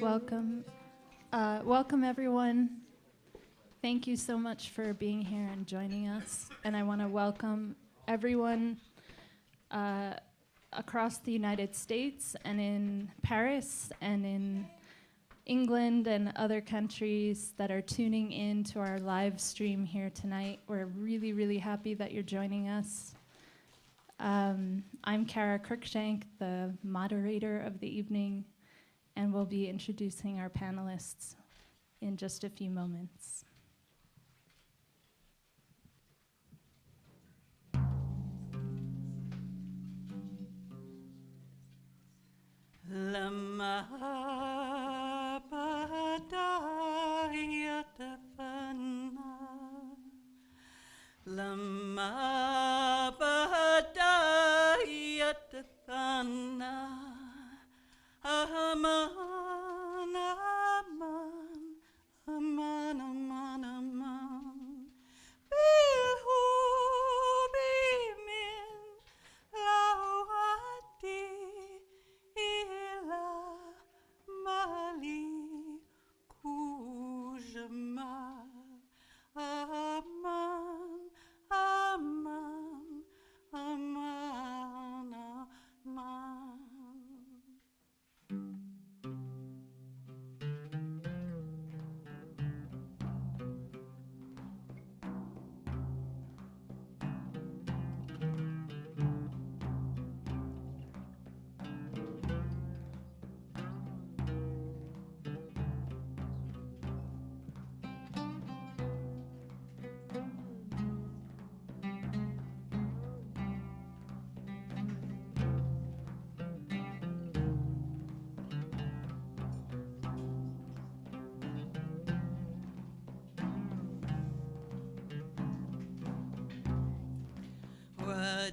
Welcome. Welcome, everyone. Thank you so much for being here and joining us. And I want to welcome everyone across the United States and in Paris and in England and other countries that are tuning in to our live stream here tonight. We're really, really happy that you're joining us. I'm Kara Cruikshank, the moderator of the evening, and we'll be introducing our panelists in just a few moments. لما بدا يتفنى لما بدا يتفنى أمان أمان أمان أمان أمان بالهوب من لوعتي إلى مالي كوجما أمان أمان أمان أمان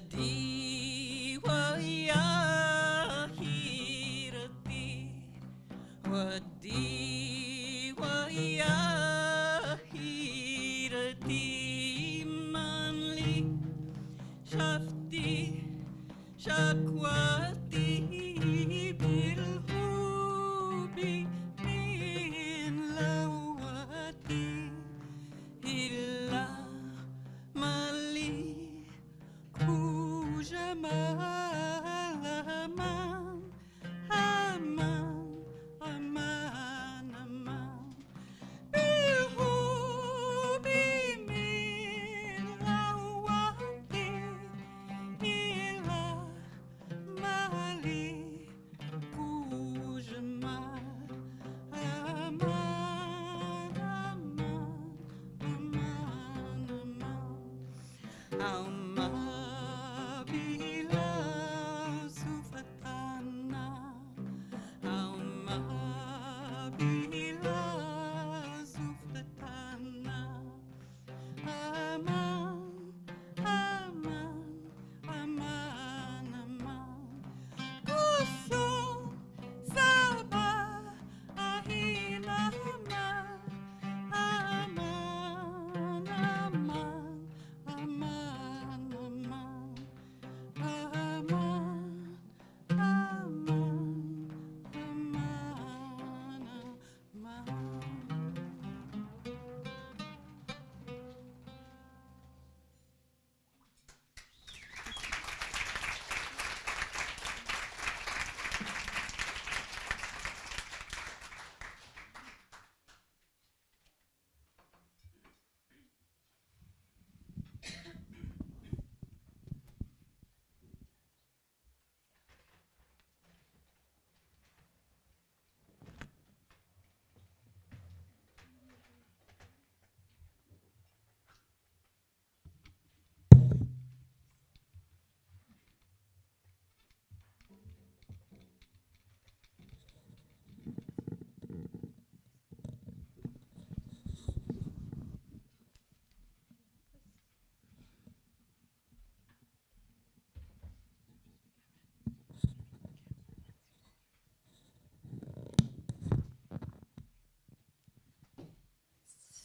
ودي ويا هيرتي ودي ويا هيرتي من لي شفتي شكوتي بالهوب من لوتي إلا مالي جمال أمان أمان أمان أمان بالهوب من لوتي إلى مالي جمال أمان أمان أمان أمان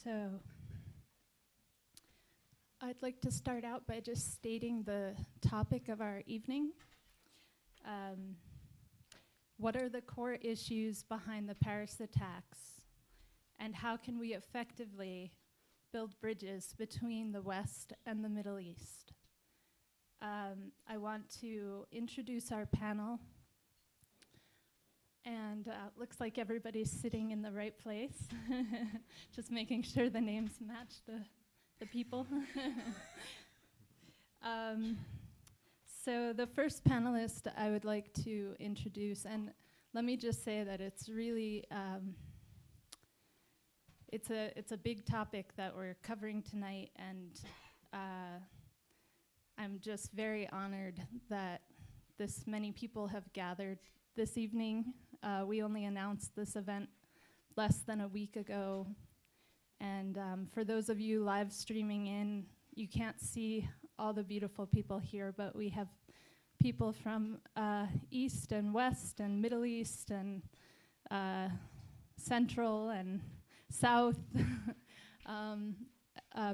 So, I'd like to start out by just stating the topic of our evening. What are the core issues behind the Paris attacks? And how can we effectively build bridges between the West and the Middle East? I want to introduce our panel. And looks like everybody's sitting in the right place. Just making sure the names match the people. So the first panelist I would like to introduce, and let me just say that it's really, it's a big topic that we're covering tonight, and I'm just very honored that this many people have gathered this evening. We only announced this event less than a week ago, and for those of you live streaming in, you can't see all the beautiful people here, but we have people from East and West and Middle East and Central and South,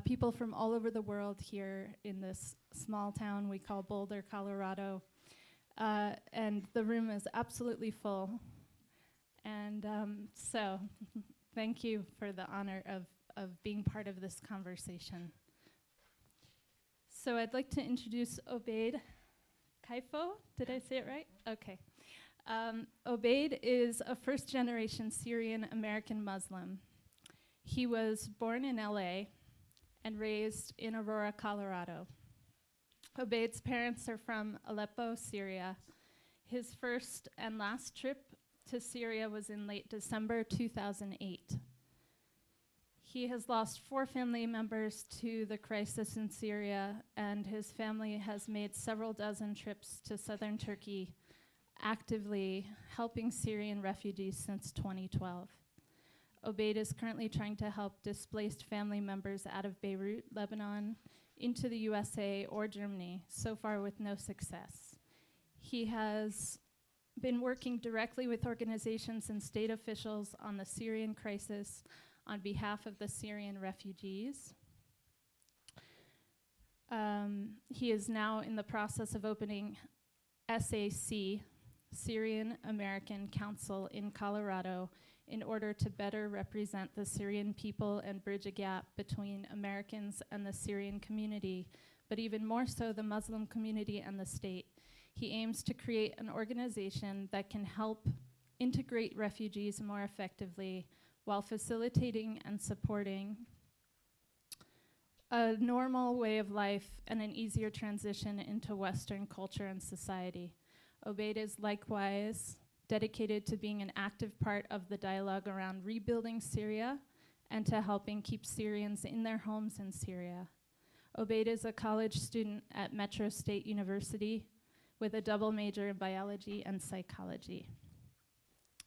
people from all over the world here in this small town we call Boulder, Colorado. And the room is absolutely full. And so thank you for the honor of being part of this conversation. So I'd like to introduce Obeid Kaifo. Did I say it right? Okay. Obeid is a first-generation Syrian American Muslim. He was born in LA and raised in Aurora, Colorado. Obeid's parents are from Aleppo, Syria. His first and last trip to Syria was in late December 2008. He has lost 4 family members to the crisis in Syria, and his family has made several dozen trips to southern Turkey, actively helping Syrian refugees since 2012. Obeid is currently trying to help displaced family members out of Beirut, Lebanon, into the USA or Germany, so far with no success. He has been working directly with organizations and state officials on the Syrian crisis on behalf of the Syrian refugees. He is now in the process of opening SAC, Syrian American Council in Colorado, in order to better represent the Syrian people and bridge a gap between Americans and the Syrian community, but even more so the Muslim community and the state. He aims to create an organization that can help integrate refugees more effectively while facilitating and supporting a normal way of life and an easier transition into Western culture and society. Obeid is likewise dedicated to being an active part of the dialogue around rebuilding Syria and to helping keep Syrians in their homes in Syria. Obeid is a college student at Metro State University with a double major in biology and psychology.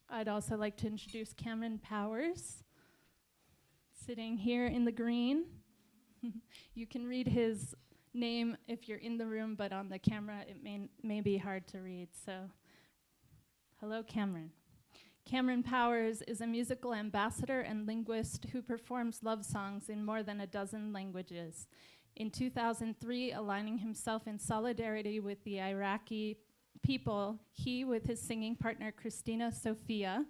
I'd also like to introduce Cameron Powers, sitting here in the green. You can read his name if you're in the room, but on the camera it may be hard to read, so hello, Cameron. Cameron Powers is a musical ambassador and linguist who performs love songs in more than a dozen languages. In 2003, aligning himself in solidarity with the Iraqi people, he, with his singing partner Kristina Sophia,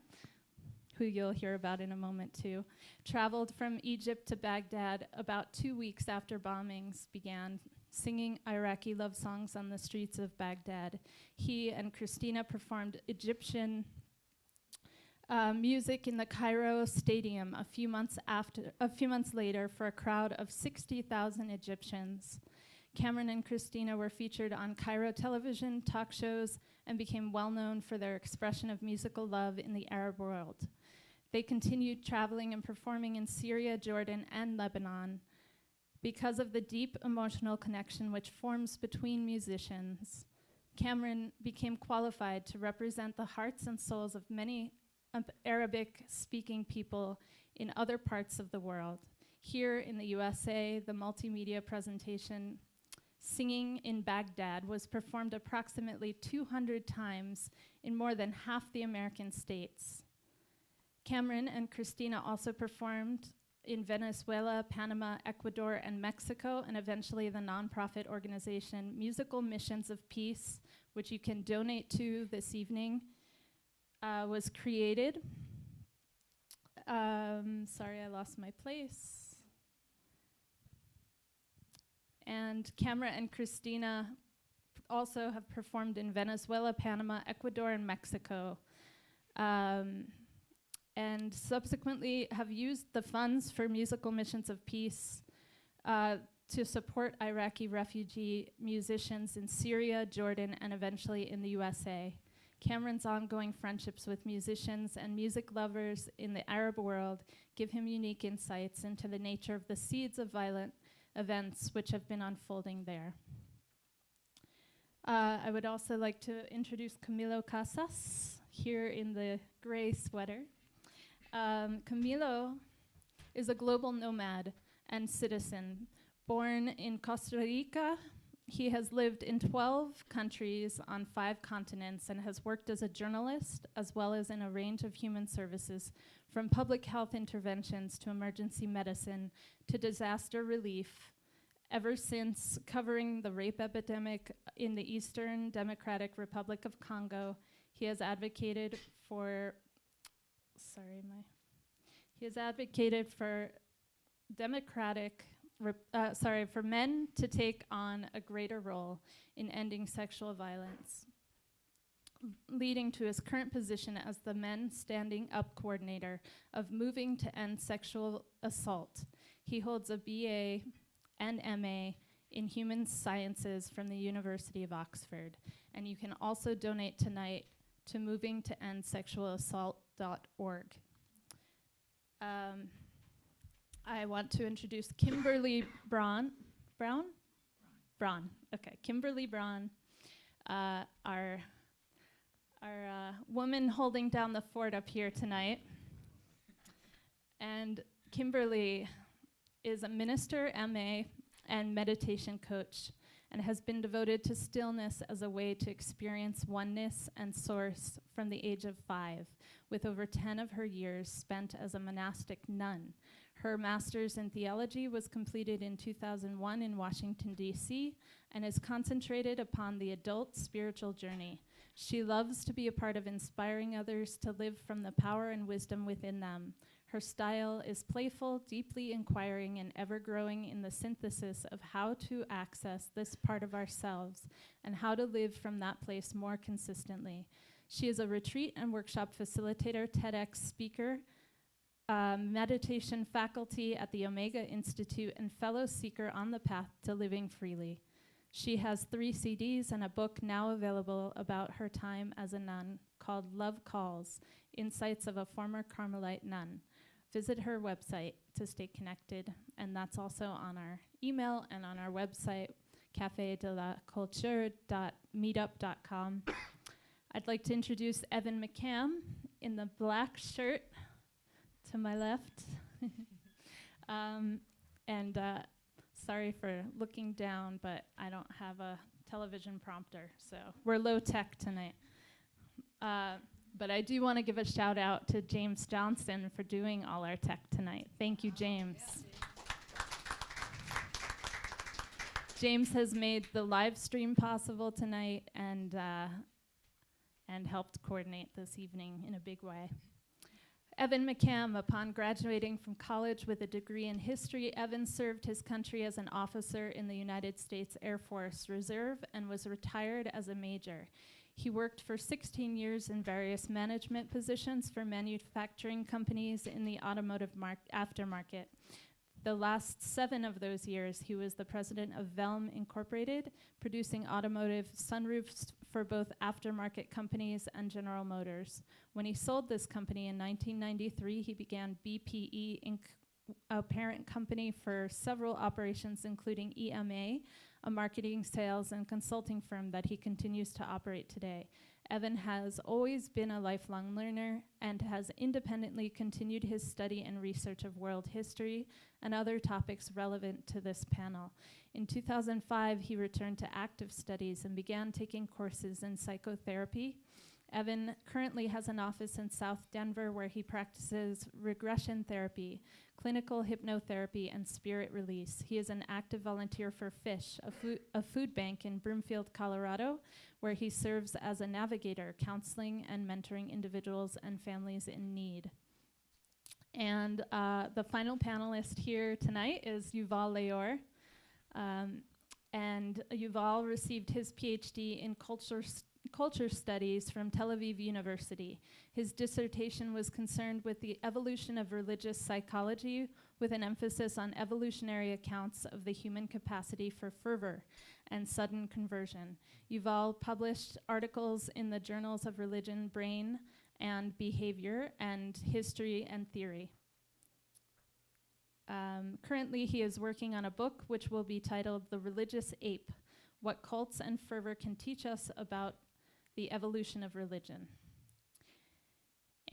who you'll hear about in a moment too, traveled from Egypt to Baghdad about 2 weeks after bombings began, singing Iraqi love songs on the streets of Baghdad. He and Kristina performed Egyptian music in the Cairo Stadium a few months later for a crowd of 60,000 Egyptians. Cameron and Kristina were featured on Cairo television, talk shows, and became well known for their expression of musical love in the Arab world. They continued traveling and performing in Syria, Jordan, and Lebanon. Because of the deep emotional connection which forms between musicians, Cameron became qualified to represent the hearts and souls of many Arabic-speaking people in other parts of the world. Here in the USA, the multimedia presentation Singing in Baghdad was performed approximately 200 times in more than half the American states. Cameron and Kristina also performed in Venezuela, Panama, Ecuador, and Mexico, and eventually the nonprofit organization Musical Missions of Peace, which you can donate to this evening. was created. Sorry, I lost my place. And Camera and Kristina also have performed in Venezuela, Panama, Ecuador, and Mexico. And subsequently have used the funds for musical missions of peace to support Iraqi refugee musicians in Syria, Jordan, and eventually in the USA. Cameron's ongoing friendships with musicians and music lovers in the Arab world give him unique insights into the nature of the seeds of violent events which have been unfolding there. I would also like to introduce Camilo Casas here in the gray sweater. Camilo is a global nomad and citizen. Born in Costa Rica, he has lived in 12 countries on 5 continents and has worked as a journalist as well as in a range of human services, from public health interventions to emergency medicine to disaster relief, ever since covering the rape epidemic in the Eastern Democratic Republic of Congo. He has advocated for for men to take on a greater role in ending sexual violence, leading to his current position as the Men Standing Up coordinator of Moving to End Sexual Assault. He holds a BA and MA in Human Sciences from the University of Oxford. And you can also donate tonight to movingtoendsexualassault.org. I want to introduce Kimberly Braun. Okay, Kimberly Braun, our woman holding down the fort up here tonight. And Kimberly is a minister, MA, and meditation coach, and has been devoted to stillness as a way to experience oneness and source from the age of 5, with over 10 of her years spent as a monastic nun. Her master's in theology was completed in 2001 in Washington, D.C., and is concentrated upon the adult spiritual journey. She loves to be a part of inspiring others to live from the power and wisdom within them. Her style is playful, deeply inquiring, and ever-growing in the synthesis of how to access this part of ourselves and how to live from that place more consistently. She is a retreat and workshop facilitator, TEDx speaker, meditation faculty at the Omega Institute, and fellow seeker on the path to living freely. She has 3 CDs and a book now available about her time as a nun called Love Calls, Insights of a Former Carmelite Nun. Visit her website to stay connected, and that's also on our email and on our website, cafedelaculture.meetup.com. I'd like to introduce Evan McCam in the black shirt to my left. Sorry for looking down, but I don't have a television prompter, so we're low tech tonight. But I do want to give a shout out to James Johnson for doing all our tech tonight. Thank you, James. James has made the live stream possible tonight and helped coordinate this evening in a big way. Evan McCam, upon graduating from college with a degree in history, Evan served his country as an officer in the United States Air Force Reserve and was retired as a major. He worked for 16 years in various management positions for manufacturing companies in the automotive aftermarket. The last 7 of those years, he was the president of Velm Incorporated, producing automotive sunroofs for both aftermarket companies and General Motors. When he sold this company in 1993, he began BPE Inc., a parent company for several operations, including EMA, a marketing, sales, and consulting firm that he continues to operate today. Evan has always been a lifelong learner and has independently continued his study and research of world history and other topics relevant to this panel. In 2005, he returned to active studies and began taking courses in psychotherapy Evan currently has an office in South Denver where he practices regression therapy, clinical hypnotherapy, and spirit release. He is an active volunteer for FISH, a food bank in Broomfield, Colorado, where he serves as a navigator, counseling and mentoring individuals and families in need. And the final panelist here tonight is Yuval Leor. And Yuval received his PhD in culture studies from Tel Aviv University. His dissertation was concerned with the evolution of religious psychology, with an emphasis on evolutionary accounts of the human capacity for fervor and sudden conversion. Yuval published articles in the journals of Religion, Brain, and Behavior, and History and Theory. Currently, he is working on a book which will be titled The Religious Ape: What Cults and Fervor Can Teach Us About the Evolution of Religion.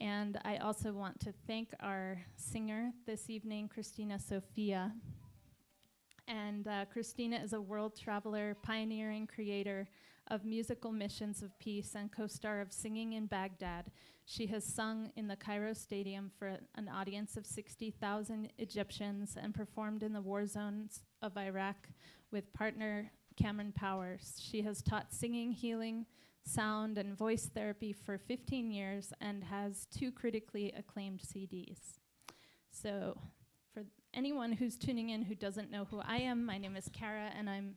And I also want to thank our singer this evening, Kristina Sophia. And Kristina is a world traveler, pioneering creator of musical missions of peace, and co-star of Singing in Baghdad. She has sung in the Cairo Stadium for an audience of 60,000 Egyptians and performed in the war zones of Iraq with partner Cameron Powers. She has taught singing, healing, sound, and voice therapy for 15 years and has 2 critically acclaimed CDs. So for anyone who's tuning in who doesn't know who I am, my name is Kara, and I'm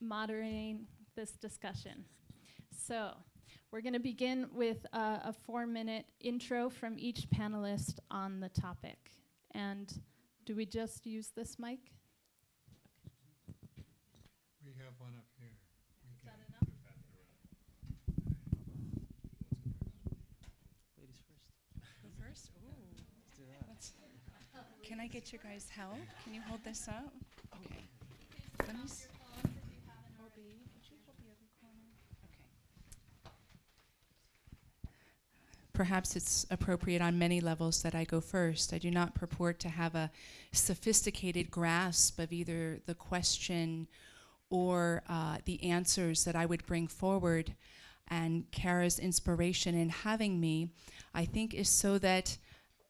moderating this discussion. So we're going to begin with a 4-minute intro from each panelist on the topic. And do we just use this mic? We have one up here. Is that enough? Ladies first. Go first? Ooh. Let's do that. Can I get your guys' help? Can you hold this up? Okay. Let me s- Perhaps it's appropriate on many levels that I go first. I do not purport to have a sophisticated grasp of either the question or the answers that I would bring forward. And Kara's inspiration in having me, I think, is so that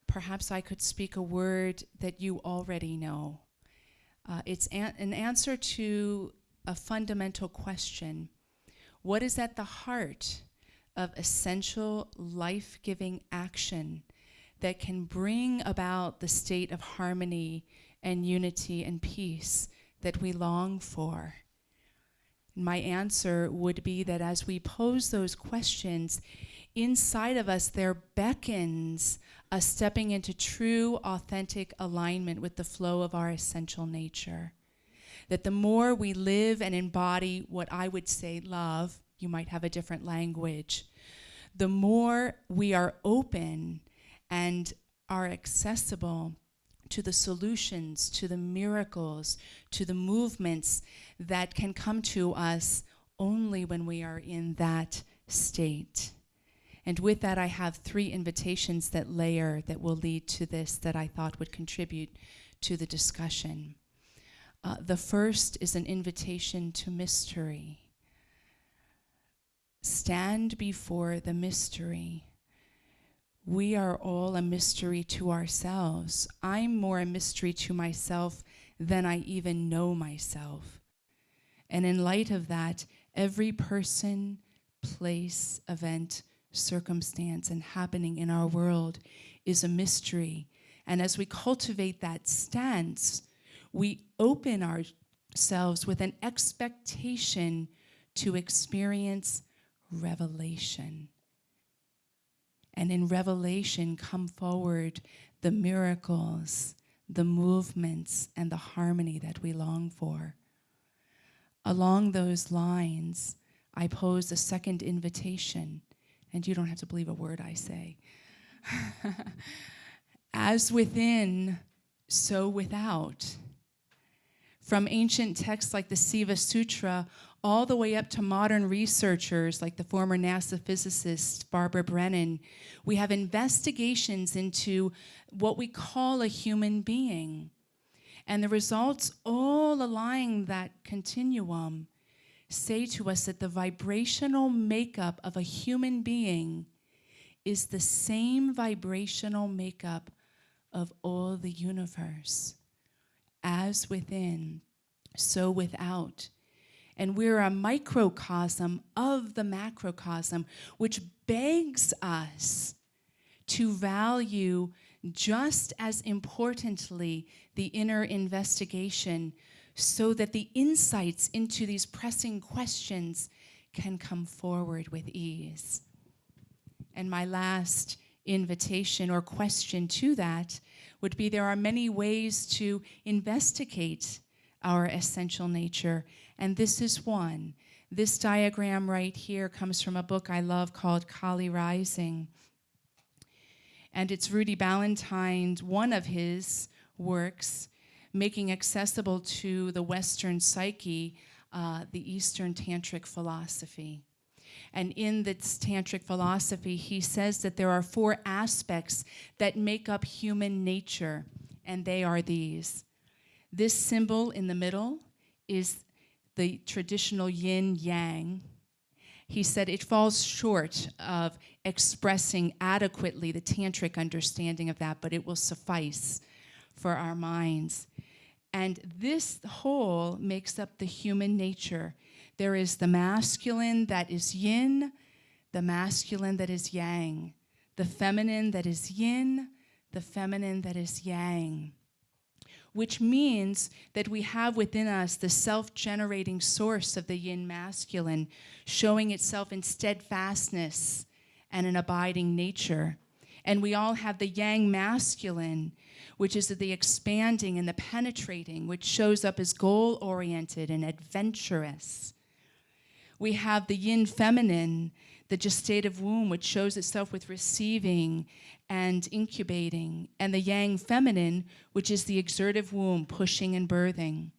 perhaps I could speak a word that you already know. It's an answer to a fundamental question. What is at the heart of essential life-giving action that can bring about the state of harmony and unity and peace that we long for? My answer would be that as we pose those questions, inside of us there beckons a stepping into true, authentic alignment with the flow of our essential nature. That the more we live and embody what I would say love, you might have a different language, the more we are open and are accessible to the solutions, to the miracles, to the movements that can come to us only when we are in that state. And with that, I have 3 invitations that layer that will lead to this that I thought would contribute to the discussion. The first is an invitation to mystery. Stand before the mystery. We are all a mystery to ourselves. I'm more a mystery to myself than I even know myself. And in light of that, every person, place, event, circumstance, and happening in our world is a mystery. And as we cultivate that stance, we open ourselves with an expectation to experience revelation. And in revelation come forward the miracles, the movements, and the harmony that we long for. Along those lines, I pose a second invitation, and you don't have to believe a word I say. As within, so without. From ancient texts like the Siva Sutra, all the way up to modern researchers like the former NASA physicist Barbara Brennan, we have investigations into what we call a human being. And the results all along that continuum say to us that the vibrational makeup of a human being is the same vibrational makeup of all the universe. As within, so without. And we're a microcosm of the macrocosm, which begs us to value just as importantly the inner investigation, so that the insights into these pressing questions can come forward with ease. And my last invitation or question to that would be, there are many ways to investigate our essential nature, and this is one. This diagram right here comes from a book I love called Kali Rising. And it's Rudy Ballantyne's, one of his works, making accessible to the Western psyche the Eastern Tantric philosophy. And in this Tantric philosophy, he says that there are 4 aspects that make up human nature, and they are these. This symbol in the middle is the traditional yin-yang. He said it falls short of expressing adequately the tantric understanding of that, but it will suffice for our minds. And this whole makes up the human nature. There is the masculine that is yin, the masculine that is yang, the feminine that is yin, the feminine that is yang, which means that we have within us the self-generating source of the yin masculine, showing itself in steadfastness and an abiding nature. And we all have the yang masculine, which is the expanding and the penetrating, which shows up as goal-oriented and adventurous. We have the yin feminine, the gestative womb, which shows itself with receiving and incubating, and the yang feminine, which is the exertive womb, pushing and birthing.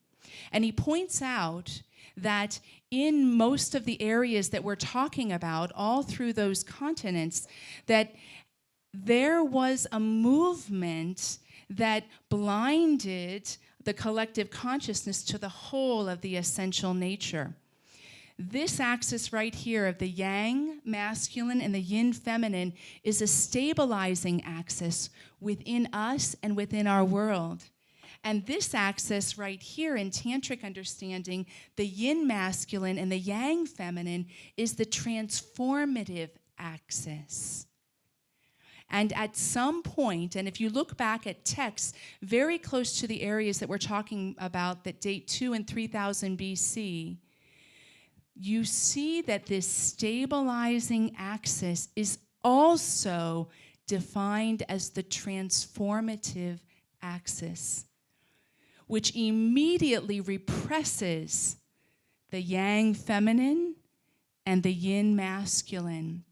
And he points out that in most of the areas that we're talking about, all through those continents, that there was a movement that blinded the collective consciousness to the whole of the essential nature. This axis right here of the yang masculine and the yin feminine is a stabilizing axis within us and within our world. And this axis right here in tantric understanding, the yin masculine and the yang feminine, is the transformative axis. And at some point, and if you look back at texts very close to the areas that we're talking about that date 2 and 3000 BC, you see that this stabilizing axis is also defined as the transformative axis, which immediately represses the yang feminine and the yin masculine,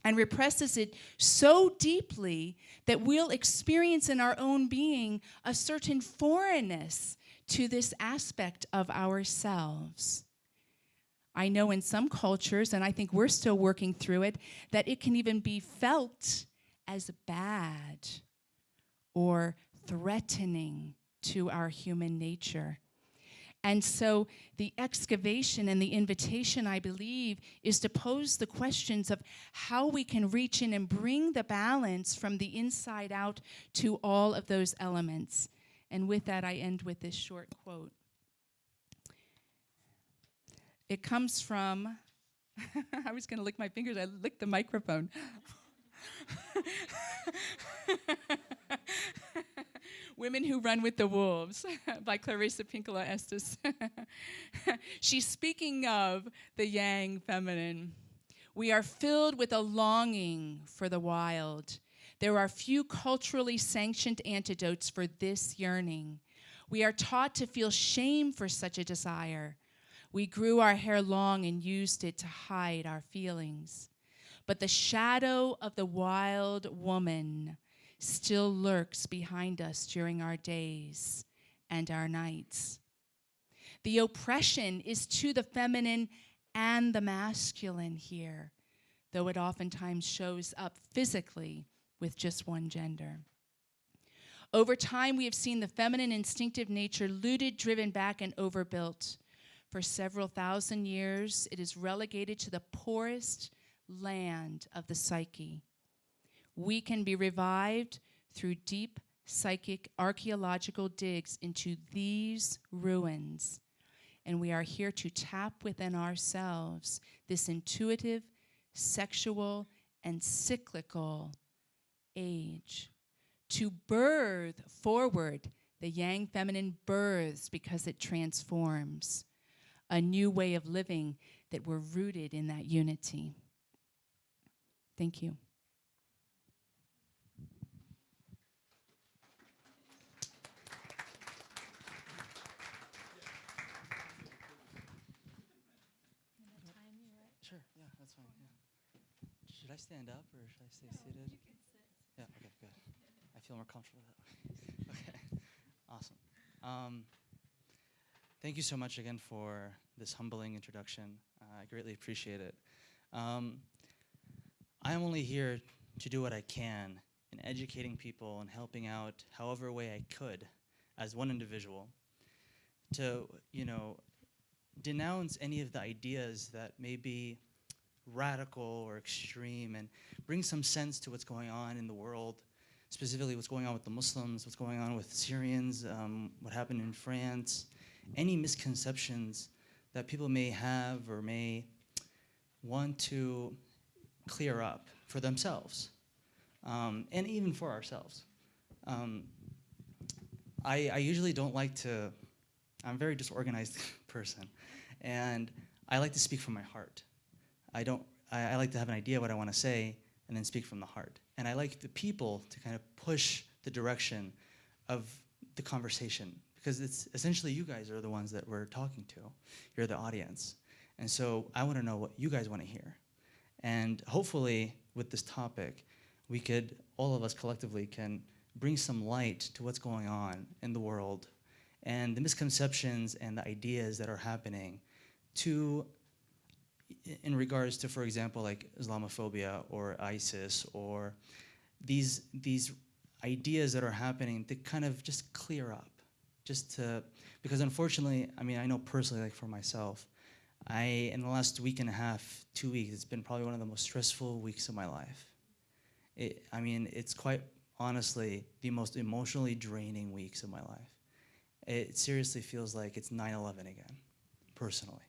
and represses it so deeply that we'll experience in our own being a certain foreignness to this aspect of ourselves. I know in some cultures, and I think we're still working through it, that it can even be felt as bad or threatening to our human nature. And so the excavation and the invitation, I believe, is to pose the questions of how we can reach in and bring the balance from the inside out to all of those elements. And with that, I end with this short quote. It comes from, I was going to lick my fingers, I licked the microphone. Women Who Run with the Wolves by Clarissa Pinkola Estes. She's speaking of the yang feminine. We are filled with a longing for the wild. There are few culturally sanctioned antidotes for this yearning. We are taught to feel shame for such a desire. We grew our hair long and used it to hide our feelings. But the shadow of the wild woman still lurks behind us during our days and our nights. The oppression is to the feminine and the masculine here, though it oftentimes shows up physically with just one gender. Over time, we have seen the feminine instinctive nature looted, driven back, and overbuilt. For several thousand years, it is relegated to the poorest land of the psyche. We can be revived through deep psychic archaeological digs into these ruins, and we are here to tap within ourselves this intuitive, sexual, and cyclical age, to birth forward the yang feminine births because it transforms a new way of living that we're rooted in that unity. Thank you. Sure, yeah, that's fine, yeah. Should I stand up or should I stay seated? You can sit. Yeah, okay, good. I feel more comfortable that way. Okay, awesome. Thank you so much again for this humbling introduction. I greatly appreciate it. I am only here to do what I can in educating people and helping out however way I could as one individual to, denounce any of the ideas that may be radical or extreme and bring some sense to what's going on in the world, specifically what's going on with the Muslims, what's going on with Syrians, what happened in France, any misconceptions that people may have or may want to clear up for themselves, and even for ourselves. I usually don't like to, I'm a very disorganized person, and I like to speak from my heart. I like to have an idea what I want to say and then speak from the heart. And I like the people to kind of push the direction of the conversation, because it's essentially you guys are the ones that we're talking to. You're the audience. And so I want to know what you guys want to hear. And hopefully with this topic, we could, all of us collectively can bring some light to what's going on in the world and the misconceptions and the ideas that are happening in regards to, for example, like Islamophobia or ISIS or these ideas that are happening to kind of just clear up, because unfortunately, I know personally, like for myself, in the last week and a half, 2 weeks, it's been probably one of the most stressful weeks of my life. It's quite honestly the most emotionally draining weeks of my life. It seriously feels like it's 9/11 again, personally.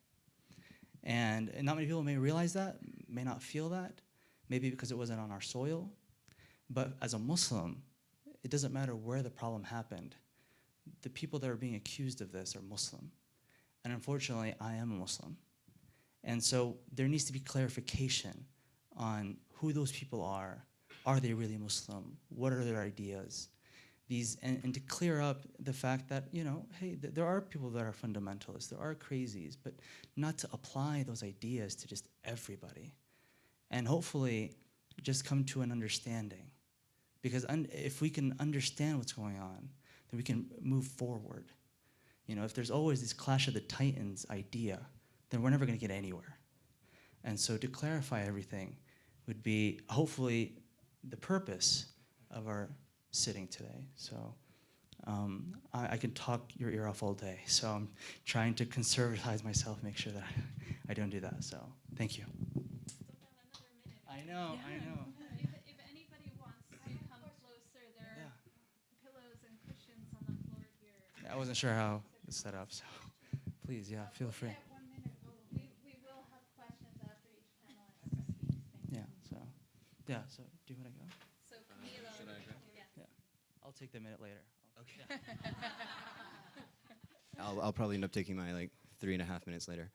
And not many people may realize that, may not feel that, maybe because it wasn't on our soil. But as a Muslim, it doesn't matter where the problem happened. The people that are being accused of this are Muslim. And unfortunately, I am a Muslim. And so there needs to be clarification on who those people are. Are they really Muslim? What are their ideas? And to clear up the fact that, hey, there are people that are fundamentalists, there are crazies, but not to apply those ideas to just everybody. And hopefully just come to an understanding. Because if we can understand what's going on, then we can move forward. If there's always this Clash of the Titans idea, then we're never going to get anywhere. And so to clarify everything would be hopefully the purpose of our sitting today. So I can talk your ear off all day. So I'm trying to conservatize myself, make sure that I don't do that. So thank you. I know. If anybody wants to come closer, there are pillows and cushions on the floor here. I wasn't sure how it's set up, so please, feel free. We will have questions after each panelist speaks. So do you want to go? So Camilo. Should I go? Yeah. I'll take the minute later. Okay. I'll probably end up taking my 3.5 minutes later.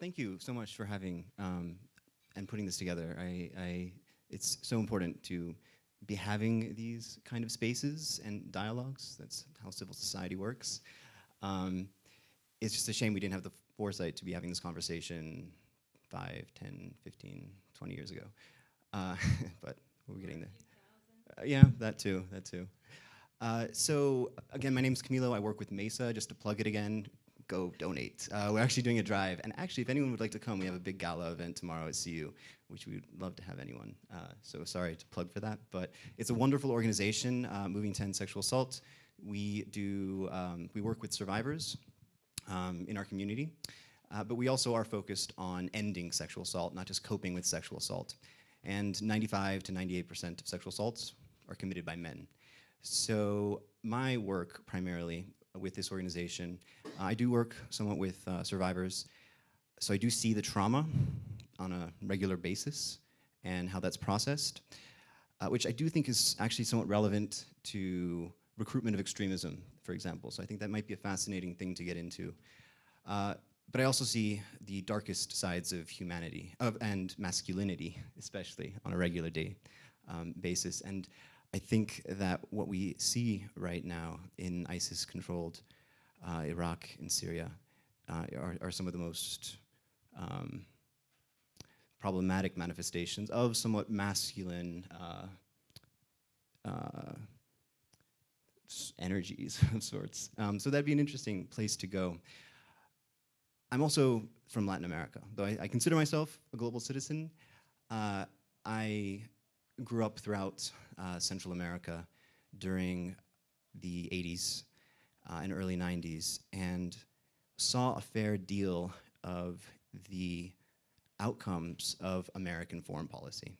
Thank you so much for having and putting this together. It's so important to be having these kind of spaces and dialogues. That's how civil society works. It's just a shame we didn't have the foresight to be having this conversation 5, 10, 15, 20 years ago. But we're getting there. That too. So again, my name's Camilo. I work with Mesa. Just to plug it again, go donate. We're actually doing a drive. And actually, if anyone would like to come, we have a big gala event tomorrow at CU, which we'd love to have anyone. So sorry to plug for that. But it's a wonderful organization, Moving to End Sexual Assault, We work with survivors in our community, but we also are focused on ending sexual assault, not just coping with sexual assault. And 95 to 98% of sexual assaults are committed by men. So my work primarily with this organization, I do work somewhat with survivors. So I do see the trauma on a regular basis and how that's processed, which I do think is actually somewhat relevant to recruitment of extremism, for example. So I think that might be a fascinating thing to get into. But I also see the darkest sides of humanity, and masculinity, especially on a regular day basis. And I think that what we see right now in ISIS-controlled Iraq and Syria are some of the most problematic manifestations of somewhat masculine energies of sorts. So that'd be an interesting place to go. I'm also from Latin America, though I consider myself a global citizen. I grew up throughout Central America during the 80s and early 90s and saw a fair deal of the outcomes of American foreign policy.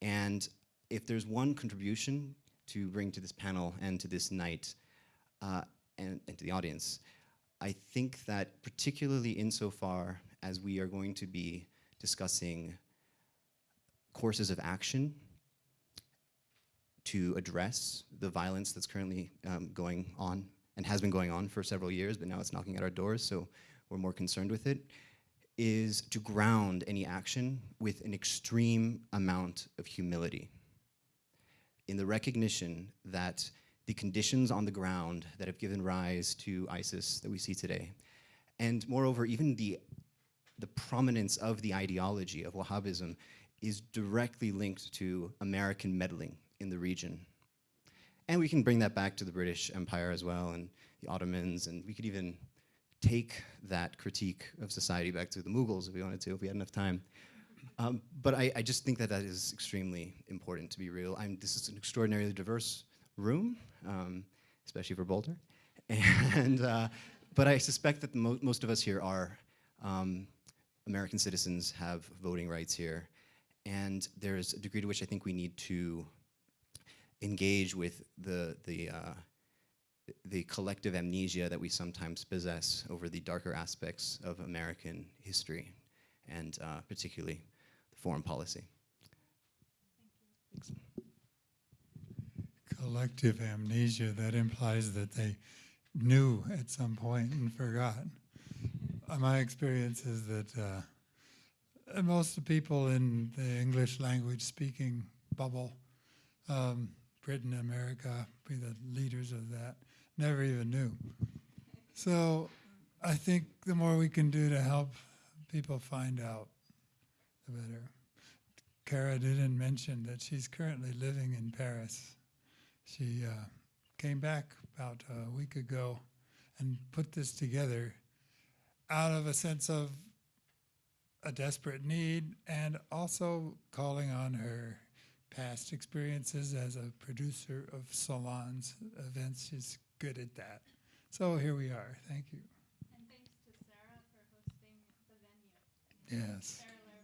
And if there's one contribution to bring to this panel and to this night and to the audience, I think that particularly insofar as we are going to be discussing courses of action to address the violence that's currently going on and has been going on for several years, but now it's knocking at our doors, so we're more concerned with it, is to ground any action with an extreme amount of humility in the recognition that the conditions on the ground that have given rise to ISIS that we see today, and moreover, even the prominence of the ideology of Wahhabism is directly linked to American meddling in the region. And we can bring that back to the British Empire as well, and the Ottomans, and we could even take that critique of society back to the Mughals if we wanted to, if we had enough time. But I just think that that is extremely important to be real. This is an extraordinarily diverse room, especially for Boulder. And, but I suspect that most of us here are American citizens, have voting rights here. And there's a degree to which I think we need to engage with the collective amnesia that we sometimes possess over the darker aspects of American history, and particularly the foreign policy. Thank you. Collective amnesia, that implies that they knew at some point and forgot. My experience is that most of the people in the English language speaking bubble, Britain, America, be the leaders of that, never even knew. So I think the more we can do to help people find out, the better. Kara didn't mention that she's currently living in Paris. She came back about a week ago and put this together out of a sense of a desperate need and also calling on her past experiences as a producer of salons, events. She's good at that. So here we are. Thank you. And thanks to Sarah for hosting the venue. Yes. Sarah Larby.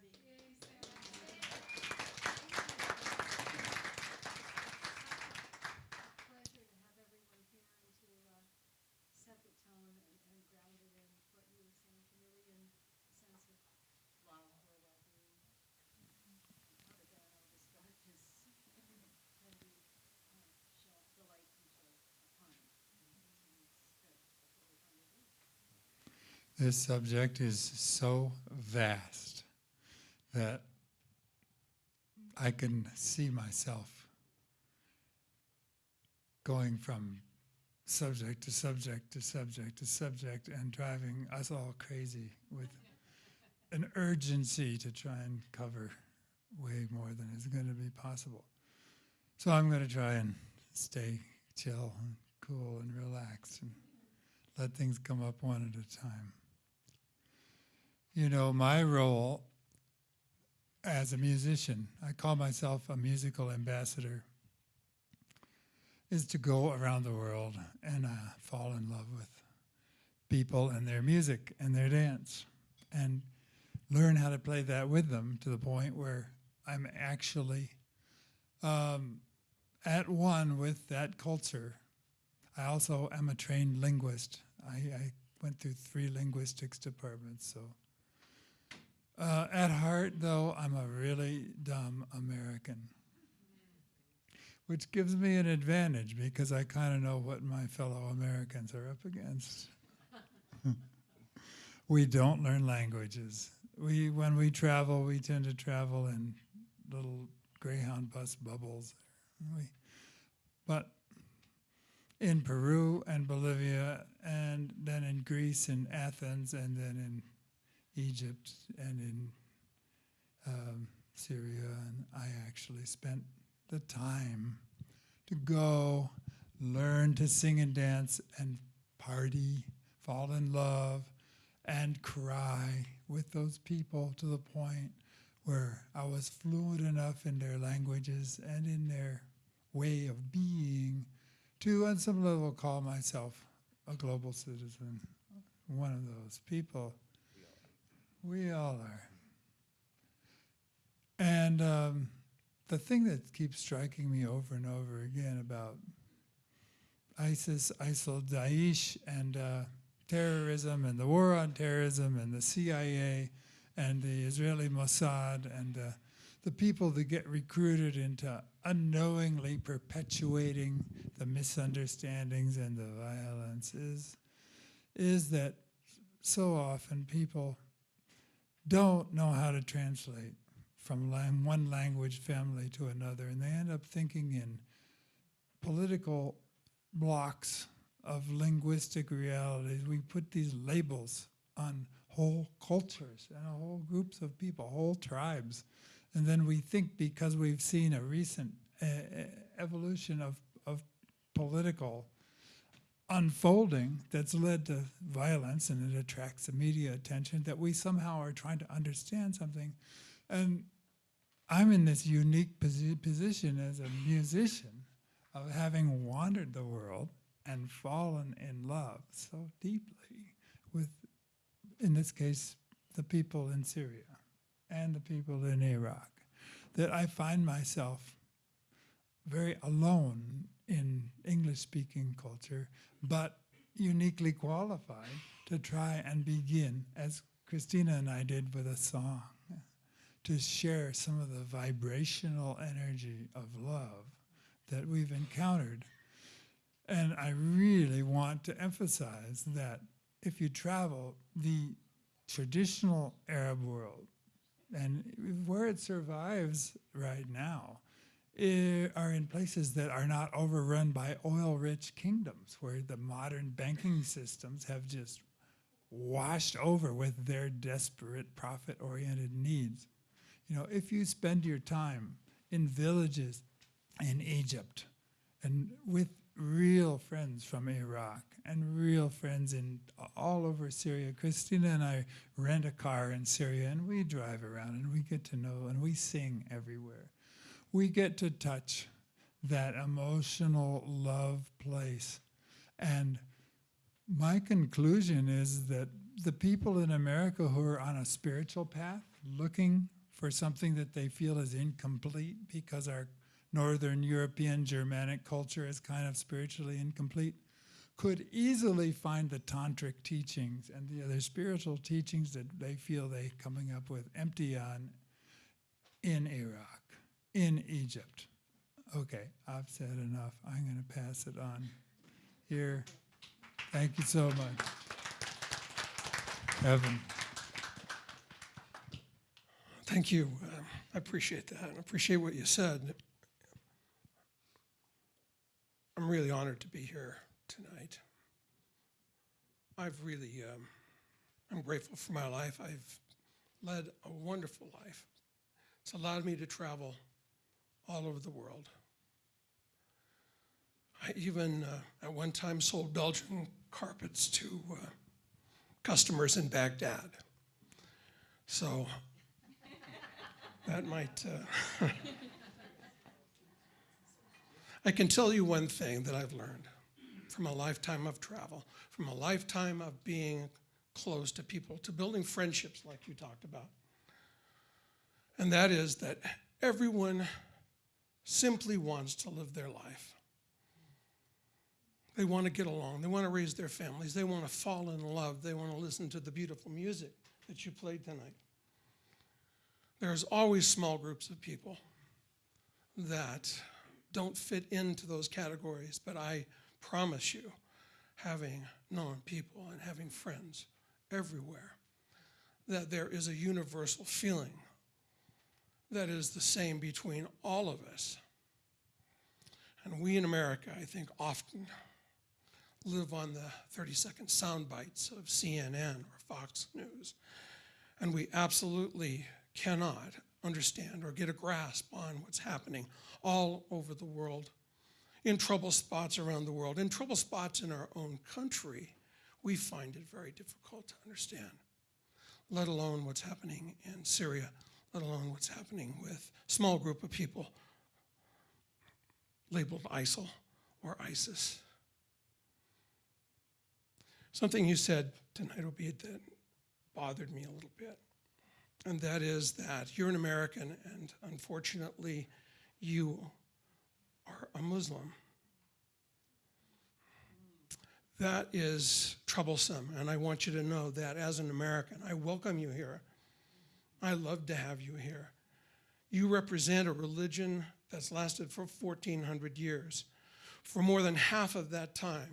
Pleasure to have everyone here and to set the tone and ground it in what you were saying, chameleon, a sense of love or well-being. How to get out of this darkness can be show the light can show harm. That's what we're trying to do. This subject is so vast that I can see myself going from subject to subject to subject to subject and driving us all crazy with an urgency to try and cover way more than is going to be possible. So I'm going to try and stay chill and cool and relax and let things come up one at a time. You know, my role as a musician, I call myself a musical ambassador. is to go around the world and fall in love with people and their music and their dance and learn how to play that with them to the point where I'm actually at one with that culture. I also am a trained linguist. I went through 3 linguistics departments, so. At heart, though, I'm a really dumb American, which gives me an advantage because I kind of know what my fellow Americans are up against. We don't learn languages. When we travel, we tend to travel in little Greyhound bus bubbles. But in Peru and Bolivia, and then in Greece and Athens, and then in Egypt and in Syria, and I actually spent the time to go learn to sing and dance and party, fall in love, and cry with those people to the point where I was fluent enough in their languages and in their way of being to, on some level, call myself a global citizen, one of those people. We all are. And the thing that keeps striking me over and over again about ISIS, ISIL, Daesh, and terrorism, and the war on terrorism, and the CIA, and the Israeli Mossad, and the people that get recruited into unknowingly perpetuating the misunderstandings and the violence is that so often people don't know how to translate from one language family to another, and they end up thinking in political blocks of linguistic realities. We put these labels on whole cultures and whole groups of people, whole tribes, and then we think because we've seen a recent evolution of political unfolding that's led to violence, and it attracts the media attention, that we somehow are trying to understand something. And I'm in this unique position as a musician of having wandered the world and fallen in love so deeply with, in this case, the people in Syria and the people in Iraq, that I find myself very alone in English-speaking culture, but uniquely qualified to try and begin, as Kristina and I did with a song, to share some of the vibrational energy of love that we've encountered. And I really want to emphasize that if you travel the traditional Arab world, and where it survives right now, are in places that are not overrun by oil-rich kingdoms, where the modern banking systems have just washed over with their desperate profit-oriented needs. You know, if you spend your time in villages in Egypt and with real friends from Iraq and real friends in all over Syria. Kristina and I rent a car in Syria and we drive around and we get to know and we sing everywhere. We get to touch that emotional love place. And my conclusion is that the people in America who are on a spiritual path, looking for something that they feel is incomplete because our Northern European Germanic culture is kind of spiritually incomplete, could easily find the tantric teachings and the other spiritual teachings that they feel they coming up with empty on in Iraq, in Egypt. Okay, I've said enough. I'm going to pass it on here. Thank you so much. Evan. Thank you. I appreciate that. I appreciate what you said. I'm really honored to be here tonight. I'm grateful for my life. I've led a wonderful life. It's allowed me to travel all over the world. I even, at one time, sold Belgian carpets to customers in Baghdad. So that might, I can tell you one thing that I've learned from a lifetime of travel, from a lifetime of being close to people, to building friendships like you talked about. And that is that everyone simply wants to live their life. They want to get along. They want to raise their families. They want to fall in love. They want to listen to the beautiful music that you played tonight. There's always small groups of people that don't fit into those categories, but I promise you, having known people and having friends everywhere, that there is a universal feeling that is the same between all of us. And we in America, I think, often live on the 30-second sound bites of CNN or Fox News, and we absolutely cannot understand or get a grasp on what's happening all over the world, in trouble spots around the world, in trouble spots in our own country. We find it very difficult to understand, let alone what's happening in Syria, let alone what's happening with a small group of people labeled ISIL or ISIS. Something you said tonight, Obeid, that bothered me a little bit, and that is that you're an American and unfortunately you are a Muslim. That is troublesome, and I want you to know that as an American, I welcome you here. I love to have you here. You represent a religion that's lasted for 1,400 years. For more than half of that time,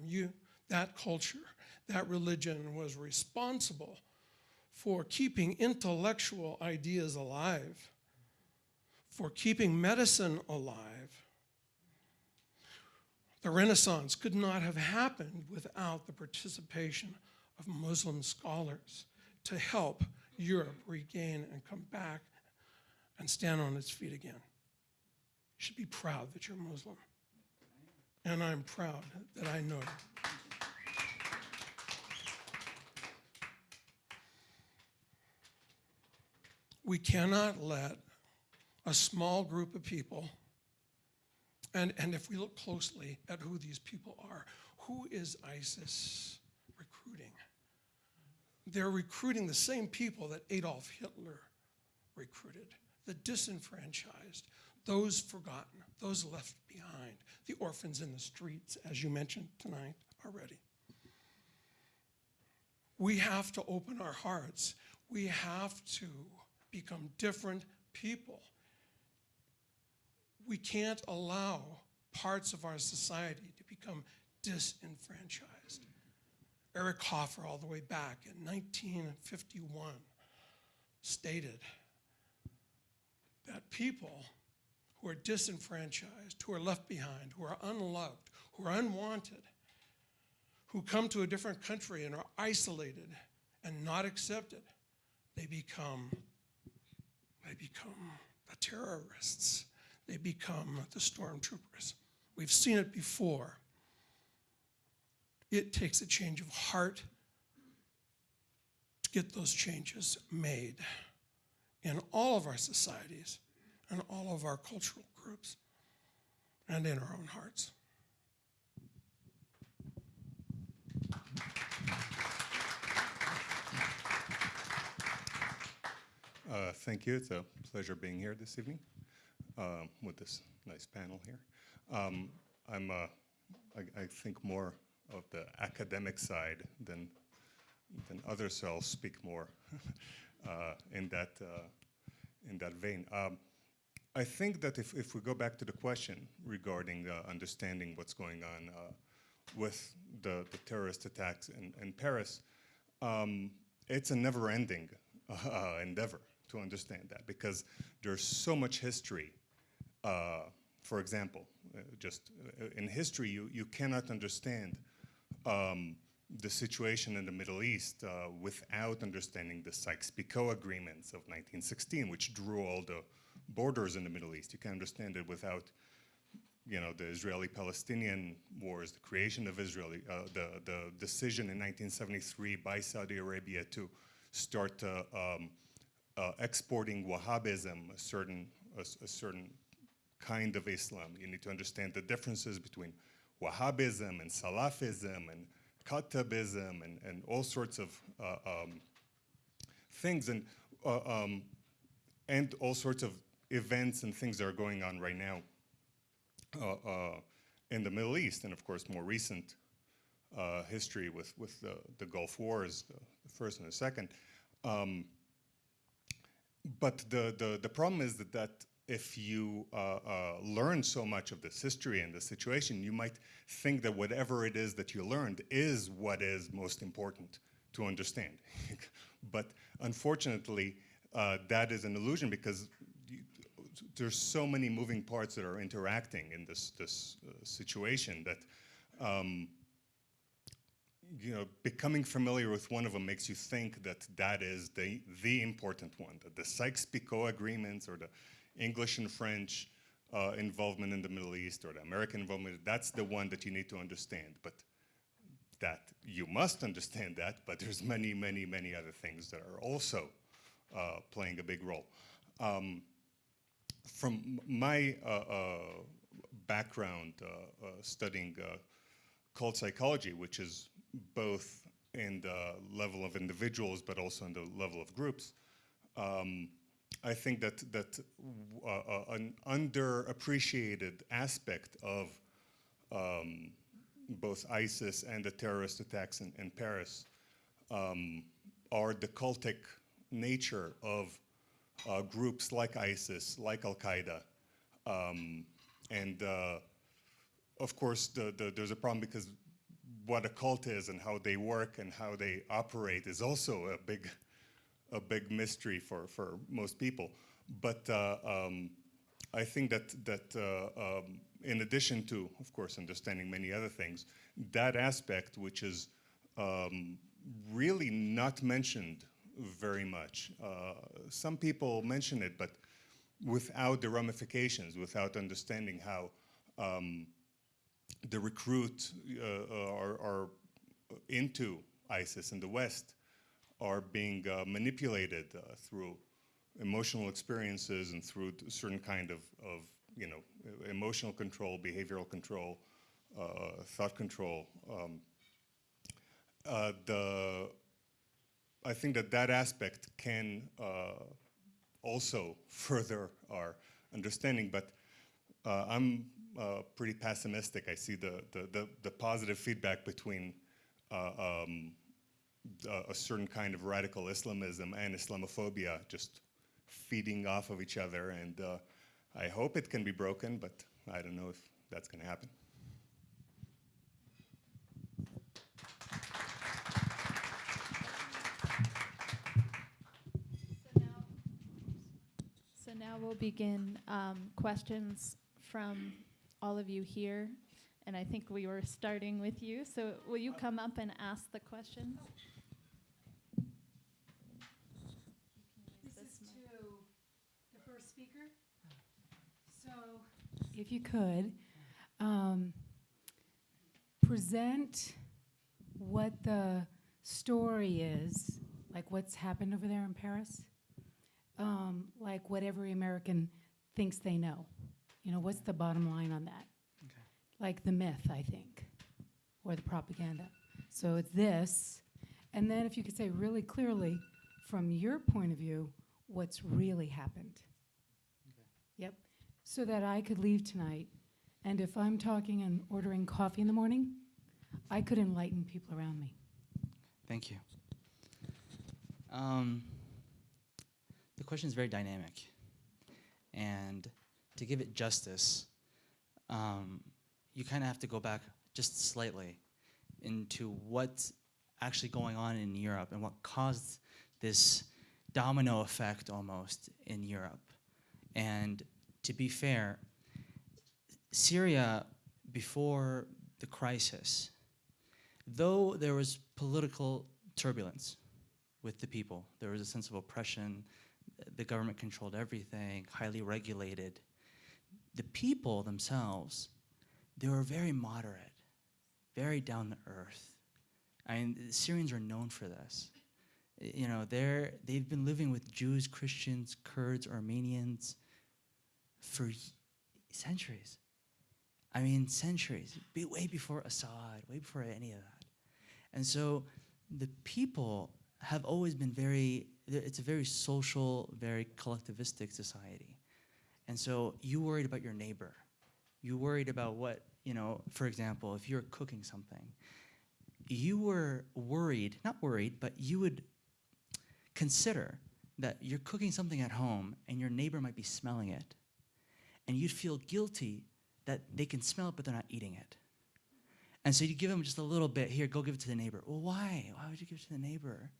that culture, that religion was responsible for keeping intellectual ideas alive, for keeping medicine alive. The Renaissance could not have happened without the participation of Muslim scholars to help Europe regain and come back and stand on its feet again. You should be proud that you're Muslim. And I'm proud that I know you. We cannot let a small group of people, and if we look closely at who these people are, who is ISIS recruiting? They're recruiting the same people that Adolf Hitler recruited, the disenfranchised, those forgotten, those left behind, the orphans in the streets, as you mentioned tonight already. We have to open our hearts. We have to become different people. We can't allow parts of our society to become disenfranchised. Eric Hoffer, all the way back in 1951, stated that people who are disenfranchised, who are left behind, who are unloved, who are unwanted, who come to a different country and are isolated and not accepted, they become the terrorists. They become the stormtroopers. We've seen it before. It takes a change of heart to get those changes made in all of our societies and all of our cultural groups and in our own hearts. Thank you. It's a pleasure being here this evening with this nice panel here. I think more of the academic side than others, so I'll speak more in that vein. I think that if we go back to the question regarding understanding what's going on with the terrorist attacks in Paris, it's a never-ending endeavor to understand that, because there's so much history. For example, just in history, you cannot understand the situation in the Middle East without understanding the Sykes-Picot agreements of 1916, which drew all the borders in the Middle East. You can't understand it without, the Israeli-Palestinian wars, the creation of Israel, the decision in 1973 by Saudi Arabia to start exporting Wahhabism, a certain kind of Islam. You need to understand the differences between Wahhabism and Salafism and Khattabism and all sorts of things, and all sorts of events and things that are going on right now in the Middle East, and of course more recent history with the Gulf Wars, the first and the second. But the problem is that if you learn so much of this history and the situation, you might think that whatever it is that you learned is what is most important to understand. But unfortunately, that is an illusion, because there's so many moving parts that are interacting in this situation that becoming familiar with one of them makes you think that that is the important one, that the Sykes-Picot agreements or the English and French involvement in the Middle East or the American involvement, that's the one that you need to understand. But that you must understand that, but there's many, many, many other things that are also playing a big role. From my background studying cult psychology, which is both in the level of individuals but also in the level of groups, I think that an underappreciated aspect of both ISIS and the terrorist attacks in Paris are the cultic nature of groups like ISIS, like Al-Qaeda. And of course, there's a problem because what a cult is and how they work and how they operate is also a big mystery for most people. But I think that in addition to, of course, understanding many other things, that aspect, which is really not mentioned very much. Some people mention it, but without the ramifications, without understanding how the recruits are into ISIS in the West are being manipulated through emotional experiences and through a certain kind of emotional control, behavioral control, thought control. I think that aspect can also further our understanding, but I'm pretty pessimistic. I see the positive feedback between a certain kind of radical Islamism and Islamophobia just feeding off of each other, and I hope it can be broken, but I don't know if that's going to happen. So now we'll begin questions from all of you here, and I think we were starting with you. So will you come up and ask the questions? This is to the first speaker. So if you could, present what the story is, like what's happened over there in Paris, like what every American thinks they know. You know, what's the bottom line on that? Okay. Like the myth, I think, or the propaganda. So it's this, and then if you could say really clearly, from your point of view, what's really happened. Okay. Yep. So that I could leave tonight, and if I'm talking and ordering coffee in the morning, I could enlighten people around me. Thank you. The question is very dynamic, and to give it justice, you kind of have to go back just slightly into what's actually going on in Europe and what caused this domino effect almost in Europe. And to be fair, Syria, before the crisis, though there was political turbulence with the people, there was a sense of oppression, the government controlled everything, highly regulated. The people themselves, they were very moderate, very down to earth. I mean, the Syrians are known for this. You know, they've been living with Jews, Christians, Kurds, Armenians for Centuries. I mean, centuries. Way before Assad, way before any of that. And so the people have always been it's a very social, very collectivistic society. And so you worried about your neighbor. You worried about what, for example, if you're cooking something, you were worried, not worried, but you would consider that you're cooking something at home and your neighbor might be smelling it. And you'd feel guilty that they can smell it, but they're not eating it. And so you give them just a little bit. Here, go give it to the neighbor. Well, why? Why would you give it to the neighbor?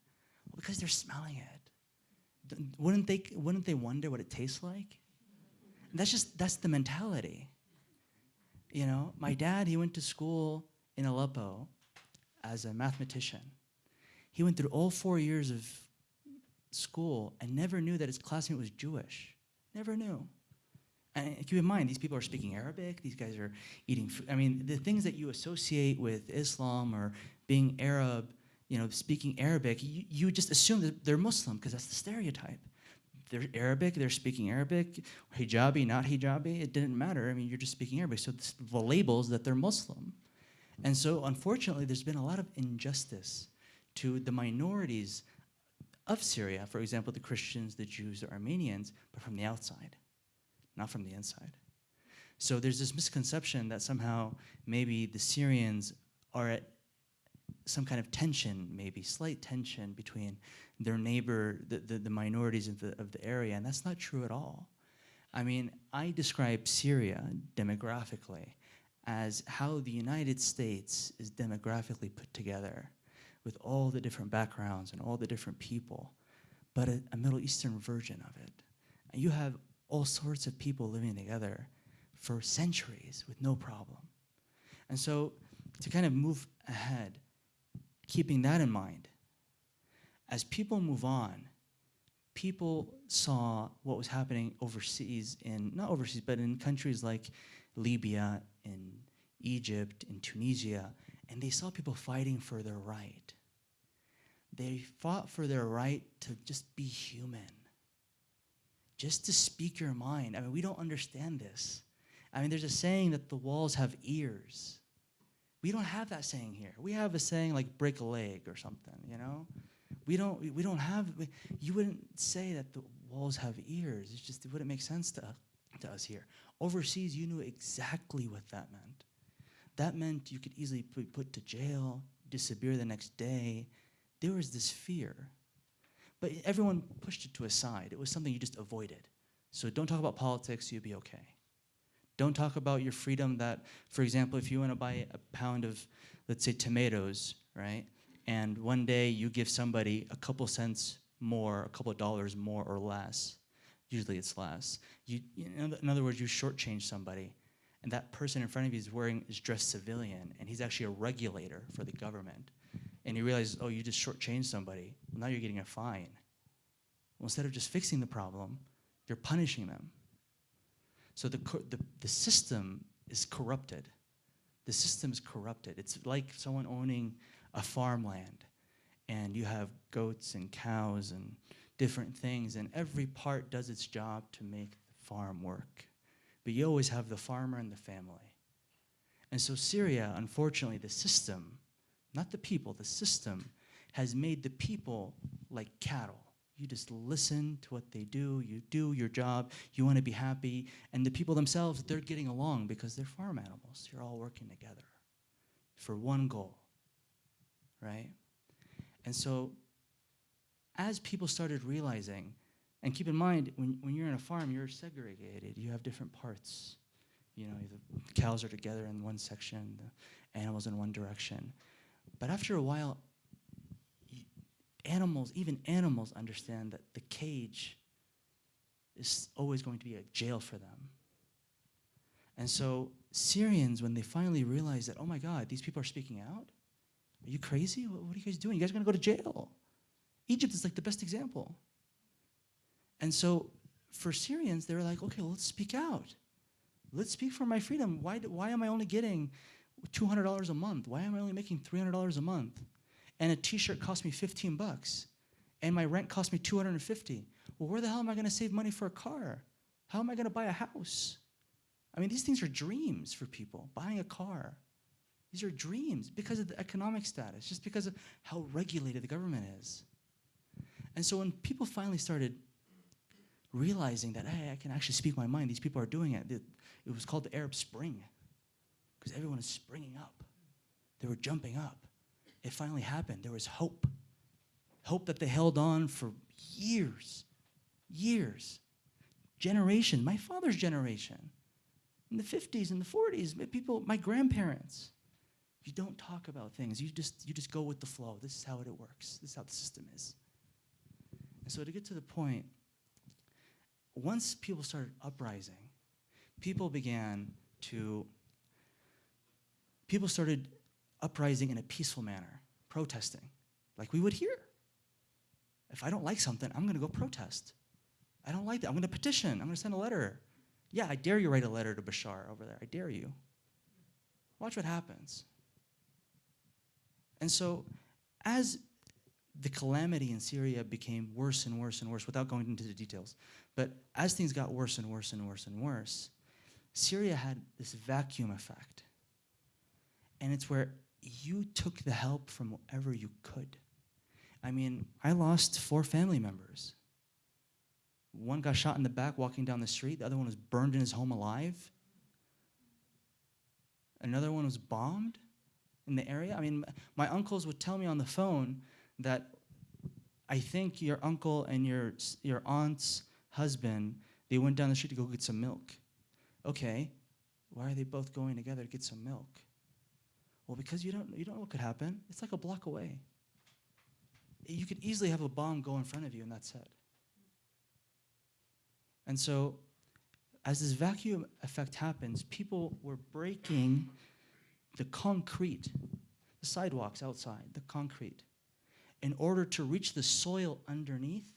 Well, because they're smelling it. Wouldn't they wonder what it tastes like? And that's the mentality. My dad, he went to school in Aleppo as a mathematician. He went through all 4 years of school and never knew that his classmate was Jewish. Never knew. And keep in mind, these people are speaking Arabic. These guys are eating food. I mean, the things that you associate with Islam or being Arab, speaking Arabic, you just assume that they're Muslim because that's the stereotype. They're Arabic, they're speaking Arabic, hijabi, not hijabi, it didn't matter. I mean, you're just speaking Arabic. So the labels that they're Muslim. And so, unfortunately, there's been a lot of injustice to the minorities of Syria, for example, the Christians, the Jews, the Armenians, but from the outside, not from the inside. So there's this misconception that somehow maybe the Syrians are at some kind of tension, maybe slight tension between their neighbor, the minorities of the area, and that's not true at all. I mean, I describe Syria demographically as how the United States is demographically put together with all the different backgrounds and all the different people, but a Middle Eastern version of it. And you have all sorts of people living together for centuries with no problem. And so to kind of move ahead, keeping that in mind, as people move on, people saw what was happening overseas, not overseas, but in countries like Libya, in Egypt, in Tunisia, and they saw people fighting for their right. They fought for their right to just be human, just to speak your mind. I mean, we don't understand this. I mean, there's a saying that the walls have ears. We don't have that saying here. We have a saying like break a leg or something, We don't have, you wouldn't say that the walls have ears. It wouldn't make sense to us here. Overseas, you knew exactly what that meant. That meant you could easily be put to jail, disappear the next day. There was this fear. But everyone pushed it to a side. It was something you just avoided. So don't talk about politics, you'll be okay. Don't talk about your freedom that, for example, if you want to buy a pound of, let's say, tomatoes, right? And one day you give somebody a couple cents more, a couple of dollars more or less. Usually it's less. In other words, you shortchange somebody, and that person in front of you is dressed civilian, and he's actually a regulator for the government. And you realize, oh, you just shortchanged somebody. Well, now you're getting a fine. Well, instead of just fixing the problem, you're punishing them. So the system is corrupted. The system is corrupted. It's like someone owning a farmland, and you have goats and cows and different things, and every part does its job to make the farm work. But you always have the farmer and the family. And so Syria, unfortunately, the system, not the people, the system has made the people like cattle. You just listen to what they do, you do your job, you want to be happy, and the people themselves, they're getting along because they're farm animals. You're all working together for one goal, right? And so as people started realizing, and keep in mind, when you're in a farm, you're segregated. You have different parts. The cows are together in one section, the animals in one direction. But after a while, even animals understand that the cage is always going to be a jail for them. And so Syrians, when they finally realized that, oh my God, these people are speaking out? Are you crazy? What are you guys doing? You guys are going to go to jail. Egypt is like the best example. And so for Syrians, they were like, okay, well, let's speak out. Let's speak for my freedom. Why am I only getting $200 a month? Why am I only making $300 a month? And a t-shirt cost me $15, and my rent cost me $250. Well, where the hell am I going to save money for a car? How am I going to buy a house? I mean, these things are dreams for people. Buying a car, these are dreams because of the economic status, just because of how regulated the government is. And so when people finally started realizing that, hey, I can actually speak my mind, these people are doing it. It was called the Arab Spring, because everyone is springing up. They were jumping up. It finally happened. There was hope. Hope that they held on for years, generations, my father's generation, in the 50s and the 40s, people, my grandparents. You don't talk about things. You just go with the flow. This is how it works. This is how the system is. And so to get to the point, once people started uprising, people started uprising in a peaceful manner, protesting, like we would here. If I don't like something, I'm gonna go protest. I don't like that, I'm gonna petition, I'm gonna send a letter. Yeah, I dare you write a letter to Bashar over there, I dare you. Watch what happens. And so, as the calamity in Syria became worse and worse and worse, without going into the details, but as things got worse and worse and worse and worse, Syria had this vacuum effect. And it's where you took the help from wherever you could. I mean, I lost 4 family members. One got shot in the back walking down the street. The other one was burned in his home alive. Another one was bombed in the area. I mean, my uncles would tell me on the phone that I think your uncle and your aunt's husband, they went down the street to go get some milk. Okay, why are they both going together to get some milk? Well, because you don't know what could happen. It's like a block away. You could easily have a bomb go in front of you and that's it. And so, as this vacuum effect happens, people were breaking the concrete, the sidewalks outside, the concrete, in order to reach the soil underneath,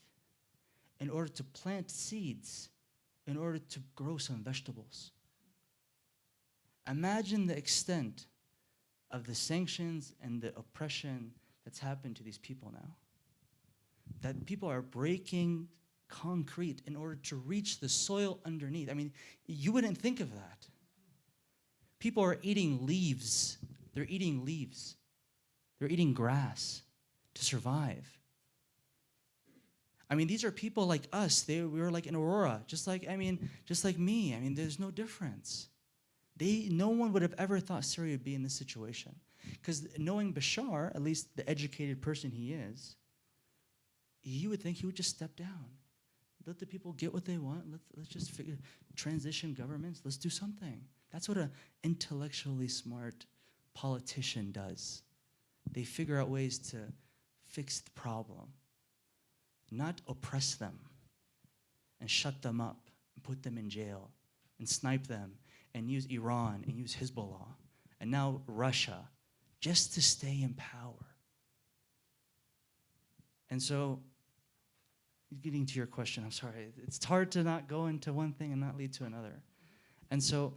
in order to plant seeds, in order to grow some vegetables. Imagine the extent of the sanctions and the oppression that's happened to these people now. That people are breaking concrete in order to reach the soil underneath. I mean, you wouldn't think of that. People are eating leaves. They're eating leaves. They're eating grass to survive. I mean, these are people like us. We were like in Aurora, just like me. I mean, there's no difference. No one would have ever thought Syria would be in this situation. Because knowing Bashar, at least the educated person he is, you would think he would just step down. Let the people get what they want. Let's just transition governments. Let's do something. That's what an intellectually smart politician does. They figure out ways to fix the problem, not oppress them and shut them up and put them in jail and snipe them and use Iran and use Hezbollah and now Russia just to stay in power. And so, getting to your question, I'm sorry, it's hard to not go into one thing and not lead to another. And so,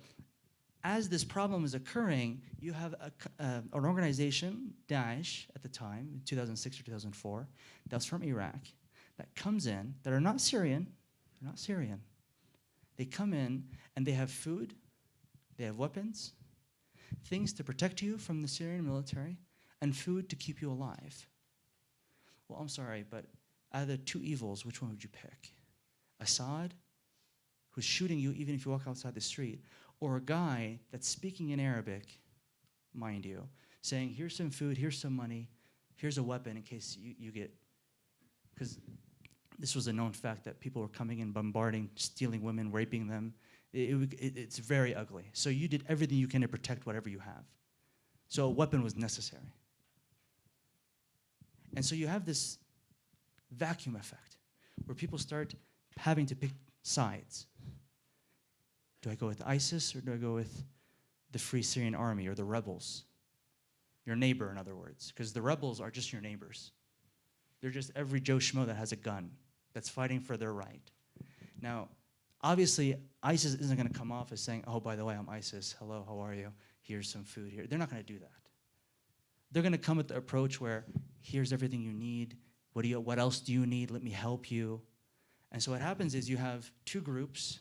as this problem is occurring, you have an organization, Daesh at the time, in 2006 or 2004, that was from Iraq, that comes in, that are not Syrian, they're not Syrian. They come in and they have food, they have weapons, things to protect you from the Syrian military, and food to keep you alive. Well, I'm sorry, but out of the 2 evils, which one would you pick? Assad, who's shooting you even if you walk outside the street, or a guy that's speaking in Arabic, mind you, saying, here's some food, here's some money, here's a weapon in case you get, because this was a known fact that people were coming in, bombarding, stealing women, raping them. It's very ugly. So you did everything you can to protect whatever you have. So a weapon was necessary. And so you have this vacuum effect where people start having to pick sides. Do I go with ISIS or do I go with the Free Syrian Army or the rebels? Your neighbor, in other words, because the rebels are just your neighbors. They're just every Joe Schmo that has a gun that's fighting for their right. Now, obviously, ISIS isn't going to come off as saying, oh, by the way, I'm ISIS. Hello, how are you? Here's some food here. They're not going to do that. They're going to come with the approach where here's everything you need. What else do you need? Let me help you. And so what happens is you have 2 groups,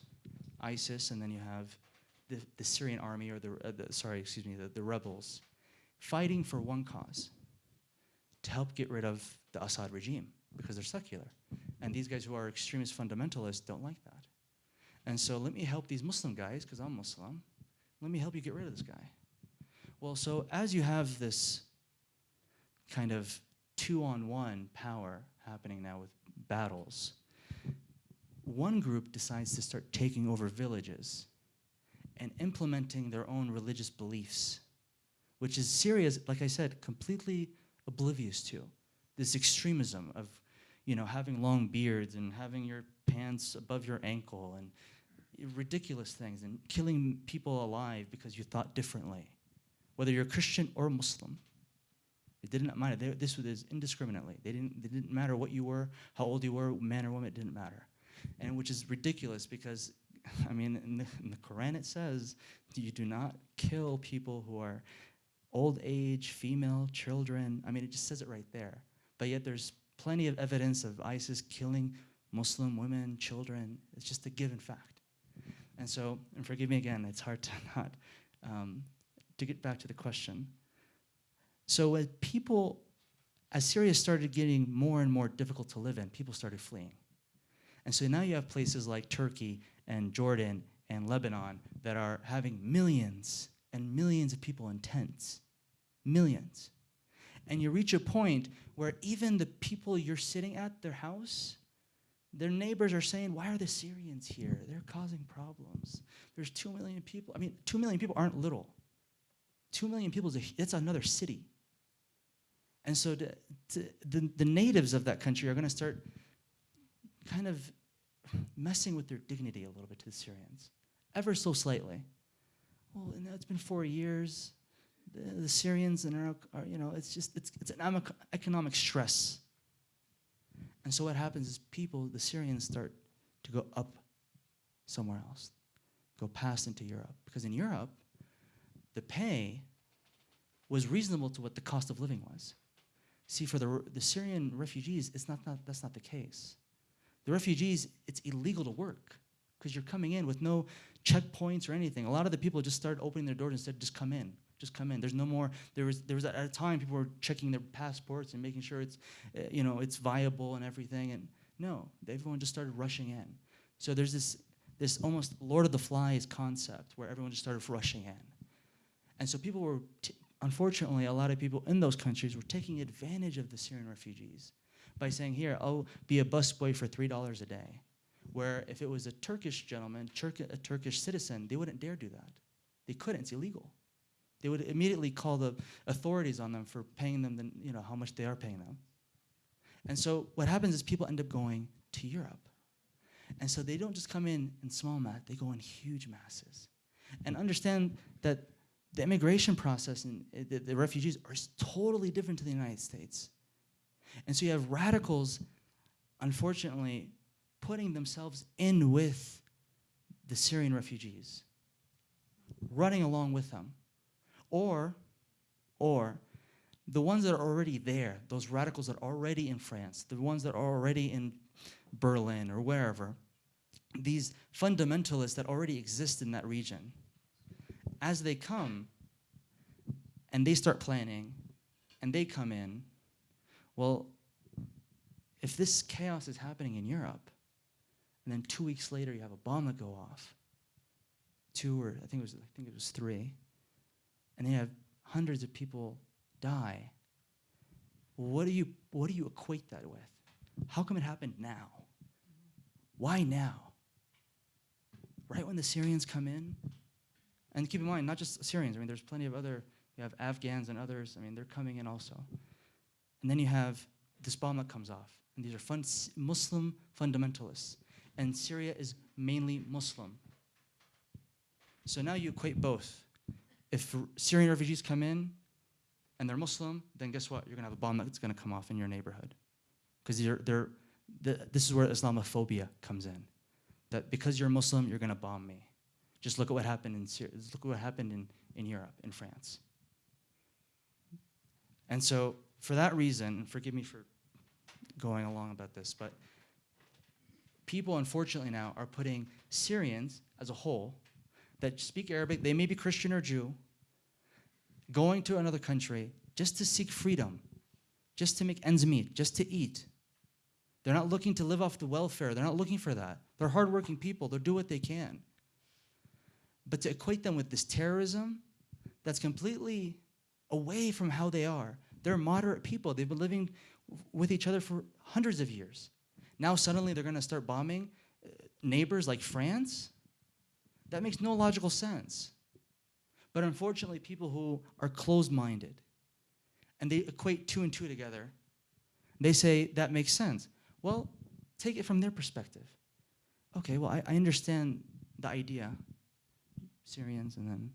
ISIS, and then you have the Syrian army or the rebels fighting for one cause, to help get rid of the Assad regime because they're secular. And these guys who are extremist fundamentalists don't like that. And so let me help these Muslim guys, because I'm Muslim. Let me help you get rid of this guy. Well, so as you have this kind of 2-on-1 power happening now with battles, one group decides to start taking over villages and implementing their own religious beliefs, which is Syria, like I said, completely oblivious to. This extremism of, having long beards and having your pants above your ankle and ridiculous things and killing people alive because you thought differently, whether you're Christian or Muslim. It didn't matter. This was indiscriminately. They didn't matter what you were, how old you were, man or woman. It didn't matter, and which is ridiculous because, in the Quran it says you do not kill people who are old age, female, children. It just says it right there. But yet there's plenty of evidence of ISIS killing Muslim women, children. It's just a given fact. And so, and forgive me again, it's hard to not, to get back to the question. So as Syria started getting more and more difficult to live in, people started fleeing. And so now you have places like Turkey and Jordan and Lebanon that are having millions and millions of people in tents. Millions. And you reach a point where even the people you're sitting at their house, their neighbors are saying, why are the Syrians here? They're causing problems. There's 2 million people. 2 million people aren't little. 2 million people, that's another city. And so the natives of that country are going to start kind of messing with their dignity a little bit to the Syrians, ever so slightly. Well, it's been 4 years. The Syrians and Iraq are, it's an economic stress. And so what happens is the Syrians start to go up somewhere else, go past into Europe. Because in Europe, the pay was reasonable to what the cost of living was. See, for the Syrian refugees, that's not the case. The refugees, it's illegal to work because you're coming in with no checkpoints or anything. A lot of the people just started opening their doors and said, just come in. Just come in. There's no more. There was at a time people were checking their passports and making sure it's, it's viable and everything. And no, everyone just started rushing in. So there's this almost Lord of the Flies concept where everyone just started rushing in. And so people were, unfortunately, a lot of people in those countries were taking advantage of the Syrian refugees by saying, here, I'll be a busboy for $3 a day. Where if it was a Turkish gentleman, a Turkish citizen, they wouldn't dare do that. They couldn't. It's illegal. They would immediately call the authorities on them for paying them how much they are paying them. And so what happens is people end up going to Europe. And so they don't just come in small mass, they go in huge masses. And understand that the immigration process and the refugees are totally different to the United States. And so you have radicals, unfortunately, putting themselves in with the Syrian refugees, running along with them. Or the ones that are already there, those radicals that are already in France, the ones that are already in Berlin or wherever, these fundamentalists that already exist in that region, as they come and they start planning and they come in, well, if this chaos is happening in Europe, and then 2 weeks later you have a bomb that go off, I think it was 3, and then you have hundreds of people die. What do you equate that with? How come it happened now? Why now? Right when the Syrians come in? And keep in mind, not just Syrians. There's plenty of other, you have Afghans and others. They're coming in also. And then you have this bomb that comes off. And these are Muslim fundamentalists. And Syria is mainly Muslim. So now you equate both. If Syrian refugees come in and they're Muslim, then guess what? You're going to have a bomb that's going to come off in your neighborhood. Because this is where Islamophobia comes in. That because you're Muslim, you're going to bomb me. Just look at what happened in Syria. Look at what happened in Europe, in France. And so for that reason, and forgive me for going along about this, but people unfortunately now are putting Syrians as a whole, that speak Arabic, they may be Christian or Jew, going to another country just to seek freedom, just to make ends meet, just to eat. They're not looking to live off the welfare. They're not looking for that. They're hardworking people. They'll do what they can. But to equate them with this terrorism, that's completely away from how they are. They're moderate people. They've been living with each other for hundreds of years. Now suddenly they're going to start bombing neighbors like France? That makes no logical sense. But unfortunately, people who are closed-minded, and they equate 2 and 2 together, they say that makes sense. Well, take it from their perspective. Okay, well, I understand the idea. Syrians, and then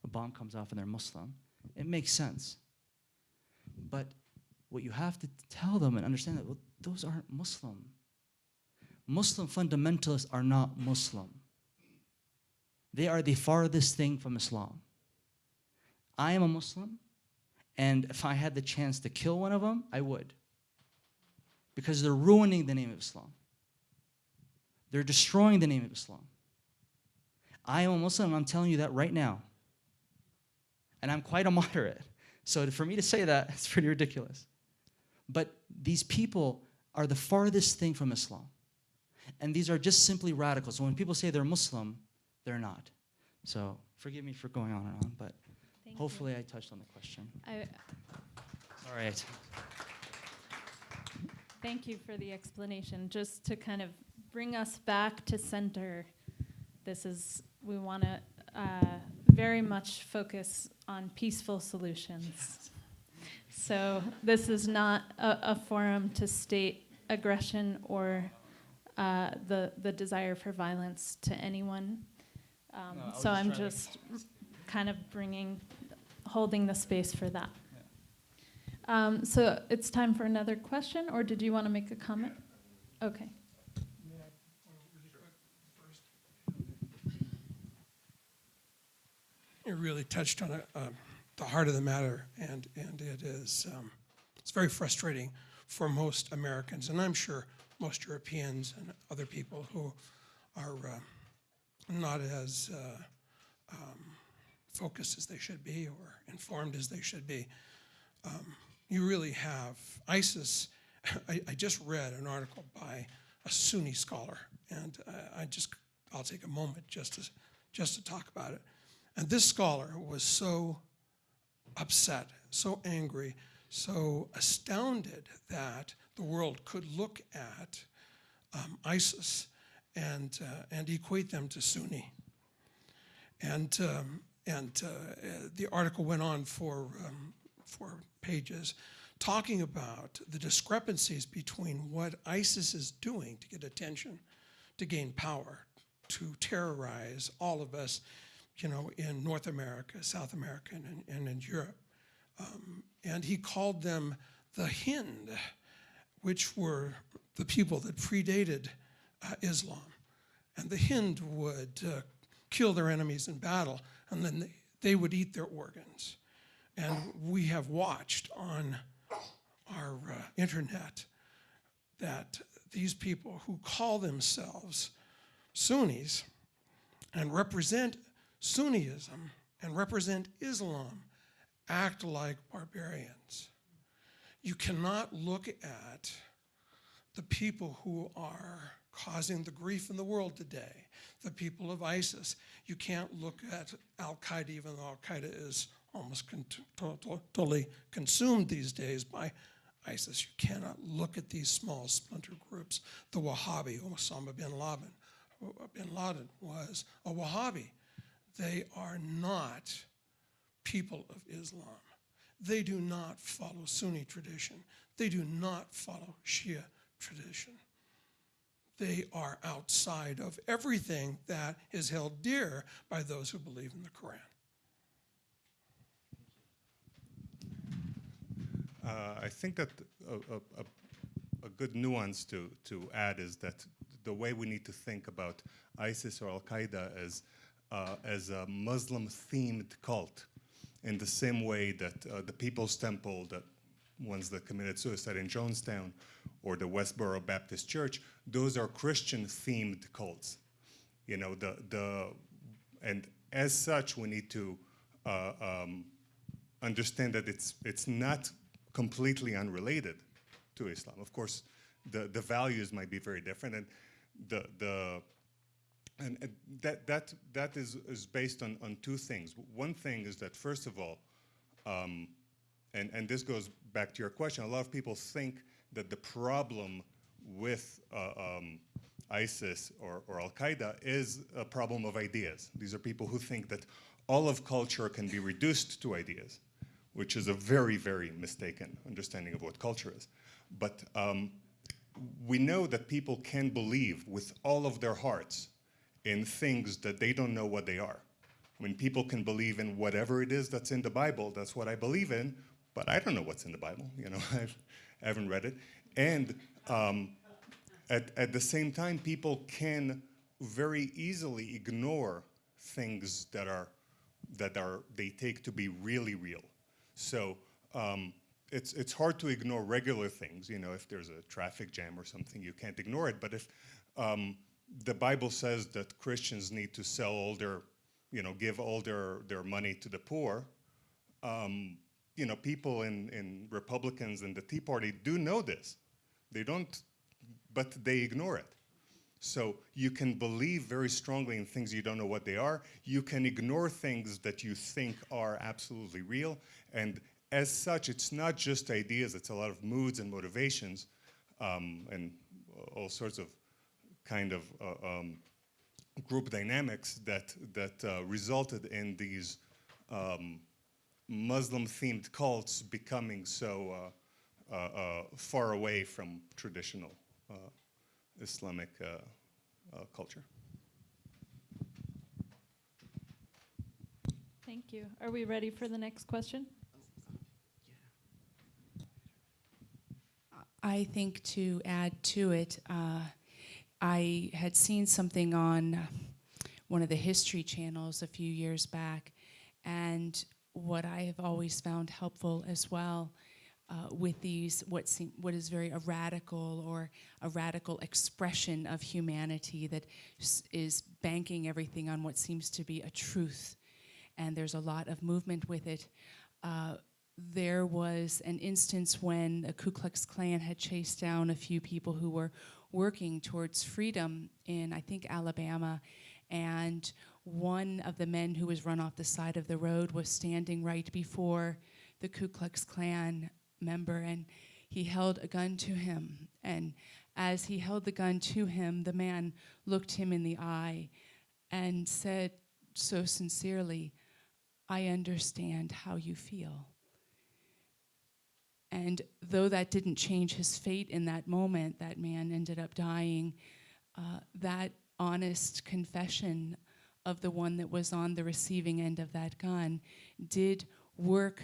a bomb comes off and they're Muslim. It makes sense. But what you have to tell them and understand that, well, those aren't Muslim. Muslim fundamentalists are not Muslim. They are the farthest thing from Islam. I am a Muslim, and if I had the chance to kill one of them, I would. Because they're ruining the name of Islam. They're destroying the name of Islam. I am a Muslim, I'm telling you that right now. And I'm quite a moderate. So for me to say that, it's pretty ridiculous. But these people are the farthest thing from Islam. And these are just simply radicals. So when people say they're Muslim, they're not. So forgive me for going on and on, but hopefully I touched on the question. All right. Thank you for the explanation. Just to kind of bring us back to center, we want to very much focus on peaceful solutions. So this is not a forum to state aggression or the desire for violence to anyone. So I'm just kind of holding the space for that. So it's time for another question, or did you want to make a comment? Okay. You really touched on the heart of the matter, and it is it's very frustrating for most Americans, and I'm sure most Europeans and other people who are not as focused as they should be or informed as they should be. You really have ISIS. I just read an article by a Sunni scholar, and I'll take a moment just to talk about it. And this scholar was so upset, so angry, so astounded that the world could look at ISIS and equate them to Sunni. And the article went on for pages, talking about the discrepancies between what ISIS is doing to get attention, to gain power, to terrorize all of us, in North America, South America, and in Europe. And he called them the Hind, which were the people that predated Islam. And the Hind would kill their enemies in battle, and then they would eat their organs. And we have watched on our internet that these people who call themselves Sunnis and represent Sunnism and represent Islam act like barbarians. You cannot look at the people who are causing the grief in the world today, the people of ISIS. You can't look at Al-Qaeda, even though Al-Qaeda is almost totally consumed these days by ISIS. You cannot look at these small splinter groups. The Wahhabi, Osama bin Laden was a Wahhabi. They are not people of Islam. They do not follow Sunni tradition. They do not follow Shia tradition. They are outside of everything that is held dear by those who believe in the Quran. I think that a good nuance to add is that the way we need to think about ISIS or Al-Qaeda as a Muslim-themed cult, in the same way that the People's Temple, the ones that committed suicide in Jonestown, or the Westboro Baptist Church, those are Christian-themed cults. And as such, we need to understand that it's not completely unrelated to Islam. Of course, the values might be very different, and that is based on two things. One thing is that, first of all, and this goes back to your question, a lot of people think that the problem with ISIS or Al-Qaeda is a problem of ideas. These are people who think that all of culture can be reduced to ideas, which is a very, very mistaken understanding of what culture is. But we know that people can believe with all of their hearts in things that they don't know what they are. I mean, people can believe in whatever it is that's in the Bible. That's what I believe in, but I don't know what's in the Bible. You know, I haven't read it. And at the same time, people can very easily ignore things that they take to be really real. So it's hard to ignore regular things. You know, if there's a traffic jam or something, you can't ignore it. But if the Bible says that Christians need to sell all their, you know, give all their money to the poor, you know, people in Republicans and the Tea Party do know this. They don't, but they ignore it. So you can believe very strongly in things you don't know what they are. You can ignore things that you think are absolutely real. And as such, it's not just ideas, it's a lot of moods and motivations and all sorts of kind of group dynamics that resulted in these Muslim-themed cults becoming so far away from traditional Islamic culture. Thank you. Are we ready for the next question? I think to add to it, I had seen something on one of the history channels a few years back, and what I have always found helpful as well with these, what is very a radical expression of humanity that is banking everything on what seems to be a truth, and there's a lot of movement with it. There was an instance when the Ku Klux Klan had chased down a few people who were working towards freedom in, I think, Alabama, and one of the men who was run off the side of the road was standing right before the Ku Klux Klan member, and he held a gun to him. And as he held the gun to him, the man looked him in the eye and said so sincerely, "I understand how you feel." And though that didn't change his fate in that moment, that man ended up dying, that honest confession of the one that was on the receiving end of that gun did work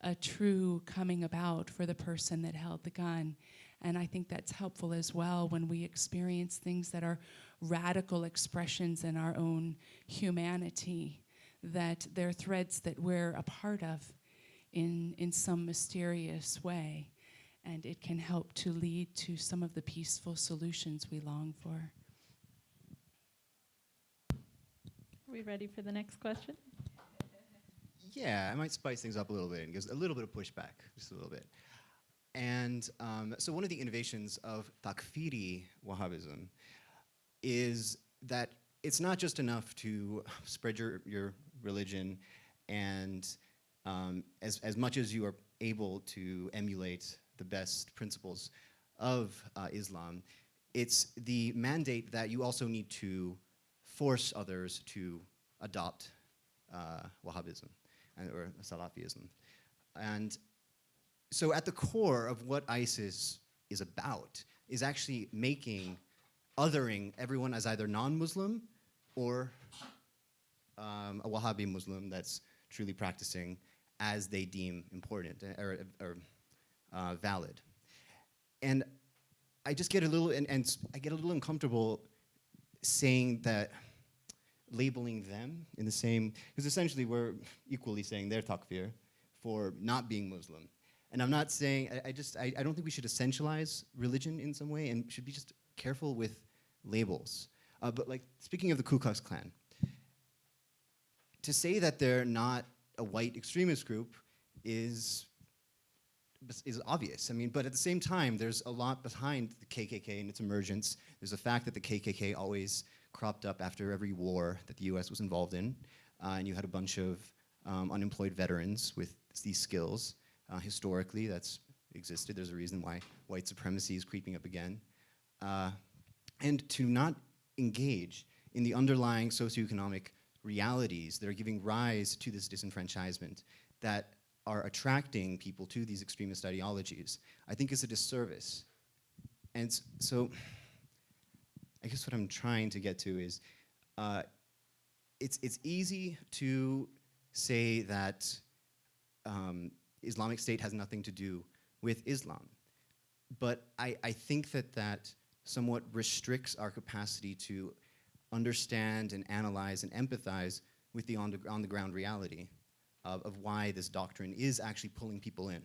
a true coming about for the person that held the gun. And I think that's helpful as well when we experience things that are radical expressions in our own humanity, that they're threads that we're a part of in some mysterious way, and it can help to lead to some of the peaceful solutions we long for. Are we ready for the next question? Yeah, I might spice things up a little bit and give a little bit of pushback, just a little bit. And so one of the innovations of Takfiri Wahhabism is that it's not just enough to spread your religion and as much as you are able to emulate the best principles of Islam, it's the mandate that you also need to force others to adopt Wahhabism or Salafism. And so at the core of what ISIS is about is actually othering everyone as either non-Muslim or a Wahhabi Muslim that's truly practicing as they deem important or valid. And I just get a little, and I get a little uncomfortable saying that, labeling them in the same, because essentially we're equally saying they're takfir for not being Muslim. And I'm not saying, I don't think we should essentialize religion in some way and should be just careful with labels. But like, speaking of the Ku Klux Klan, to say that they're not a white extremist group is obvious. I mean, but at the same time, there's a lot behind the KKK and its emergence. There's the fact that the KKK always cropped up after every war that the US was involved in, and you had a bunch of unemployed veterans with these skills. Historically, that's existed. There's a reason why white supremacy is creeping up again. And to not engage in the underlying socioeconomic realities that are giving rise to this disenfranchisement, that are attracting people to these extremist ideologies, I think is a disservice. And so, I guess what I'm trying to get to is, it's easy to say that Islamic State has nothing to do with Islam, but I think that somewhat restricts our capacity to understand and analyze and empathize with the on-the-ground reality of why this doctrine is actually pulling people in.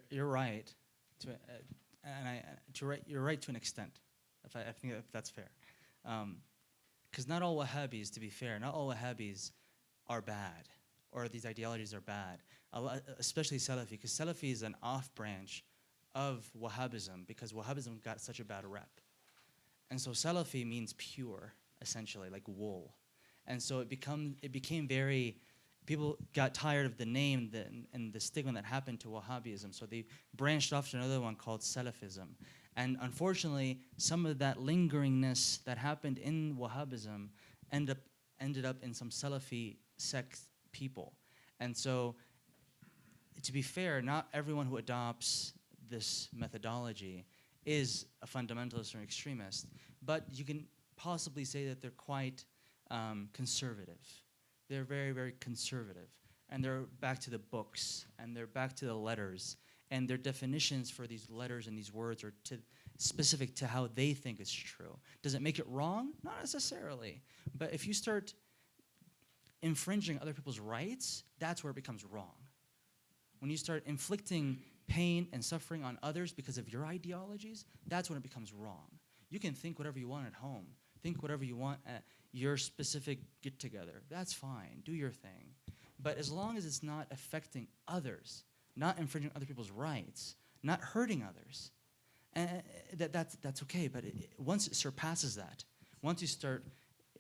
You're right, you're right to an extent. I think that's fair, because not all Wahhabis, to be fair, not all Wahhabis are bad, or these ideologies are bad. Especially Salafi, because Salafi is an off-branch of Wahhabism, because Wahhabism got such a bad rep. And so Salafi means pure, essentially, like wool. And so it became very, people got tired of the name and the stigma that happened to Wahhabism, so they branched off to another one called Salafism. And unfortunately, some of that lingeringness that happened in Wahhabism ended up in some Salafi sect people. And so, to be fair, not everyone who adopts this methodology is a fundamentalist or an extremist, but you can possibly say that they're quite conservative. They're very, very conservative. And they're back to the books, and they're back to the letters, and their definitions for these letters and these words are specific to how they think it's true. Does it make it wrong? Not necessarily. But if you start infringing other people's rights, that's where it becomes wrong. When you start inflicting pain and suffering on others because of your ideologies, that's when it becomes wrong. You can think whatever you want at home. Think whatever you want at your specific get-together. That's fine. Do your thing. But as long as it's not affecting others, not infringing other people's rights, not hurting others, that's okay. But once it surpasses that, once you start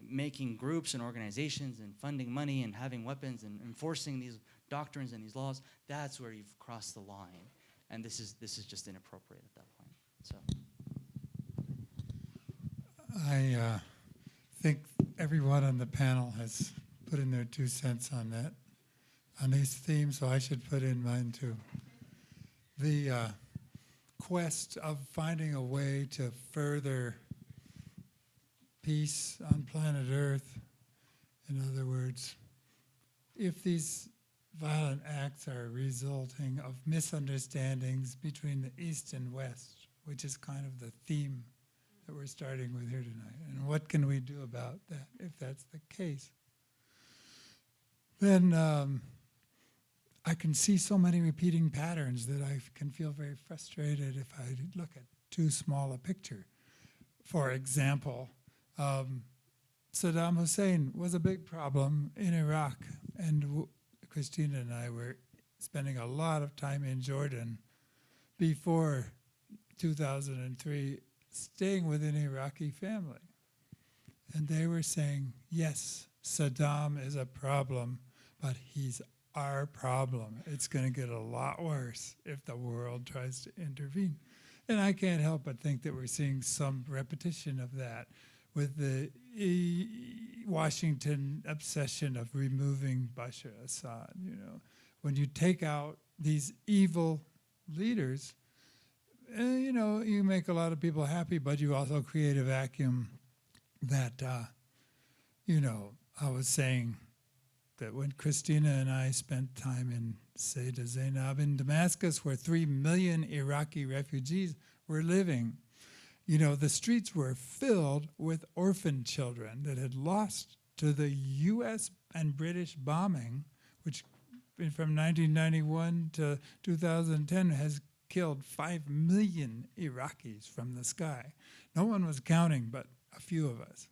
making groups and organizations and funding money and having weapons and enforcing these doctrines and these laws, that's where you've crossed the line. And this is just inappropriate at that point. So I think everyone on the panel has put in their 2 cents on that, on these themes, so I should put in mine too. The quest of finding a way to further peace on planet Earth, in other words, if these violent acts are resulting of misunderstandings between the East and West, which is kind of the theme that we're starting with here tonight, and what can we do about that if that's the case? Then I can see so many repeating patterns that I can feel very frustrated if I look at too small a picture. For example, Saddam Hussein was a big problem in Iraq, and Kristina and I were spending a lot of time in Jordan before 2003, staying with an Iraqi family. And they were saying, yes, Saddam is a problem, but he's our problem. It's going to get a lot worse if the world tries to intervene. And I can't help but think that we're seeing some repetition of that with the Washington obsession of removing Bashar Assad. You know, when you take out these evil leaders, you know, you make a lot of people happy, but you also create a vacuum that, you know, I was saying that when Kristina and I spent time in Sayyidah Zainab in Damascus, where 3 million Iraqi refugees were living, you know, the streets were filled with orphan children that had lost to the US and British bombing, which from 1991 to 2010 has killed 5 million Iraqis from the sky. No one was counting, but a few of us.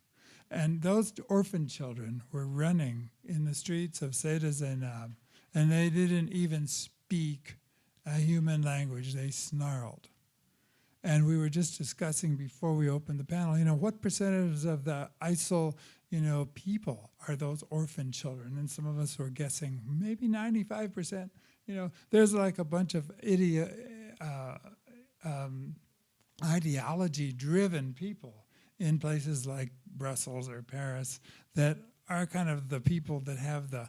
And those orphan children were running in the streets of Seda Zainab, and they didn't even speak a human language. They snarled. And we were just discussing before we opened the panel, what percentage of the ISIL, people are those orphan children? And some of us were guessing maybe 95%. There's like a bunch of ideology-driven people in places like Brussels or Paris that are kind of the people that have the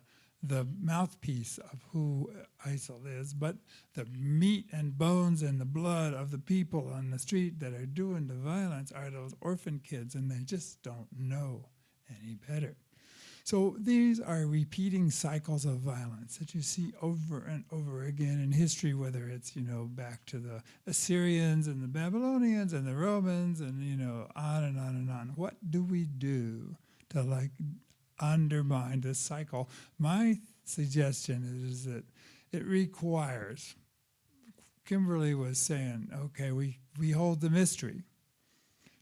mouthpiece of who ISIL is, but the meat and bones and the blood of the people on the street that are doing the violence are those orphan kids, and they just don't know any better. So these are repeating cycles of violence that you see over and over again in history, whether it's, back to the Assyrians and the Babylonians and the Romans and, on and on and on. What do we do to undermine this cycle? My suggestion is that it requires, Kimberly was saying, okay, we hold the mystery,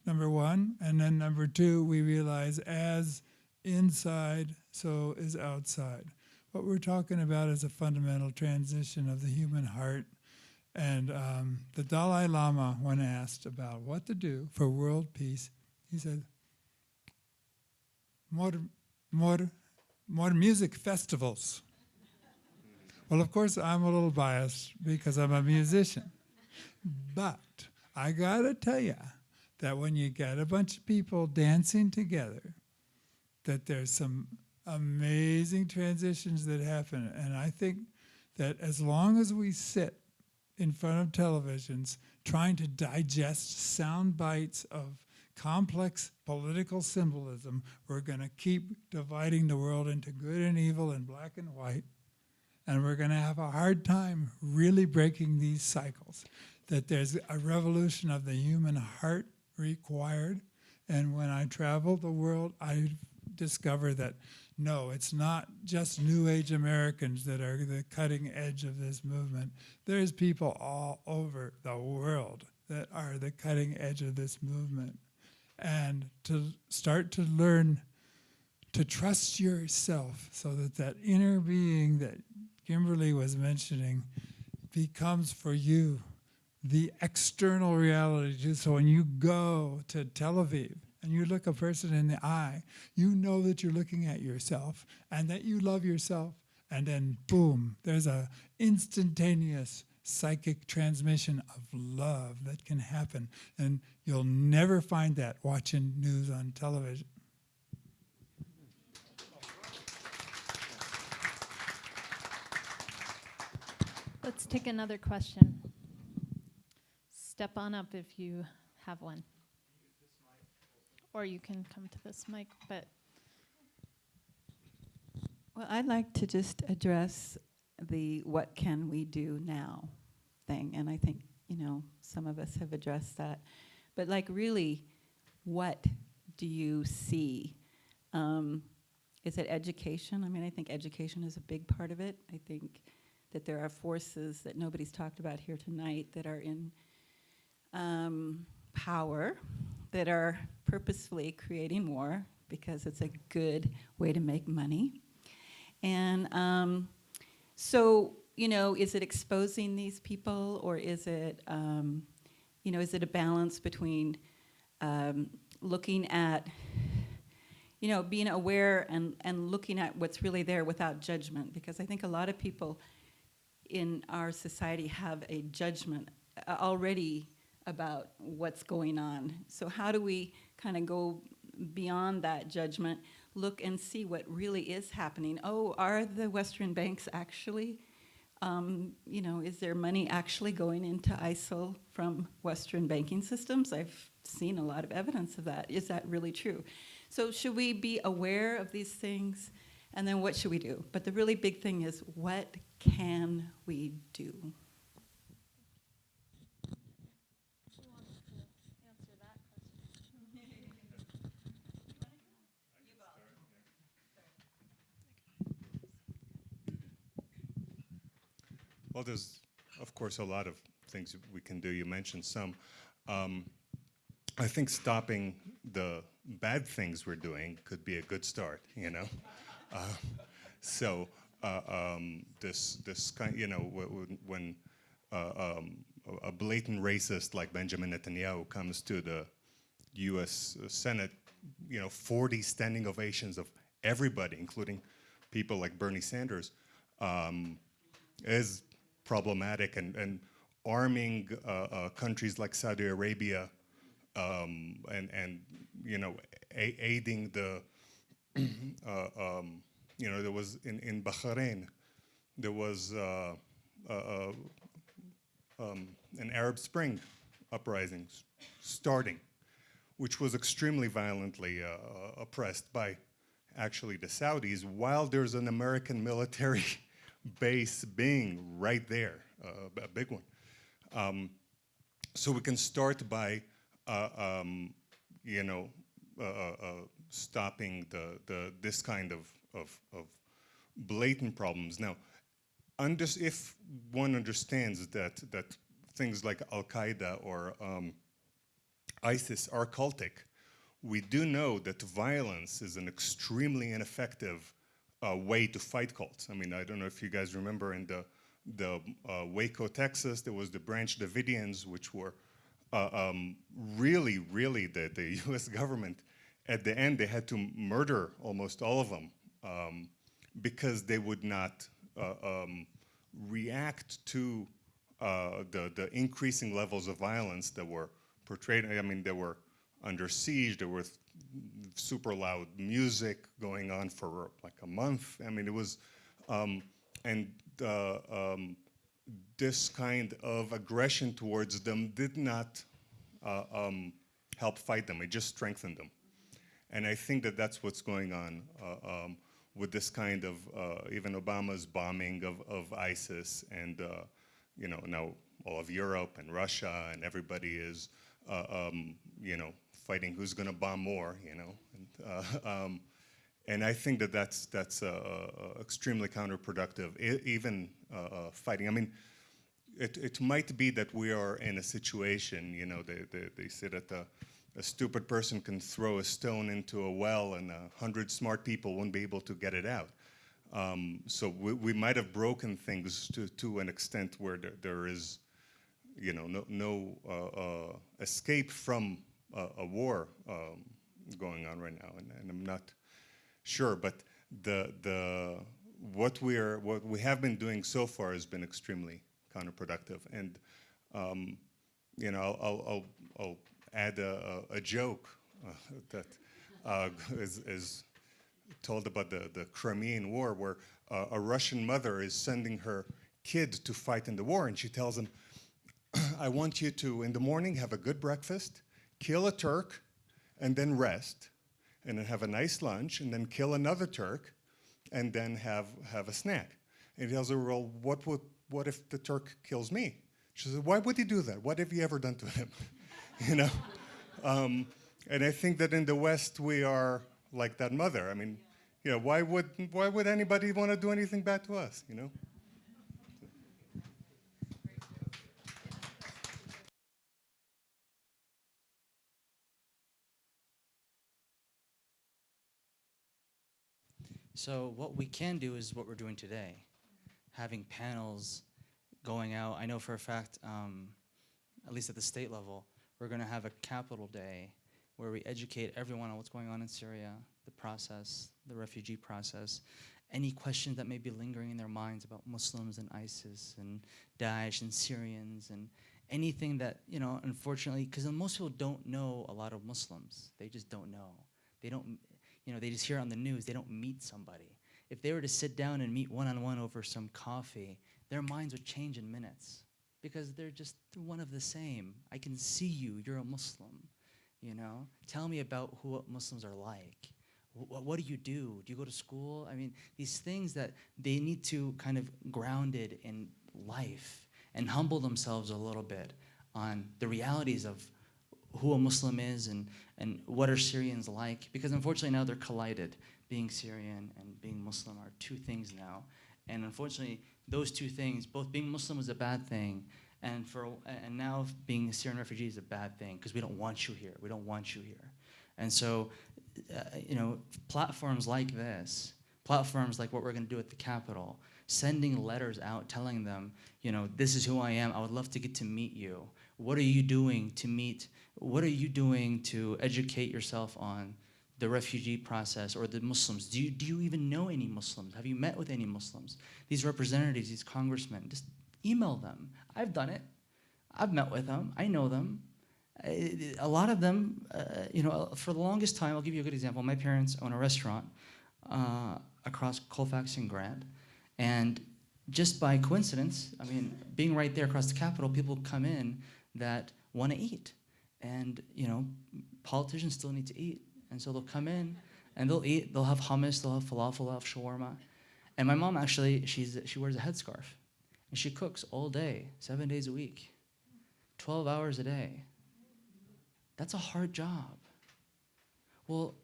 number one, and then number two, we realize as inside, so is outside. What we're talking about is a fundamental transition of the human heart. And the Dalai Lama, when asked about what to do for world peace, he said, more music festivals. Well, of course, I'm a little biased because I'm a musician. But I gotta tell you that when you get a bunch of people dancing together, that there's some amazing transitions that happen. And I think that as long as we sit in front of televisions trying to digest sound bites of complex political symbolism, we're going to keep dividing the world into good and evil and black and white. And we're going to have a hard time really breaking these cycles, that there's a revolution of the human heart required. And when I travel the world, I discover that no, it's not just New Age Americans that are the cutting edge of this movement. There's people all over the world that are the cutting edge of this movement. And to start to learn to trust yourself so that that inner being that Kimberly was mentioning becomes for you the external reality. So when you go to Tel Aviv and you look a person in the eye, you know that you're looking at yourself and that you love yourself. And then boom, there's a instantaneous psychic transmission of love that can happen. And you'll never find that watching news on television. Let's take another question. Step on up if you have one. Or you can come to this mic, but... Well, I'd like to just address the what can we do now thing. And I think, some of us have addressed that. But really, what do you see? Is it education? I think education is a big part of it. I think that there are forces that nobody's talked about here tonight that are in power, that are purposefully creating war because it's a good way to make money. And so, is it exposing these people, or is it, is it a balance between looking at, being aware and looking at what's really there without judgment? Because I think a lot of people in our society have a judgment already about what's going on. So how do we kind of go beyond that judgment, look and see what really is happening? Oh, are the Western banks actually, is there money actually going into ISIL from Western banking systems? I've seen a lot of evidence of that. Is that really true? So should we be aware of these things? And then what should we do? But the really big thing is, what can we do? Well, there's, of course, a lot of things we can do. You mentioned some. I think stopping the bad things we're doing could be a good start, you know? So this kind, you know, when a blatant racist like Benjamin Netanyahu comes to the U.S. Senate, you know, 40 standing ovations of everybody, including people like Bernie Sanders, is problematic, and arming countries like Saudi Arabia and you know, aiding the you know, there was in Bahrain, there was an Arab Spring uprising starting, which was extremely violently oppressed by actually the Saudis, while there's an American military base being right there, a big one. So we can start by, you know, stopping this kind of blatant problems. Now, if one understands that things like Al-Qaeda or ISIS are cultic, we do know that violence is an extremely ineffective way to fight cults. I mean, I don't know if you guys remember in the Waco, Texas, there was the Branch Davidians, which were really the U.S. government. At the end, they had to murder almost all of them because they would not react to the increasing levels of violence that were portrayed. I mean, they were under siege. There was super loud music going on for like a month. I mean, it was, this kind of aggression towards them did not help fight them. It just strengthened them. And I think that that's what's going on with this kind of, even Obama's bombing of ISIS, and you know, now all of Europe and Russia and everybody is, you know, fighting who's going to bomb more, you know. And I think that that's extremely counterproductive, even fighting. I mean, it might be that we are in a situation, you know, they say that a stupid person can throw a stone into a well and 100 smart people won't be able to get it out. So we might have broken things to an extent where there is, you know, no escape from a war going on right now, and I'm not sure, but what we have been doing so far has been extremely counterproductive, and you know, I'll add a joke that is told about the Crimean War, where a Russian mother is sending her kid to fight in the war, and she tells him, I want you to, in the morning, have a good breakfast, kill a Turk, and then rest, and then have a nice lunch, and then kill another Turk, and then have a snack. And he tells her, well, what if the Turk kills me? She says, why would he do that? What have you ever done to him? You know? And I think that in the West, we are like that mother. I mean, you know, why would anybody want to do anything bad to us, you know? So what we can do is what we're doing today, having panels going out. I know for a fact, at least at the state level, we're going to have a capital day where we educate everyone on what's going on in Syria, the process, the refugee process, any questions that may be lingering in their minds about Muslims and ISIS and Daesh and Syrians, and anything that, you know, unfortunately, because most people don't know a lot of Muslims. They just don't know. They don't, you know, they just hear it on the news. They don't meet somebody. If they were to sit down and meet one-on-one over some coffee, their minds would change in minutes, because they're one of the same. I can see you, you're a Muslim, you know? Tell me about what Muslims are like. What do? Do you go to school? I mean, these things that they need to kind of grounded in life and humble themselves a little bit on the realities of who a Muslim is and what are Syrians like, because unfortunately now they're collided. Being Syrian and being Muslim are two things now. And unfortunately, those two things, both being Muslim is a bad thing And now being a Syrian refugee is a bad thing because we don't want you here. We don't want you here. And so, platforms like this, platforms like what we're going to do at the Capitol, sending letters out telling them, this is who I am. I would love to get to meet you. What are you doing to meet? What are you doing to educate yourself on the refugee process or the Muslims? Do you even know any Muslims? Have you met with any Muslims? These representatives, these congressmen, just email them. I've done it. I've met with them. I know them. A lot of them, for the longest time, I'll give you a good example. My parents own a restaurant across Colfax and Grant. And just by coincidence, being right there across the Capitol, people come in that want to eat. And, politicians still need to eat. And so they'll come in and they'll eat. They'll have hummus, they'll have falafel, they'll have shawarma. And my mom actually, she wears a headscarf. And she cooks all day, 7 days a week, 12 hours a day. That's a hard job. Well,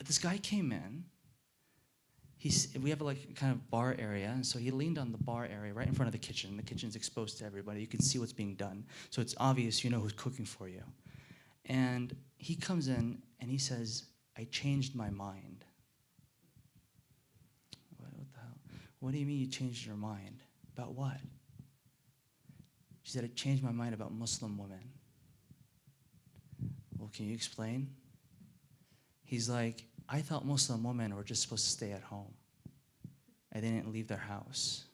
this guy came in. We have a kind of bar area, and so he leaned on the bar area right in front of the kitchen. The kitchen's exposed to everybody. You can see what's being done. So it's obvious you know who's cooking for you. And he comes in and he says, I changed my mind. What the hell? What do you mean you changed your mind? About what? She said, I changed my mind about Muslim women. Well, can you explain? He's like, I thought Muslim women were just supposed to stay at home. They didn't leave their house.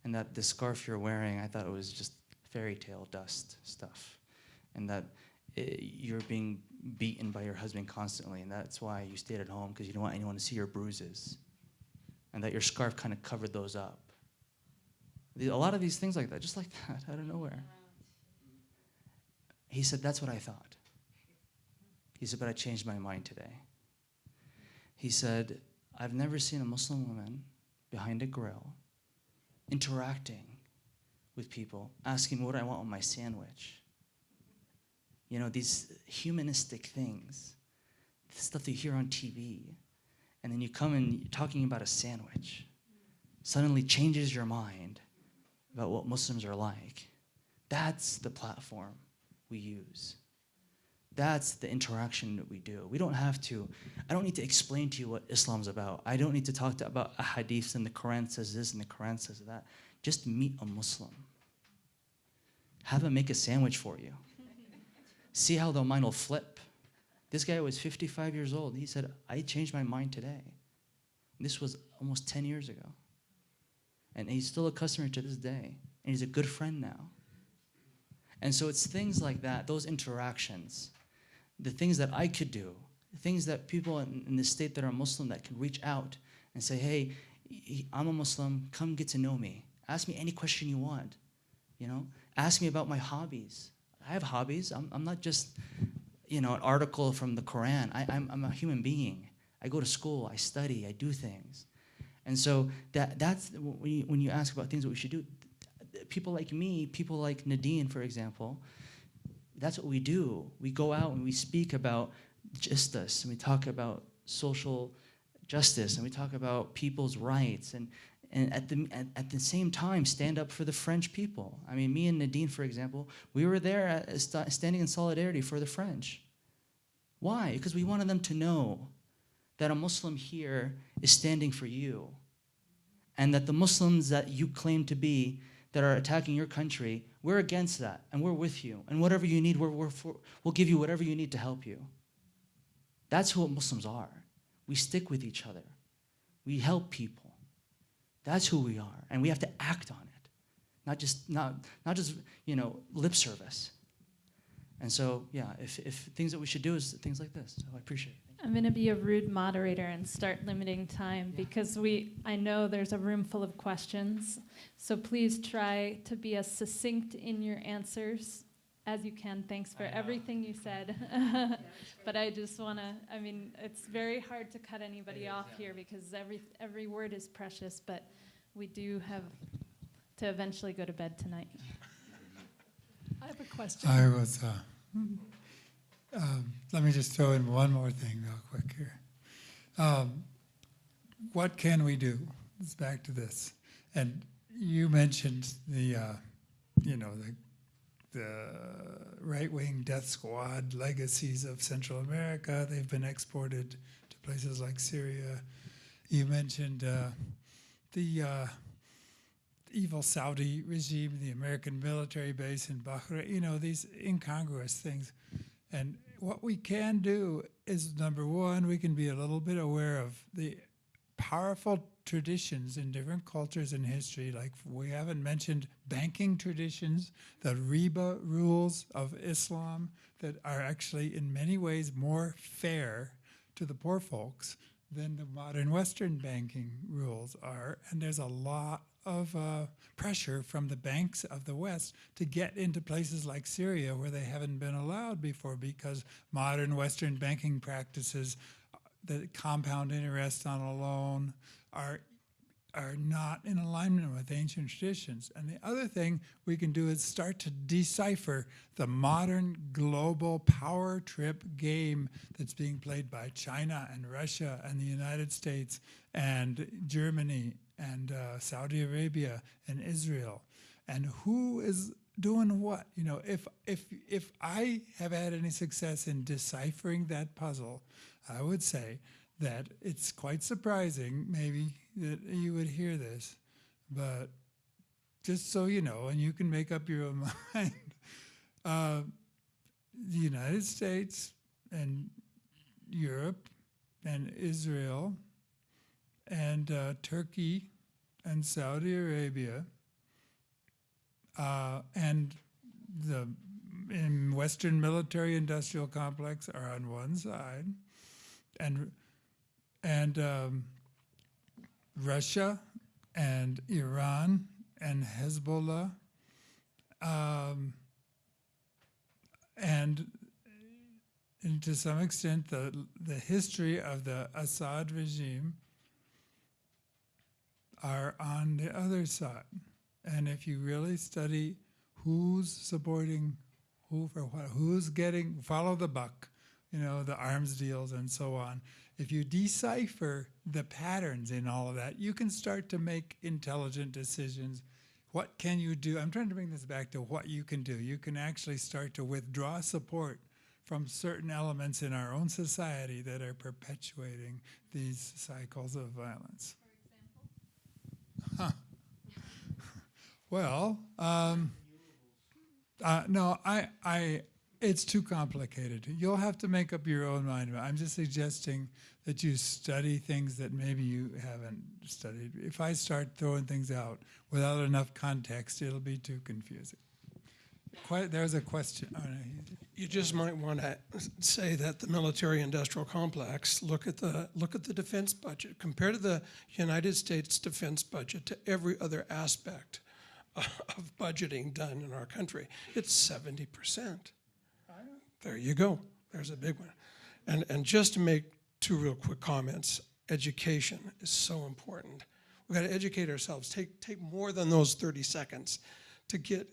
And that the scarf you're wearing, I thought it was just fairy tale dust stuff. And that you're being beaten by your husband constantly, and that's why you stayed at home, because you don't want anyone to see your bruises. And that your scarf kind of covered those up. A lot of these things like that, just like that, out of nowhere. He said, that's what I thought. He said, but I changed my mind today. He said, I've never seen a Muslim woman behind a grill interacting with people, asking what I want on my sandwich. These humanistic things, the stuff that you hear on TV, and then you come and you're talking about a sandwich, suddenly changes your mind about what Muslims are like. That's the platform we use. That's the interaction that we do. We don't have to, I don't need to explain to you what Islam's about. I don't need to talk about a hadith and the Quran says this and the Quran says that. Just meet a Muslim. Have him make a sandwich for you. See how the mind will flip. This guy was 55 years old. He said, I changed my mind today. This was almost 10 years ago. And he's still a customer to this day. And he's a good friend now. And so it's things like that, those interactions, the things that I could do, the things that people in the state that are Muslim that can reach out and say, hey, I'm a Muslim, come get to know me. Ask me any question you want. Ask me about my hobbies. I have hobbies. I'm not just, an article from the Quran. I'm a human being. I go to school. I study. I do things. And so that's when you ask about things that we should do. People like me, people like Nadine, for example, that's what we do. We go out and we speak about justice, and we talk about social justice, and we talk about people's rights, and at the same time stand up for the French people. Me and Nadine, for example, we were there standing in solidarity for the French. Why? Because we wanted them to know that a Muslim here is standing for you, and that the Muslims that you claim to be that are attacking your country, we're against that, and we're with you. And whatever you need, we'll give you whatever you need to help you. That's who Muslims are. We stick with each other. We help people. That's who we are, and we have to act on it, not just lip service. And so, yeah, if things that we should do is things like this. So I appreciate it. I'm going to be a rude moderator and start limiting time because I know there's a room full of questions. So please try to be as succinct in your answers as you can. Thanks for everything you said. But I just want to, it's very hard to cut anybody off here because every word is precious, but we do have to eventually go to bed tonight. I have a question. I was, let me just throw in one more thing real quick here. What can we do? It's back to this. And you mentioned the the right-wing death squad legacies of Central America. They've been exported to places like Syria. You mentioned the evil Saudi regime, the American military base in Bahrain, these incongruous things. And what we can do is, number one, we can be a little bit aware of the powerful traditions in different cultures and history. Like, we haven't mentioned banking traditions, the riba rules of Islam that are actually in many ways more fair to the poor folks than the modern Western banking rules are. And there's a lot of pressure from the banks of the West to get into places like Syria where they haven't been allowed before, because modern Western banking practices that compound interest on a loan are not in alignment with ancient traditions. And the other thing we can do is start to decipher the modern global power trip game that's being played by China and Russia and the United States and Germany and Saudi Arabia and Israel, and who is doing what. If I have had any success in deciphering that puzzle, I would say that it's quite surprising, maybe, that you would hear this, but just so you know, and you can make up your own mind, the United States and Europe and Israel and Turkey and Saudi Arabia and the Western military-industrial complex are on one side, and Russia and Iran and Hezbollah and to some extent the history of the Assad regime are on the other side. And if you really study who's supporting who for what, who's getting, follow the buck, the arms deals and so on. If you decipher the patterns in all of that, you can start to make intelligent decisions. What can you do? I'm trying to bring this back to what you can do. You can actually start to withdraw support from certain elements in our own society that are perpetuating these cycles of violence. For example? Well, no, it's too complicated. You'll have to make up your own mind. I'm just suggesting that you study things that maybe you haven't studied. If I start throwing things out without enough context, it'll be too confusing. There's a question. Oh, no, You just might want to say that the military-industrial complex, look at the defense budget. Compared to the United States defense budget to every other aspect of budgeting done in our country, it's 70%. There you go. There's a big one. And just to make two real quick comments, education is so important. We've got to educate ourselves. Take more than those 30 seconds to get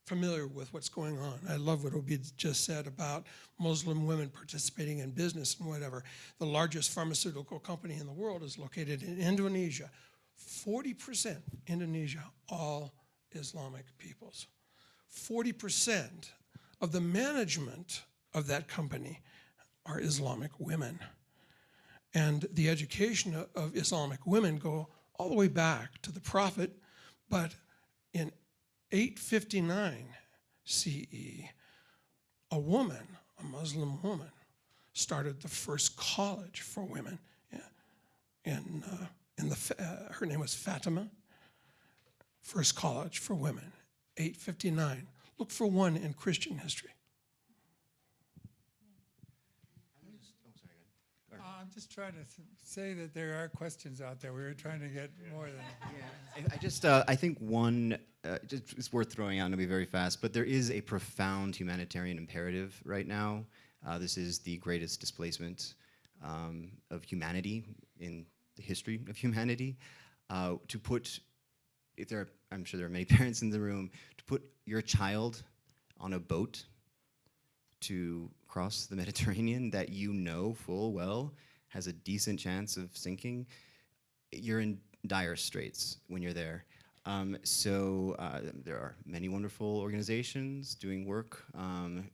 familiar with what's going on. I love what Obeid just said about Muslim women participating in business and whatever. The largest pharmaceutical company in the world is located in Indonesia. 40% Indonesia, all Islamic peoples. 40% of the management of that company are Islamic women. And the education of Islamic women go all the way back to the Prophet, but in 859 CE, a woman, a Muslim woman, started the first college for women. Her name was Fatima. First college for women, 859. Look for one in Christian history. I'm just trying to say that there are questions out there. We were trying to get more than. Yeah, I think one, it's worth throwing out, and it'll be very fast, but there is a profound humanitarian imperative right now. This is the greatest displacement of humanity in the history of humanity. To put, I'm sure there are many parents in the room, to put your child on a boat to cross the Mediterranean that you know full well has a decent chance of sinking, you're in dire straits when you're there. There are many wonderful organizations doing work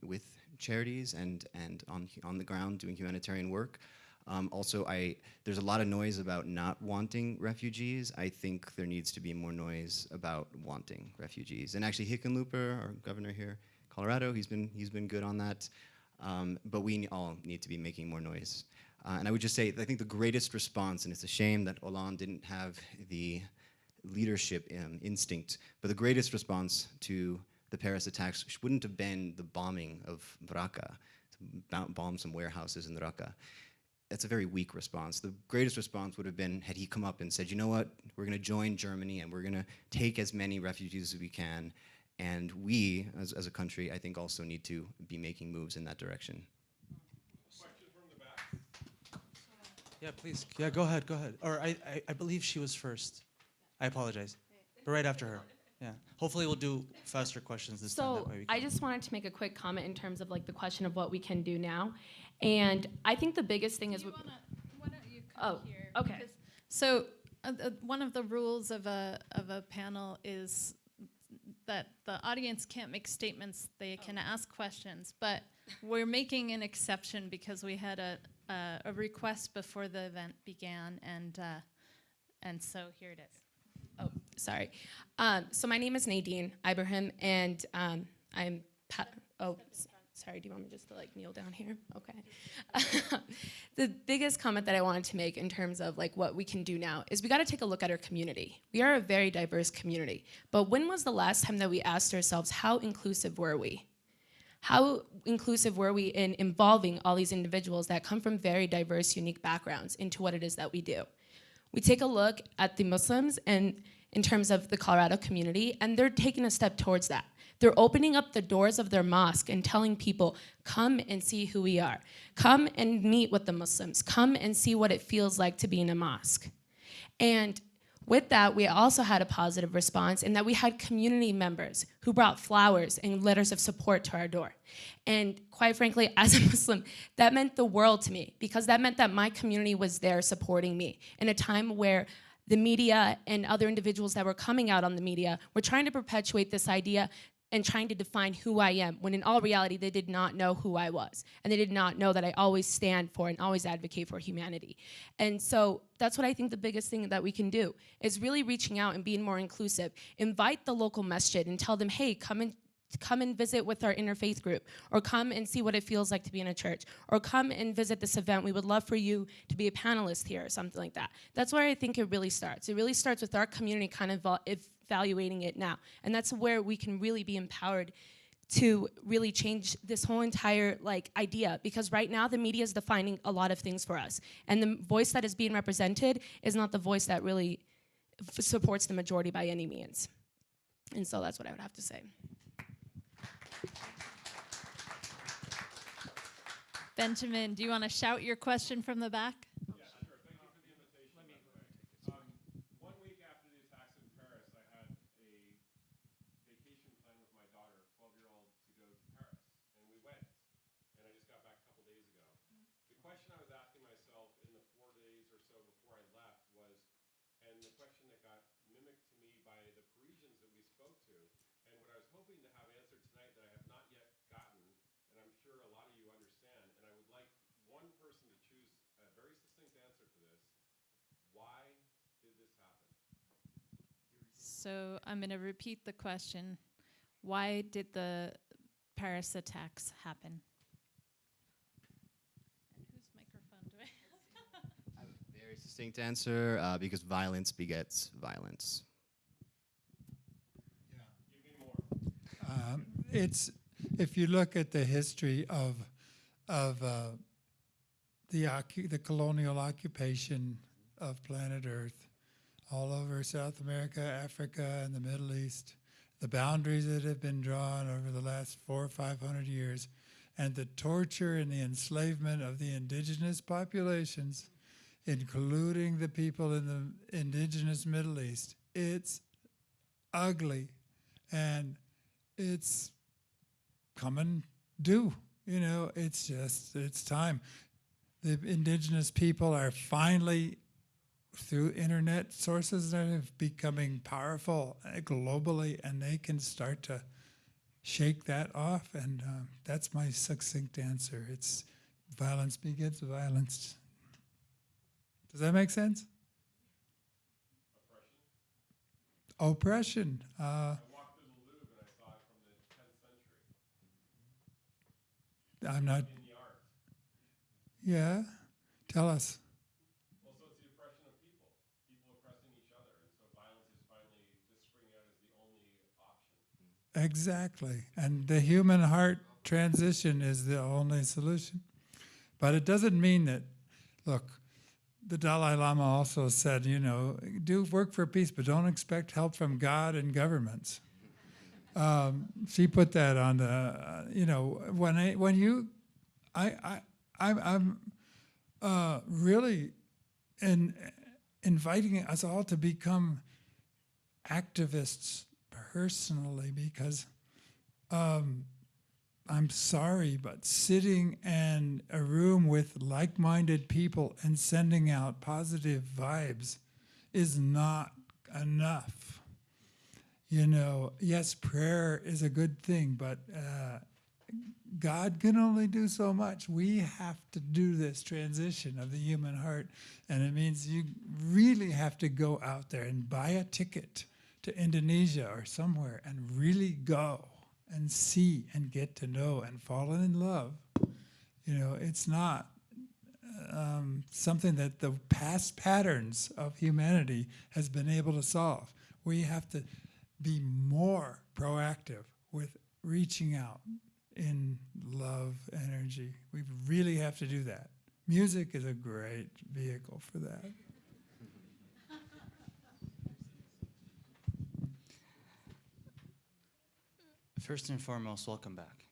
with charities and on the ground doing humanitarian work. There's a lot of noise about not wanting refugees. I think there needs to be more noise about wanting refugees. And actually Hickenlooper, our governor here, Colorado, he's been good on that. But we all need to be making more noise. And I would just say, I think the greatest response, and it's a shame that Hollande didn't have the leadership instinct, but the greatest response to the Paris attacks wouldn't have been the bombing of Raqqa, to bomb some warehouses in Raqqa. That's a very weak response. The greatest response would have been had he come up and said, you know what, we're going to join Germany and we're going to take as many refugees as we can. And we, as a country, I think also need to be making moves in that direction. Question from the back. Yeah, please. Yeah, go ahead, go ahead. Or I believe she was first. I apologize. But right after her. Yeah. Hopefully we'll do faster questions this time. That way we can. I just wanted to make a quick comment in terms of like the question of what we can do now. And I think the biggest thing is... Why don't you come here? Okay. Because- So one of the rules of a panel is that the audience can't make statements, they can ask questions, but we're making an exception because we had a request before the event began, and so here it is. Oh, sorry. So my name is Nadine Ibrahim, and I'm... Sorry, do you want me just to like kneel down here? Okay. The biggest comment that I wanted to make in terms of like what we can do now is we got to take a look at our community. We are a very diverse community, but when was the last time that we asked ourselves, how inclusive were we? How inclusive were we in involving all these individuals that come from very diverse, unique backgrounds into what it is that we do? We take a look at the Muslims and in terms of the Colorado community, and they're taking a step towards that. They're opening up the doors of their mosque and telling people, come and see who we are. Come and meet with the Muslims. Come and see what it feels like to be in a mosque. And with that, we also had a positive response in that we had community members who brought flowers and letters of support to our door. And quite frankly, as a Muslim, that meant the world to me because that meant that my community was there supporting me in a time where the media and other individuals that were coming out on the media were trying to perpetuate this idea and trying to define who I am, when in all reality, they did not know who I was. And they did not know that I always stand for and always advocate for humanity. And so that's what I think the biggest thing that we can do, is really reaching out and being more inclusive. Invite the local masjid and tell them, hey, come and visit with our interfaith group, or come and see what it feels like to be in a church, or come and visit this event. We would love for you to be a panelist here, or something like that. That's where I think it really starts. It really starts with our community kind of evaluating it now. And that's where we can really be empowered to really change this whole entire idea, because right now the media is defining a lot of things for us. And the voice that is being represented is not the voice that really supports the majority by any means. And so that's what I would have to say. Benjamin, do you want to shout your question from the back? Yeah, sure. Thank you for the invitation. 1 week after the attacks in Paris, I had a vacation plan with my daughter, 12-year-old, to go to Paris. And we went. And I just got back a couple days ago. The question I was asking myself in the 4 days or so before I left was, and the question that got mimicked to me by the Parisians that we spoke to, and what I was hoping to have answered tonight that I have not yet gotten, and I'm sure a lot of you understand, and I would like one person to choose a very succinct answer to this. Why did this happen? So I'm going to repeat the question. Why did the Paris attacks happen? And whose microphone do I have? I have a very succinct answer, because violence begets violence. It's, if you look at the history of the colonial occupation of planet Earth, all over South America, Africa, and the Middle East, the boundaries that have been drawn over the last 400 or 500 years, and the torture and the enslavement of the indigenous populations, including the people in the indigenous Middle East, it's ugly, and it's coming due. You know, it's time. The indigenous people are finally through internet sources that are becoming powerful globally, and they can start to shake that off. And that's my succinct answer. It's violence begets violence. Does that make sense? Oppression. I walked through the Louvre and I saw it from the 10th century. I'm not. In the art. Yeah. Tell us. Well, so it's the oppression of people oppressing each other, and so violence is finally just springing out as the only option. Exactly. And the human heart transition is the only solution. But it doesn't mean that, look, the Dalai Lama also said, do work for peace, but don't expect help from God and governments. She put that on the, I'm really inviting us all to become activists personally, because I'm sorry, but sitting in a room with like-minded people and sending out positive vibes is not enough. Yes, prayer is a good thing, but God can only do so much. We have to do this transition of the human heart, and it means you really have to go out there and buy a ticket to Indonesia or somewhere and really go and see and get to know and fall in love. It's not something that the past patterns of humanity has been able to solve. We have to be more proactive with reaching out in love energy. We really have to do that. Music is a great vehicle for that. First and foremost, welcome back.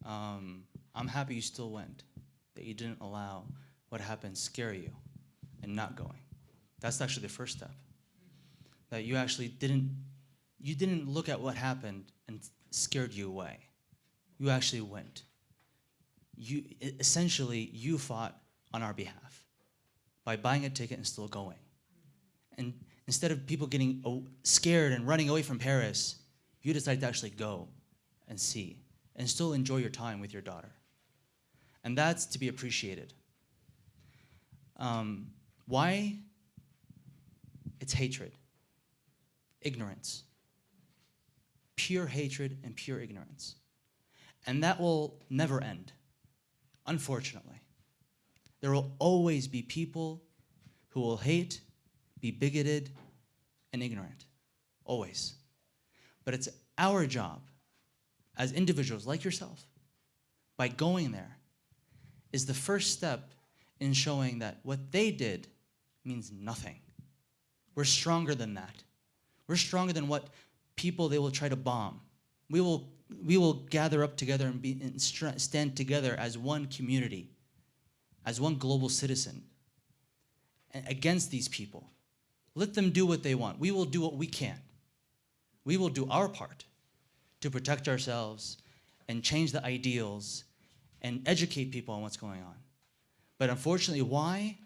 I'm happy you still went, that you didn't allow what happened scare you and not going. That's actually the first step. That you actually didn't look at what happened and scared you away. You actually went. Essentially, you fought on our behalf by buying a ticket and still going. And instead of people getting scared and running away from Paris, you decided to actually go and see and still enjoy your time with your daughter. And that's to be appreciated. Why? It's hatred, ignorance, pure hatred and pure ignorance. And that will never end, unfortunately. There will always be people who will hate, be bigoted, and ignorant, always. But it's our job as individuals like yourself, by going there, is the first step in showing that what they did means nothing. We're stronger than that. We're stronger than what people they will try to bomb. We will gather up together and stand together as one community, as one global citizen, against these people. Let them do what they want. We will do what we can. We will do our part to protect ourselves and change the ideals and educate people on what's going on. But unfortunately, why?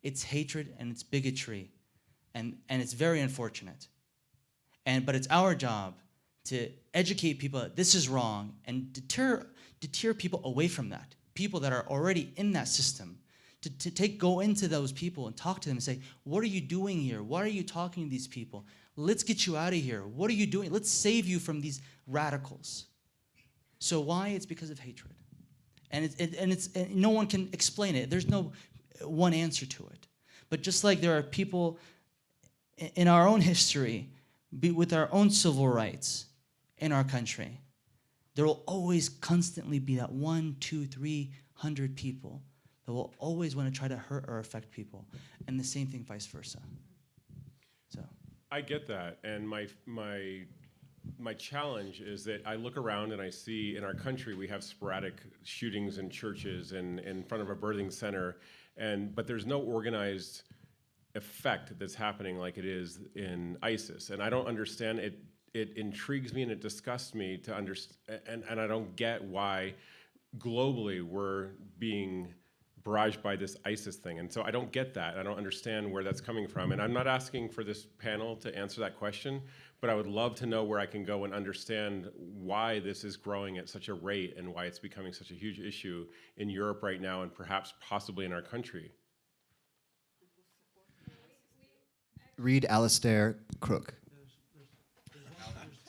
It's hatred and it's bigotry, and it's very unfortunate. But it's our job to educate people that this is wrong and deter people away from that, people that are already in that system, to go into those people and talk to them and say, what are you doing here? Why are you talking to these people? Let's get you out of here. What are you doing? Let's save you from these radicals. So why? It's because of hatred. And no one can explain it. There's no one answer to it. But just like there are people in our own history, with our own civil rights in our country, there will always constantly be that 100, 200, 300 people that will always want to try to hurt or affect people. And the same thing vice versa. So I get that, and my challenge is that I look around and I see in our country we have sporadic shootings in churches and in front of a birthing center, but there's no organized effect that's happening like it is in ISIS, and I don't understand it. It intrigues me and it disgusts me to understand, and I don't get why globally we're being barraged by this ISIS thing. And so I don't get that. I don't understand where that's coming from. And I'm not asking for this panel to answer that question, but I would love to know where I can go and understand why this is growing at such a rate and why it's becoming such a huge issue in Europe right now and perhaps possibly in our country. Read Alistair Crook.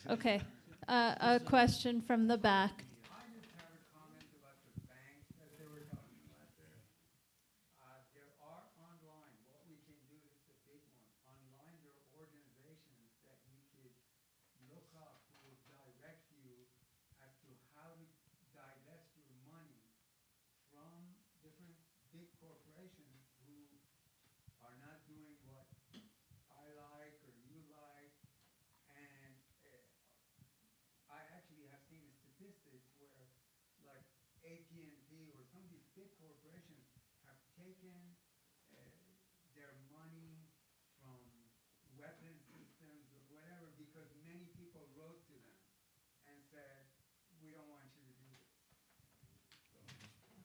Okay. A question from the back. SMT or some of these big corporations have taken their money from weapon systems or whatever because many people wrote to them and said, we don't want you to do this.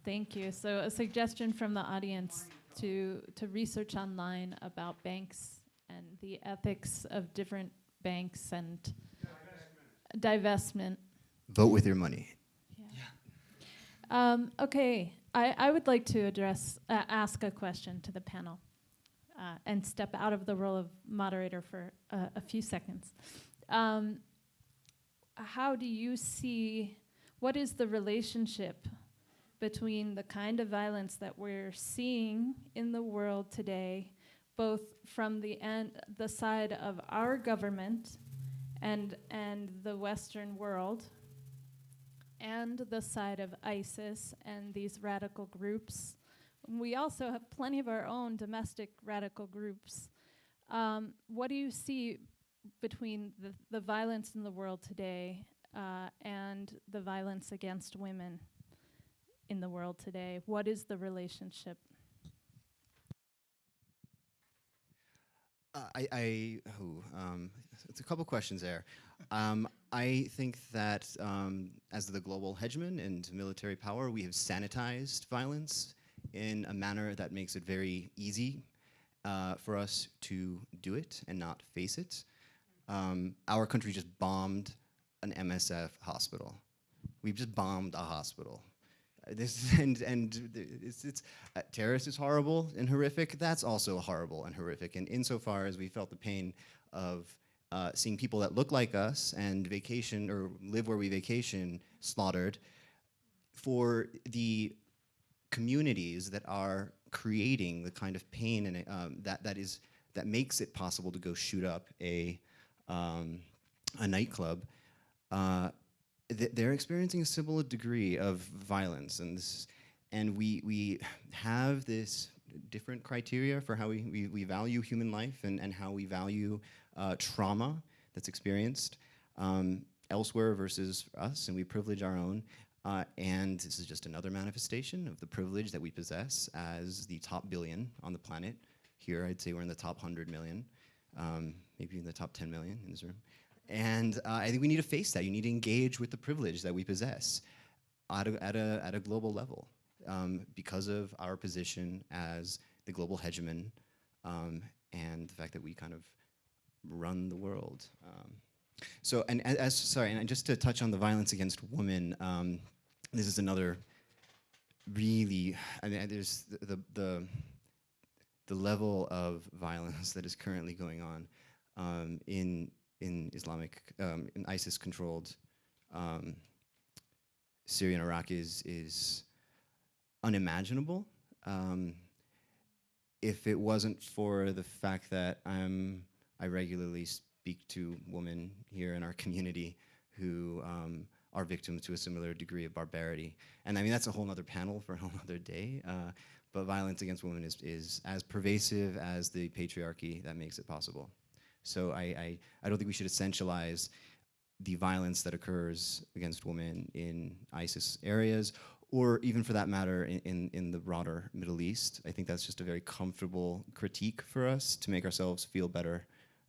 Thank you. So a suggestion from the audience to research online about banks and the ethics of different banks and divestment. Vote with your money. Okay, I would like to ask a question to the panel and step out of the role of moderator for a few seconds. How do you see, what is the relationship between the kind of violence that we're seeing in the world today, both from the side of our government and the Western world, and the side of ISIS and these radical groups? We also have plenty of our own domestic radical groups. What do you see between the violence in the world today and the violence against women in the world today? What is the relationship? It's a couple questions there. I think that as the global hegemon and military power, we have sanitized violence in a manner that makes it very easy for us to do it and not face it. Our country just bombed an MSF hospital. We've just bombed a hospital. Terrorist is horrible and horrific. That's also horrible and horrific. And insofar as we felt the pain of seeing people that look like us and vacation or live where we vacation slaughtered, for the communities that are creating the kind of pain and that makes it possible to go shoot up a nightclub, they're experiencing a similar degree of violence, and we have this different criteria for how we value human life and how we value trauma that's experienced elsewhere versus us, and we privilege our own. And this is just another manifestation of the privilege that we possess as the top billion on the planet. Here, I'd say we're in the top 100 million, maybe in the top 10 million in this room. And I think we need to face that. You need to engage with the privilege that we possess at a global level because of our position as the global hegemon and the fact that we kind of run the world. And just to touch on the violence against women, this is another really, there's the level of violence that is currently going on in Islamic, in ISIS-controlled Syria and Iraq is unimaginable. If it wasn't for the fact that I regularly speak to women here in our community who are victims to a similar degree of barbarity. And I mean, that's a whole other panel for a whole other day. But violence against women is as pervasive as the patriarchy that makes it possible. So I don't think we should essentialize the violence that occurs against women in ISIS areas, or even for that matter in the broader Middle East. I think that's just a very comfortable critique for us to make ourselves feel better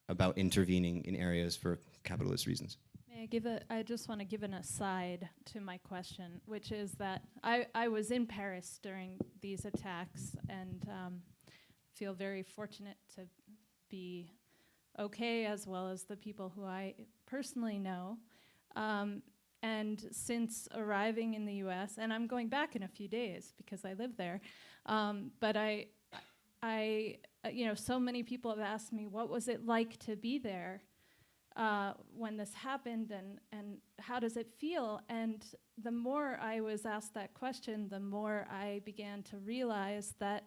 about intervening in areas for capitalist reasons. May I just want to give an aside to my question, which is that I was in Paris during these attacks and feel very fortunate to be okay, as well as the people who I personally know. And since arriving in the US, and I'm going back in a few days because I live there, but so many people have asked me, what was it like to be there when this happened, and how does it feel? And the more I was asked that question, the more I began to realize that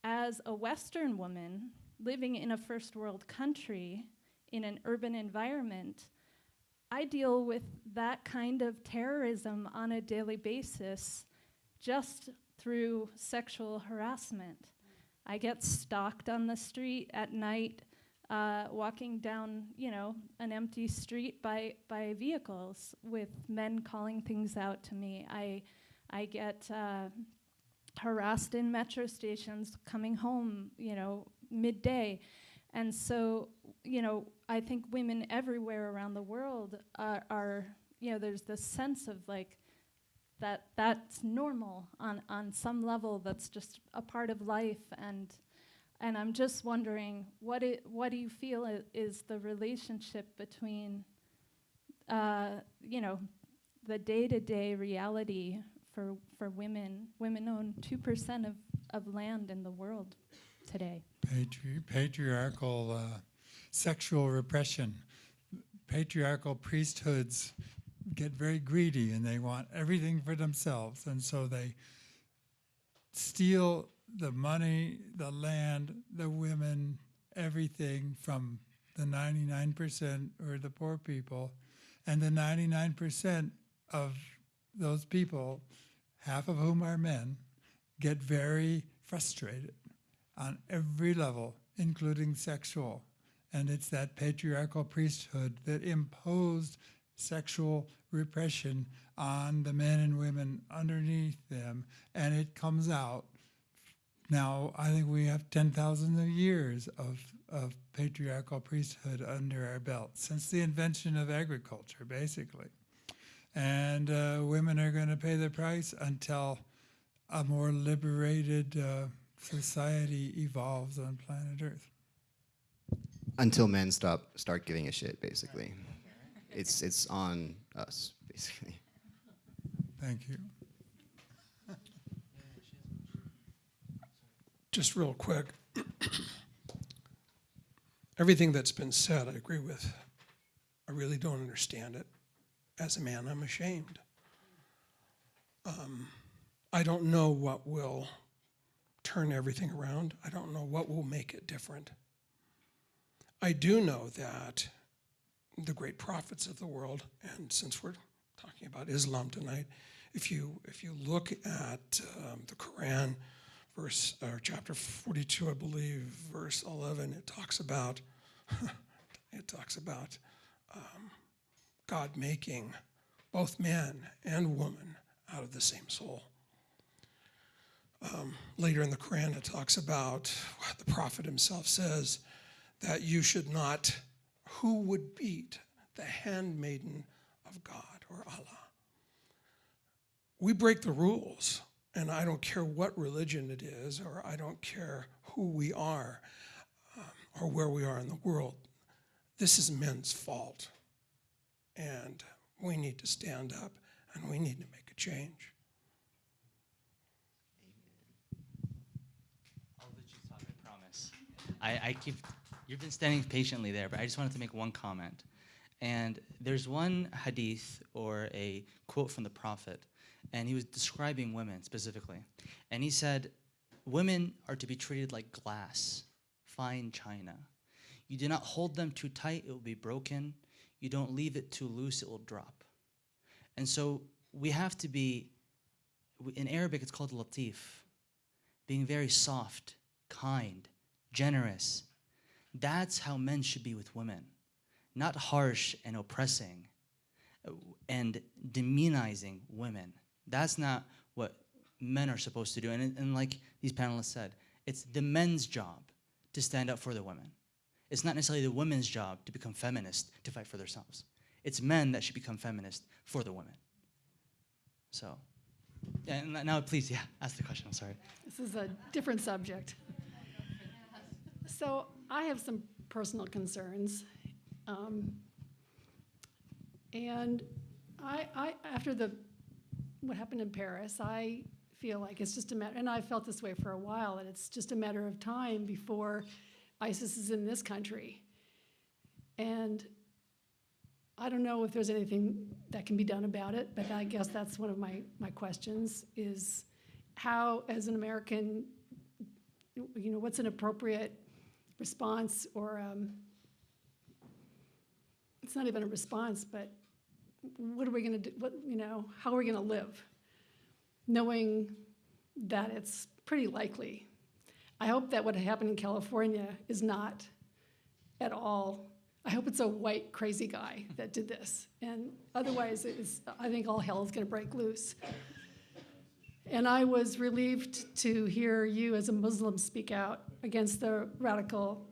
as a Western woman living in a first world country in an urban environment, I deal with that kind of terrorism on a daily basis just through sexual harassment. I get stalked on the street at night, walking down, an empty street by vehicles with men calling things out to me. I get harassed in metro stations coming home, midday. And so, I think women everywhere around the world are there's this sense of like that's normal on some level, that's just a part of life. And I'm just wondering, what do you feel is the relationship between, the day-to-day reality for women? Women own 2% of land in the world today. Patriarchal sexual repression. Patriarchal priesthoods get very greedy and they want everything for themselves, and so they steal the money, the land, the women, everything from the 99% or the poor people. And the 99% of those people, half of whom are men, get very frustrated on every level, including sexual. And it's that patriarchal priesthood that imposed sexual repression on the men and women underneath them, and it comes out. Now, I think we have 10,000 years of patriarchal priesthood under our belt since the invention of agriculture, basically. And women are going to pay the price until a more liberated society evolves on planet Earth. Until men start giving a shit, basically. It's on us, basically. Thank you. Just real quick, everything that's been said, I agree with. I really don't understand it. As a man, I'm ashamed. I don't know what will turn everything around. I don't know what will make it different. I do know that the great prophets of the world, and since we're talking about Islam tonight, if you look at the Quran, chapter 42, I believe, verse 11, it talks about God making both man and woman out of the same soul. Later in the Quran, it talks about what the prophet himself says, that you should not, who would beat the handmaiden of God or Allah? We break the rules, and I don't care what religion it is, or I don't care who we are, or where we are in the world. This is men's fault, and we need to stand up, and we need to make a change. I'll let you talk, I promise. You've been standing patiently there, but I just wanted to make one comment. And there's one hadith or a quote from the Prophet, and he was describing women specifically. And he said, women are to be treated like glass, fine china. You do not hold them too tight, it will be broken. You don't leave it too loose, it will drop. And so we have to be, in Arabic it's called latif, being very soft, kind, generous. That's how men should be with women, not harsh and oppressing and demonizing women. That's not what men are supposed to do. And like these panelists said, it's the men's job to stand up for the women. It's not necessarily the women's job to become feminist, to fight for themselves. It's men that should become feminist for the women. So, yeah, and now please, yeah, ask the question, I'm sorry. This is a different subject. So I have some personal concerns. And I after what happened in Paris, I feel like it's just a matter, and I felt this way for a while, that it's just a matter of time before ISIS is in this country. And I don't know if there's anything that can be done about it, but I guess that's one of my questions, is how, as an American, what's an appropriate response, or it's not even a response, but what are we going to do? How are we going to live, knowing that it's pretty likely? I hope that what happened in California is not at all. I hope it's a white crazy guy that did this, and otherwise, I think all hell is going to break loose. And I was relieved to hear you, as a Muslim, speak out against the radical.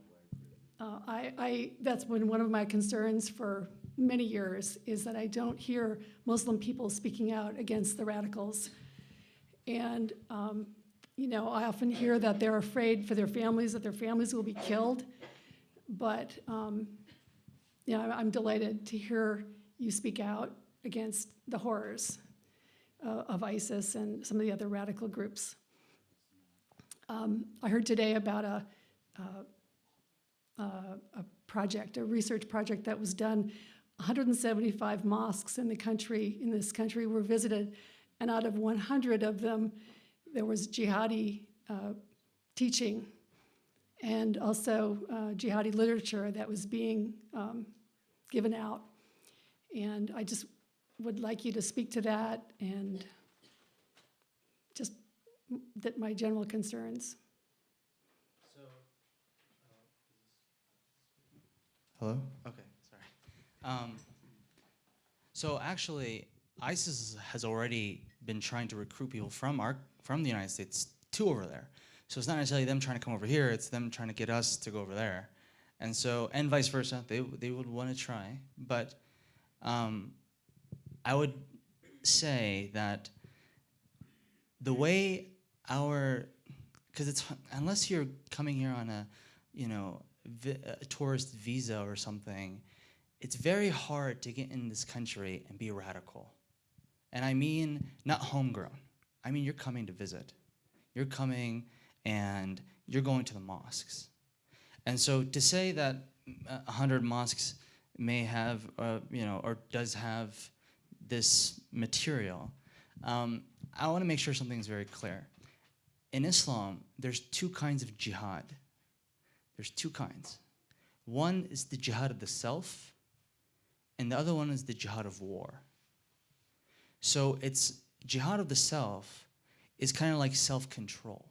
That's been one of my concerns for many years, is that I don't hear Muslim people speaking out against the radicals. And I often hear that they're afraid for their families, that their families will be killed. But I'm delighted to hear you speak out against the horrors of ISIS and some of the other radical groups. I heard today about a research project that was done. 175 mosques in this country were visited, and out of 100 of them, there was jihadi teaching, and also jihadi literature that was being given out. And I just would like you to speak to that, and just my general concerns. Hello? Okay, sorry. So actually, ISIS has already been trying to recruit people from the United States to over there. So it's not necessarily them trying to come over here, it's them trying to get us to go over there. And so, and vice versa, they would want to try. But I would say that the way because it's, unless you're coming here on a tourist visa or something, it's very hard to get in this country and be radical. And I mean not homegrown. I mean you're coming to visit. You're coming and you're going to the mosques. And so to say that 100 mosques may have, or does have this material, I want to make sure something's very clear. In Islam, there's two kinds of jihad. There's two kinds. One is the jihad of the self, and the other one is the jihad of war. So it's jihad of the self is kind of like self-control.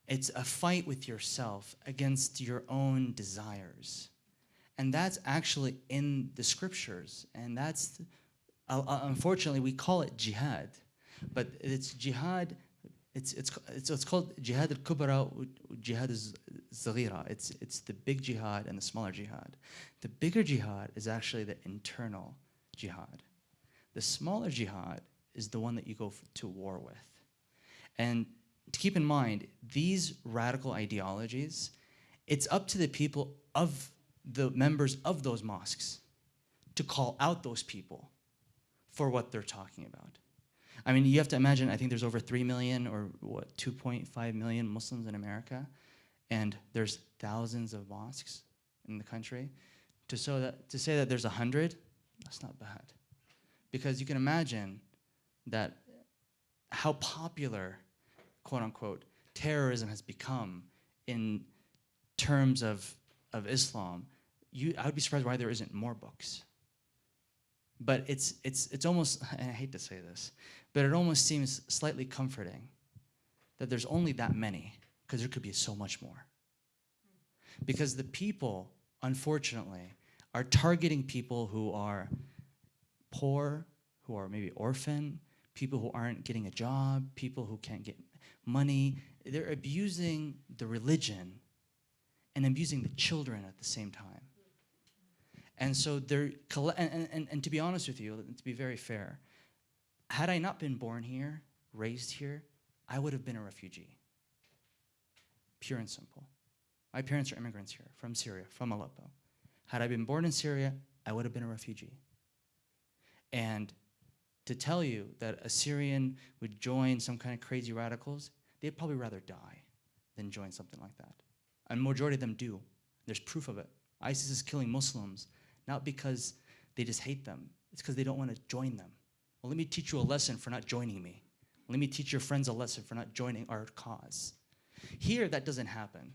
It's a fight with yourself against your own desires. And that's actually in the scriptures. And that's, unfortunately, we call it jihad. But it's jihad, it's called jihad al-kubra, jihad al-zaghira. It's the big jihad and the smaller jihad. The bigger jihad is actually the internal jihad. The smaller jihad is the one that you go to war with. And to keep in mind, these radical ideologies, it's up to the people of the members of those mosques to call out those people for what they're talking about. I mean, you have to imagine, I think there's over 3 million or 2.5 million Muslims in America, and there's thousands of mosques in the country. To say that there's 100, that's not bad. Because you can imagine that how popular, quote unquote, terrorism has become in terms of Islam. I would be surprised why there isn't more books. But it's almost, and I hate to say this, but it almost seems slightly comforting that there's only that many, because there could be so much more. Because the people, unfortunately, are targeting people who are poor, who are maybe orphan, people who aren't getting a job, people who can't get money. They're abusing the religion and abusing the children at the same time. And so and to be honest with you, to be very fair, had I not been born here, raised here, I would have been a refugee. Pure and simple. My parents are immigrants here from Syria, from Aleppo. Had I been born in Syria, I would have been a refugee. And to tell you that a Syrian would join some kind of crazy radicals, they'd probably rather die than join something like that. And majority of them do. There's proof of it. ISIS is killing Muslims, not because they just hate them. It's because they don't want to join them. Well, let me teach you a lesson for not joining me. Let me teach your friends a lesson for not joining our cause. Here, that doesn't happen.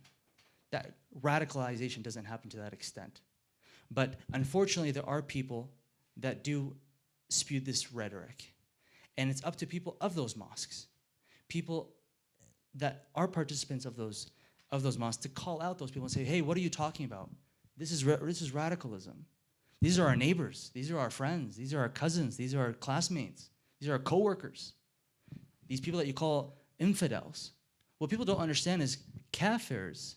That radicalization doesn't happen to that extent. But unfortunately, there are people that do spew this rhetoric. And it's up to people of those mosques, people that are participants of those mosques, to call out those people and say, hey, what are you talking about? This is radicalism. These are our neighbors. These are our friends. These are our cousins. These are our classmates. These are our coworkers. These people that you call infidels. What people don't understand is kafirs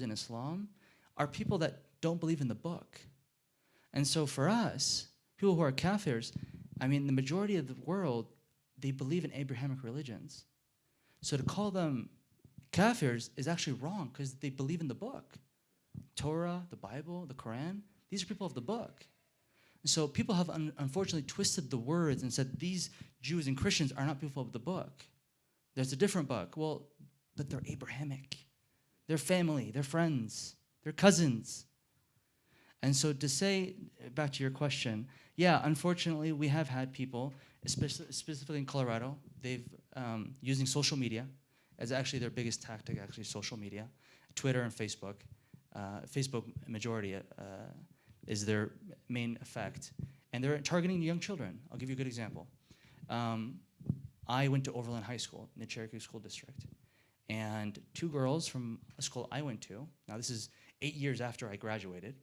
in Islam are people that don't believe in the book. And so for us, people who are kafirs, I mean, the majority of the world, they believe in Abrahamic religions. So to call them kafirs is actually wrong because they believe in the book. Torah, the Bible, the Quran, these are people of the book. And so people have unfortunately twisted the words and said these Jews and Christians are not people of the book. There's a different book. Well, but they're Abrahamic. They're family, they're friends, they're cousins. And so to say, back to your question, yeah, unfortunately we have had people, specifically in Colorado, they've using social media as actually their biggest tactic, actually social media, Twitter and Facebook. Facebook majority is their main effect. And they're targeting young children. I'll give you a good example. I went to Overland High School in the Cherokee School District. And two girls from a school I went to, now this is 8 years after I graduated,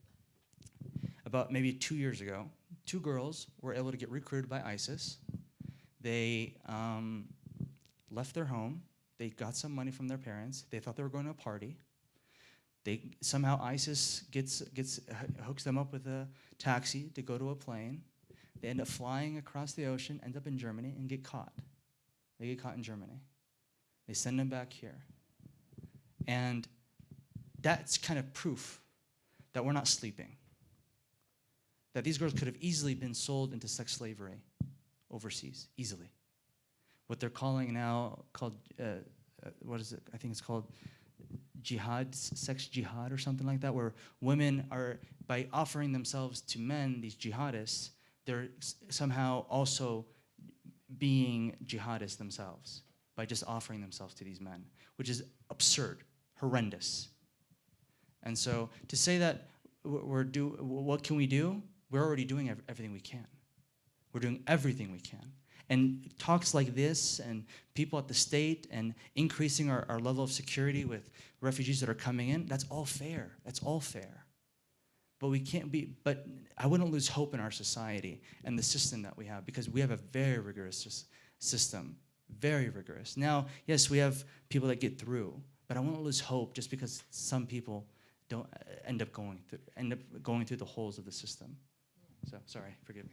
about maybe 2 years ago, two girls were able to get recruited by ISIS. They left their home. They got some money from their parents. They thought they were going to a party. Somehow ISIS hooks them up with a taxi to go to a plane. They end up flying across the ocean, end up in Germany, and get caught. They get caught in Germany. They send them back here. And that's kind of proof that we're not sleeping. That these girls could have easily been sold into sex slavery overseas, easily. What they're calling now, what is it? I think it's called jihad, sex jihad or something like that, where women are, by offering themselves to men, these jihadists, they're somehow also being jihadists themselves by just offering themselves to these men, which is absurd, horrendous. And so to say that what can we do? We're already doing everything we can. We're doing everything we can. And talks like this and people at the state and increasing our level of security with refugees that are coming in, that's all fair. That's all fair. But I wouldn't lose hope in our society and the system that we have, because we have a very rigorous system, very rigorous. Now, yes, we have people that get through, but I won't lose hope just because some people don't end up going through the holes of the system. So, sorry, forgive me.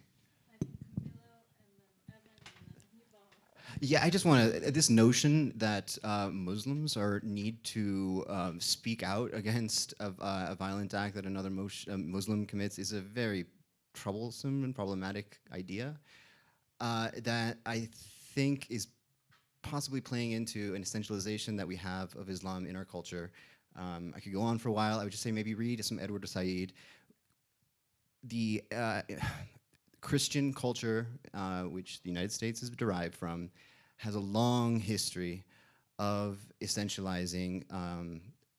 Yeah, I just want to, this notion that Muslims need to speak out against a violent act that another Muslim commits is a very troublesome and problematic idea that I think is possibly playing into an essentialization that we have of Islam in our culture. I could go on for a while. I would just say maybe read some Edward Said. The Christian culture, which the United States is derived from, has a long history of essentializing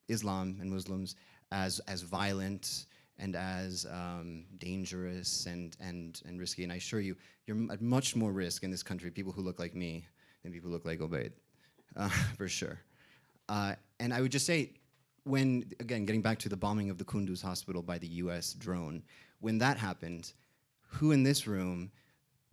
Islam and Muslims as violent and as dangerous and risky. And I assure you, you're at much more risk in this country, people who look like me, than people who look like Obeid, for sure. And I would just say, when, again, getting back to the bombing of the Kunduz hospital by the US drone, when that happened, who in this room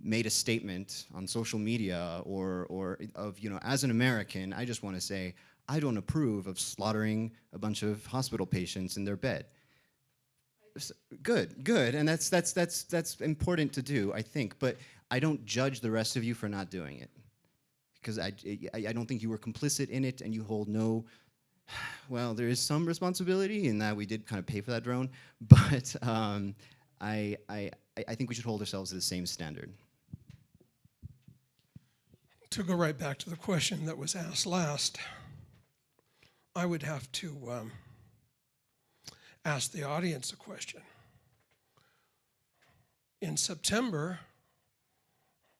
made a statement on social media or of, as an American, I just want to say, I don't approve of slaughtering a bunch of hospital patients in their bed. Good, and that's important to do, I think. But I don't judge the rest of you for not doing it, because I don't think you were complicit in it, and you hold no. Well, there is some responsibility in that we did kind of pay for that drone, but I think we should hold ourselves to the same standard. To go right back to the question that was asked last, I would have to ask the audience a question. In September,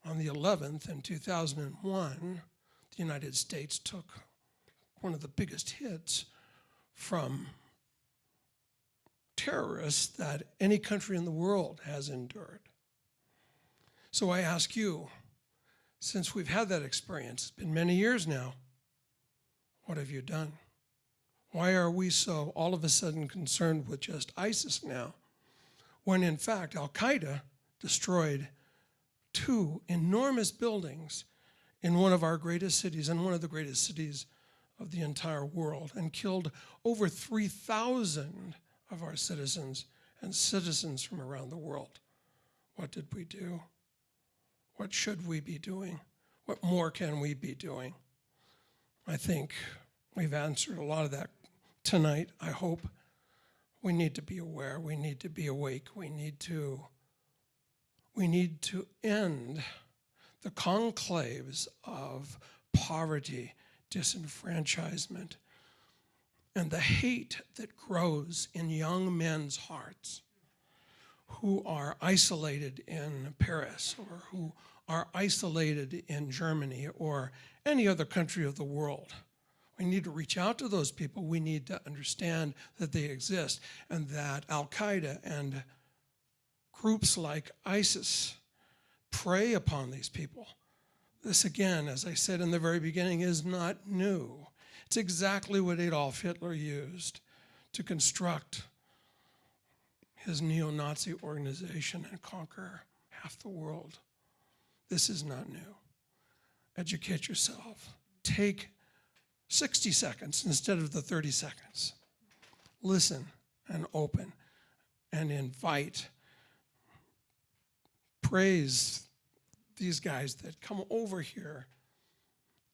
on the 11th in 2001, the United States took one of the biggest hits from terrorists that any country in the world has endured. So I ask you, since we've had that experience, it's been many years now, what have you done? Why are we so all of a sudden concerned with just ISIS now, when in fact Al-Qaeda destroyed 2 enormous buildings in one of our greatest cities, and one of the greatest cities of the entire world, and killed over 3,000 of our citizens and citizens from around the world? What did we do? What should we be doing? What more can we be doing? I think we've answered a lot of that tonight, I hope. We need to be aware, we need to be awake, we need to end the conclaves of poverty, disenfranchisement, and the hate that grows in young men's hearts who are isolated in Paris, or who are isolated in Germany or any other country of the world. We need to reach out to those people. We need to understand that they exist, and that Al-Qaeda and groups like ISIS prey upon these people. This, again, as I said in the very beginning, is not new. It's exactly what Adolf Hitler used to construct his neo-Nazi organization and conquer half the world. This is not new. Educate yourself. Take 60 seconds instead of the 30 seconds. Listen and open and invite. Praise these guys that come over here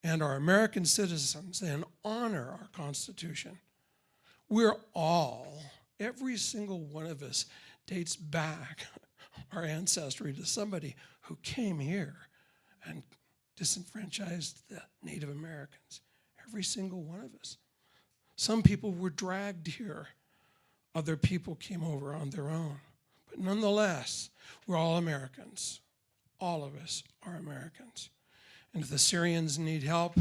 and are American citizens and honor our Constitution. We're all, every single one of us dates back our ancestry to somebody who came here and disenfranchised the Native Americans. Every single one of us. Some people were dragged here. Other people came over on their own. But nonetheless, we're all Americans. All of us are Americans. And if the Syrians need help,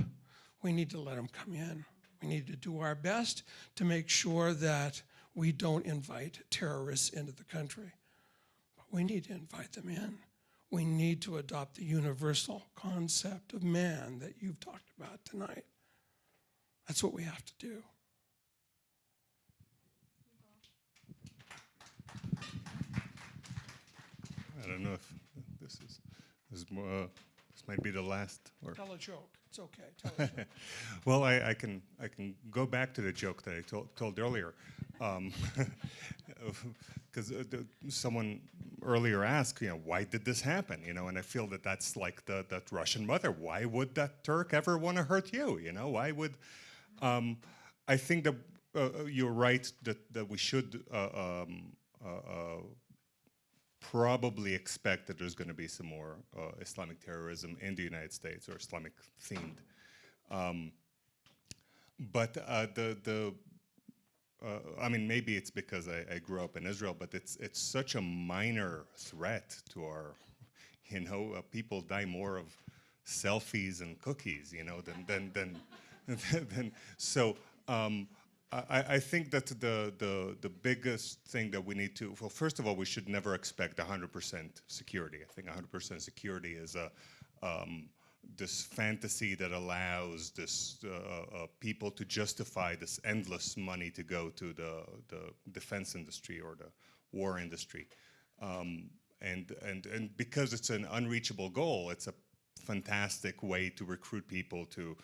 we need to let them come in. We need to do our best to make sure that we don't invite terrorists into the country. But we need to invite them in. We need to adopt the universal concept of man that you've talked about tonight. That's what we have to do. I don't know if this might be the last. Or Tell a joke. It's okay. Tell a joke. Well, I can go back to the joke that I told earlier, because someone earlier asked, why did this happen? And I feel that that's like that Russian mother. Why would that Turk ever want to hurt you? Why would? I think that you're right that we should probably expect that there's going to be some more Islamic terrorism in the United States, or Islamic themed. But I mean, maybe it's because I grew up in Israel, but it's such a minor threat to our, people die more of selfies and cookies, than so. I think that the biggest thing that we need to, well, first of all, we should never expect 100% security. I think 100% security is this fantasy that allows this people to justify this endless money to go to the defense industry or the war industry, and because it's an unreachable goal, it's a fantastic way to recruit people to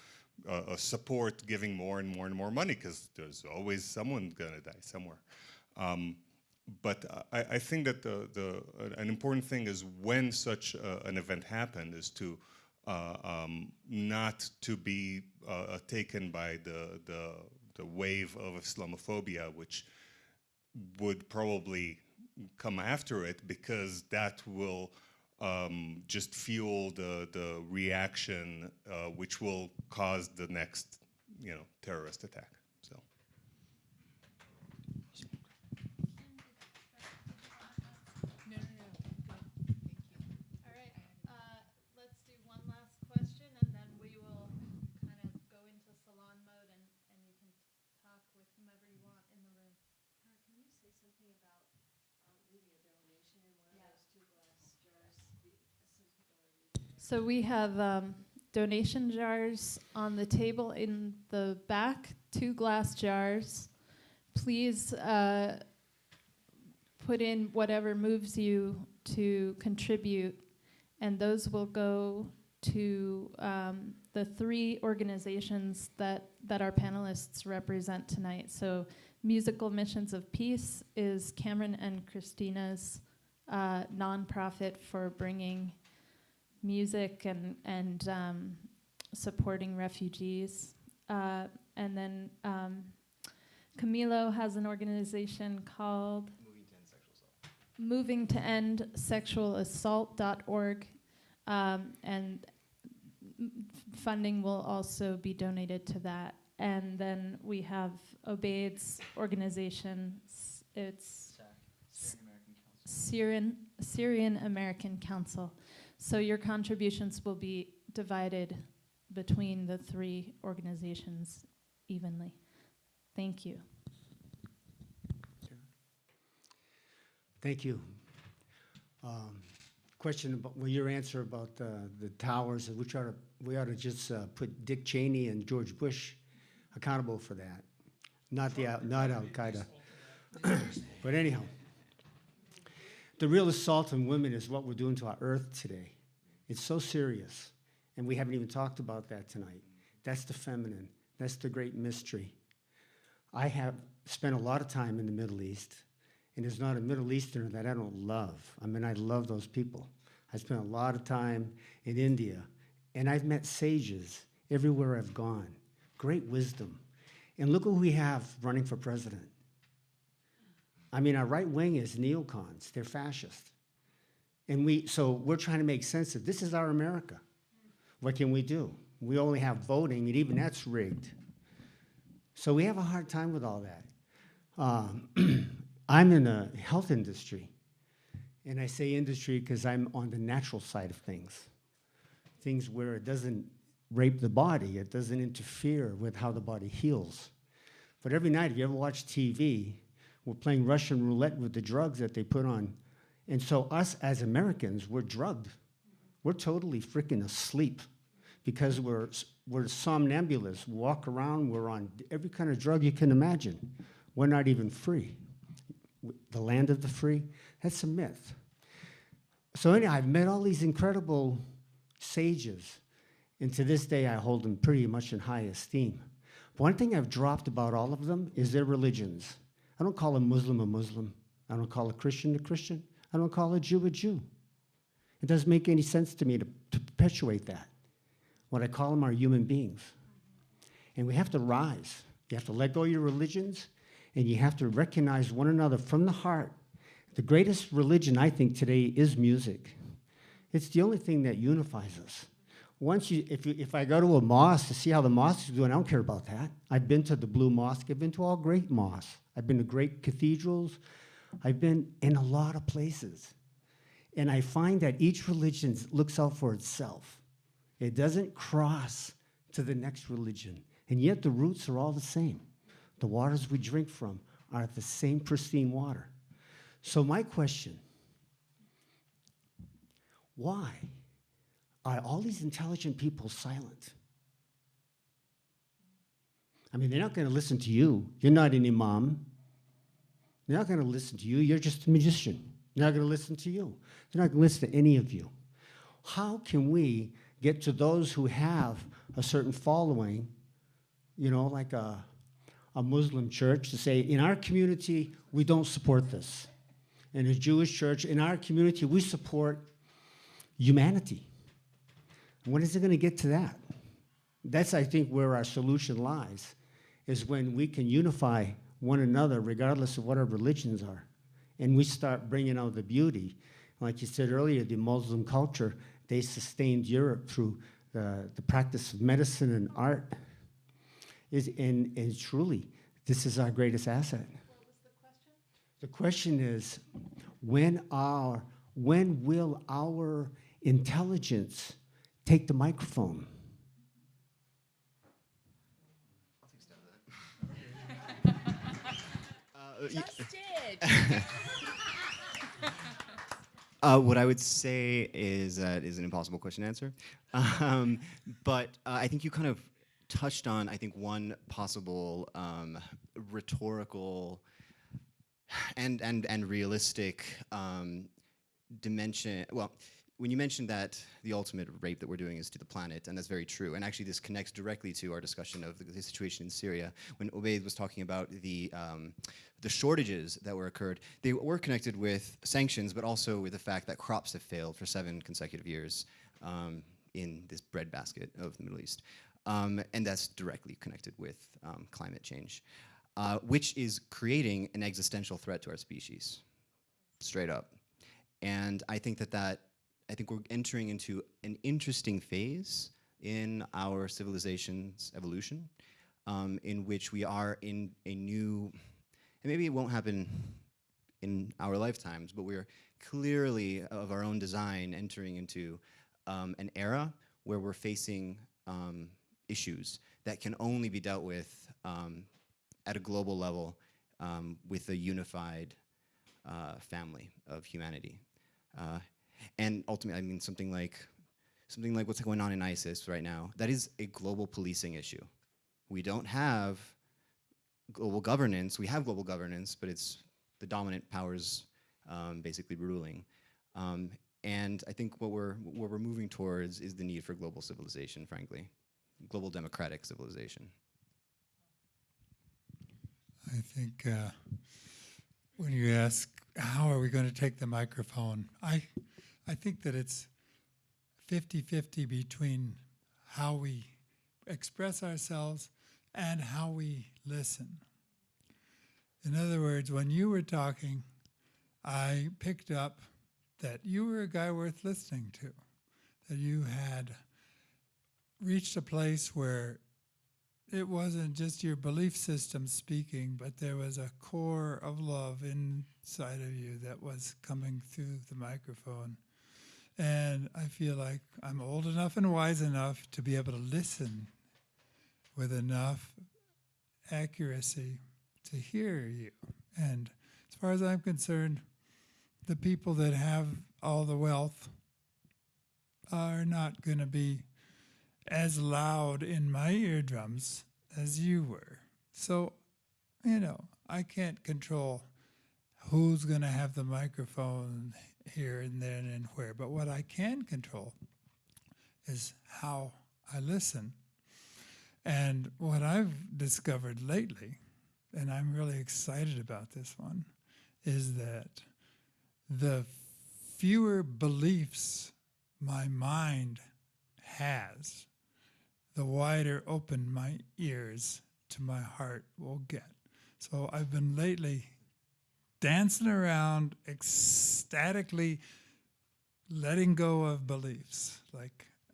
support giving more and more and more money, because there's always someone gonna die somewhere. I think that an important thing is when such an event happened is to not to be taken by the wave of Islamophobia, which would probably come after it, because that will just fuel the reaction, which will cause the next, terrorist attack. So. All right, let's do one last question, and then we will kind of go into salon mode, and you can talk with whomever you want in the room. Can you say something about leaving a donation in one of those 2 glass jars? Some people are leaving. So we have donation jars on the table in the back, 2 glass jars. Please put in whatever moves you to contribute, and those will go to the 3 organizations that our panelists represent tonight. So Musical Missions of Peace is Cameron and Kristina's nonprofit for bringing music and supporting refugees. And then Camilo has an organization called movingtoendsexualassault.org, and funding will also be donated to that. And then we have Obeid's organization. It's Syrian American Council. So your contributions will be divided between the 3 organizations evenly. Thank you. Thank you. Question about your answer about the towers, which we ought to just put Dick Cheney and George Bush accountable for that, not Al Qaeda. But anyhow, the real assault on women is what we're doing to our earth today. It's so serious, and we haven't even talked about that tonight. That's the feminine. That's the great mystery. I have spent a lot of time in the Middle East, and there's not a Middle Easterner that I don't love. I mean, I love those people. I spent a lot of time in India, and I've met sages everywhere I've gone. Great wisdom. And look who we have running for president. I mean, our right wing is neocons. They're fascist. And so we're trying to make sense of this is our America. What can we do? We only have voting, and even that's rigged. So we have a hard time with all that. I'm in the health industry, and I say industry because I'm on the natural side of things where it doesn't rape the body, it doesn't interfere with how the body heals. But every night, if you ever watch TV, we're playing Russian roulette with the drugs that they put on. And so us as Americans, we're drugged. We're totally freaking asleep because we're somnambulists. We walk around, we're on every kind of drug you can imagine. We're not even free. The land of the free, that's a myth. So anyhow, I've met all these incredible sages, and to this day I hold them pretty much in high esteem. One thing I've dropped about all of them is their religions. I don't call a Muslim a Muslim. I don't call a Christian a Christian. I don't call a Jew a Jew. It doesn't make any sense to me to perpetuate that. What I call them are human beings. And we have to rise. You have to let go of your religions, and you have to recognize one another from the heart. The greatest religion, I think, today is music. It's the only thing that unifies us. If I go to a mosque to see how the mosque is doing, I don't care about that. I've been to the Blue Mosque. I've been to all great mosques. I've been to great cathedrals. I've been in a lot of places. And I find that each religion looks out for itself. It doesn't cross to the next religion. And yet the roots are all the same. The waters we drink from are the same pristine water. So my question, why are all these intelligent people silent? I mean, they're not going to listen to you. You're not an imam. They're not going to listen to you. You're just a magician. They're not going to listen to you. They're not going to listen to any of you. How can we get to those who have a certain following, like a Muslim church, to say, in our community, we don't support this. in a Jewish church, in our community, we support humanity. When is it going to get to that? That's, I think, where our solution lies, is when we can unify one another regardless of what our religions are. And we start bringing out the beauty. Like you said earlier, the Muslim culture, they sustained Europe through the practice of medicine and art. And truly, this is our greatest asset. What was the question? The question is, when will our intelligence take the microphone? Just did. What I would say is that is an impossible question to answer. But I think you kind of touched on, I think, one possible rhetorical and realistic dimension. Well, when you mentioned that the ultimate rape that we're doing is to the planet, and that's very true, and actually this connects directly to our discussion of the situation in Syria. When Obeid was talking about the shortages that were occurred, they were connected with sanctions, but also with the fact that crops have failed for 7 consecutive years in this breadbasket of the Middle East. And that's directly connected with climate change, which is creating an existential threat to our species, straight up. And I think I think we're entering into an interesting phase in our civilization's evolution, in which we are in a new, and maybe it won't happen in our lifetimes, but we're clearly, of our own design, entering into an era where we're facing issues that can only be dealt with at a global level with a unified family of humanity. And ultimately, I mean, something like what's going on in ISIS right now, that is a global policing issue. We don't have global governance. We have global governance, but it's the dominant powers basically ruling. And I think what we're moving towards is the need for global civilization, frankly, global democratic civilization. I think when you ask, how are we going to take the microphone, I think that it's 50-50 between how we express ourselves and how we listen. In other words, when you were talking, I picked up that you were a guy worth listening to, that you had reached a place where it wasn't just your belief system speaking, but there was a core of love inside of you that was coming through the microphone. And I feel like I'm old enough and wise enough to be able to listen with enough accuracy to hear you. And as far as I'm concerned, the people that have all the wealth are not going to be as loud in my eardrums as you were. So, you know, I can't control who's going to have the microphone here and then and where. But what I can control is how I listen. And what I've discovered lately, and I'm really excited about this one, is that the fewer beliefs my mind has, the wider open my ears to my heart will get. So I've been lately dancing around, ecstatically letting go of beliefs.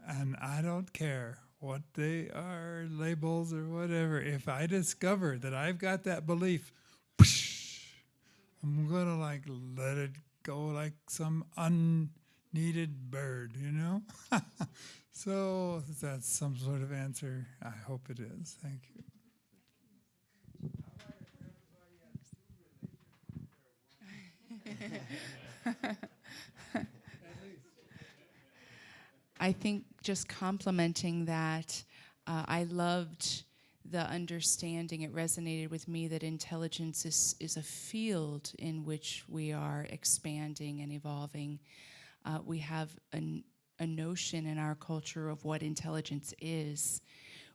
And I don't care what they are, labels or whatever. If I discover that I've got that belief, I'm gonna let it go like some unneeded bird, you know? So that's some sort of answer. I hope it is. Thank you. I think just complimenting that, I loved the understanding, it resonated with me that intelligence is a field in which we are expanding and evolving. We have a notion in our culture of what intelligence is,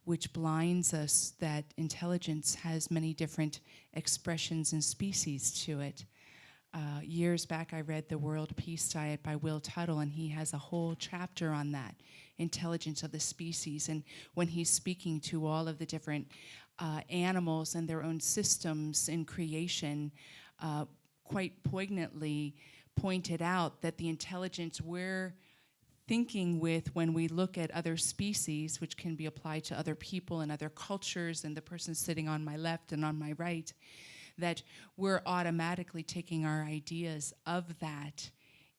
which blinds us that intelligence has many different expressions and species to it. years back, I read The World Peace Diet by Will Tuttle, and he has a whole chapter on that, intelligence of the species. And when he's speaking to all of the different animals and their own systems in creation, quite poignantly pointed out that the intelligence we're thinking with when we look at other species, which can be applied to other people and other cultures, and the person sitting on my left and on my right, that we're automatically taking our ideas of that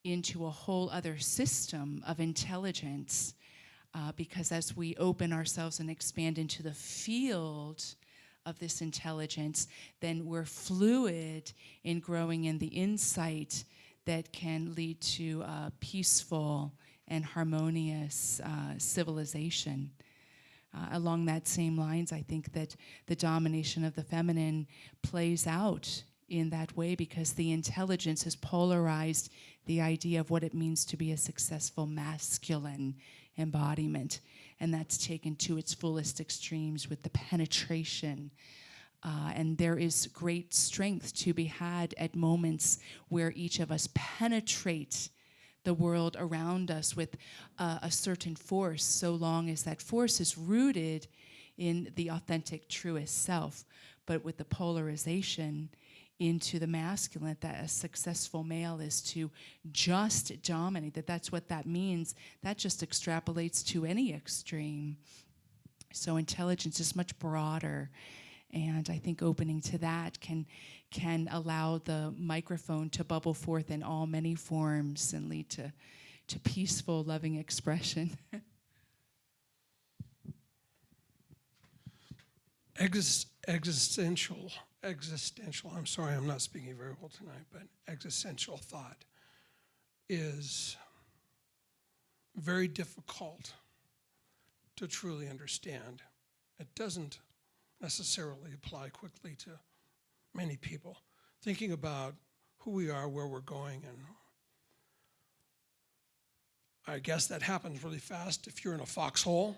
into a whole other system of intelligence, because as we open ourselves and expand into the field of this intelligence, then we're fluid in growing in the insight that can lead to a peaceful and harmonious civilization. Along that same lines, I think that the domination of the feminine plays out in that way because the intelligence has polarized the idea of what it means to be a successful masculine embodiment. And that's taken to its fullest extremes with the penetration. And there is great strength to be had at moments where each of us penetrate the world around us with a certain force, so long as that force is rooted in the authentic, truest self. But with the polarization into the masculine, that a successful male is to just dominate, that's what that means, that just extrapolates to any extreme. So intelligence is much broader. And I think opening to that can allow the microphone to bubble forth in all many forms and lead to peaceful, loving expression. Existential, I'm sorry, I'm not speaking very well tonight, but existential thought is very difficult to truly understand. It doesn't necessarily apply quickly to many people. Thinking about who we are, where we're going, and I guess that happens really fast if you're in a foxhole,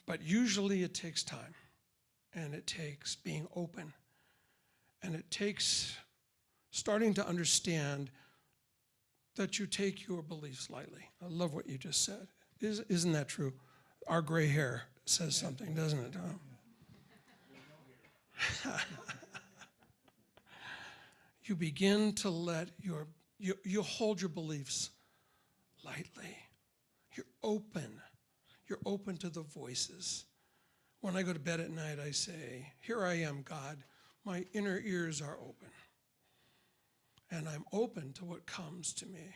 but usually it takes time, and it takes being open, and it takes starting to understand that you take your beliefs lightly. I love what you just said. Isn't that true? Our gray hair says something, doesn't it? You begin to let you hold your beliefs lightly. You're open to the voices. When I go to bed at night, I say, here I am, God. My inner ears are open. And I'm open to what comes to me.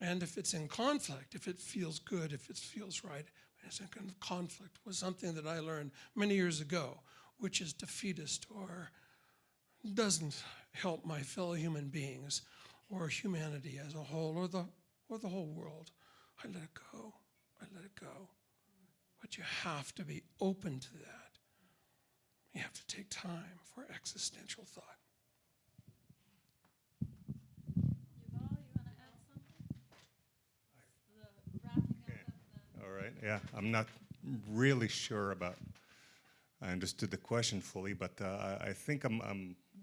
And if it's in conflict, if it feels good, if it feels right, it's in conflict was something that I learned many years ago, which is defeatist or doesn't help my fellow human beings or humanity as a whole or the whole world. I let it go. I let it go. But you have to be open to that. You have to take time for existential thought. Yuval, you want to add something? The wrapping up of the... All right, yeah, I'm not really sure about, I understood the question fully, but I think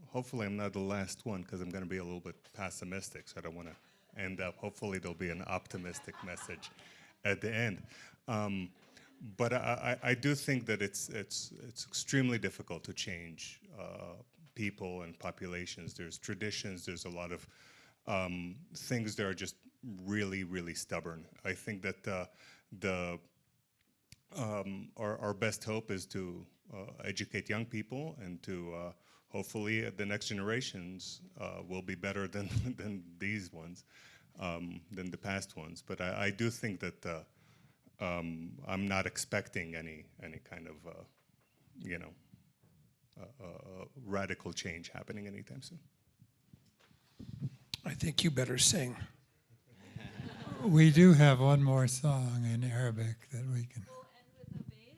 hopefully I'm not the last one because I'm going to be a little bit pessimistic, so I don't want to end up, hopefully there'll be an optimistic message at the end. But I do think that it's extremely difficult to change people and populations. There's traditions, there's a lot of things that are just really, really stubborn. I think that our best hope is to educate young people and to hopefully the next generations will be better than these ones, than the past ones. But I do think that I'm not expecting any kind of radical change happening anytime soon. I think you better sing. We do have one more song in Arabic that we can. We'll end with Obeid,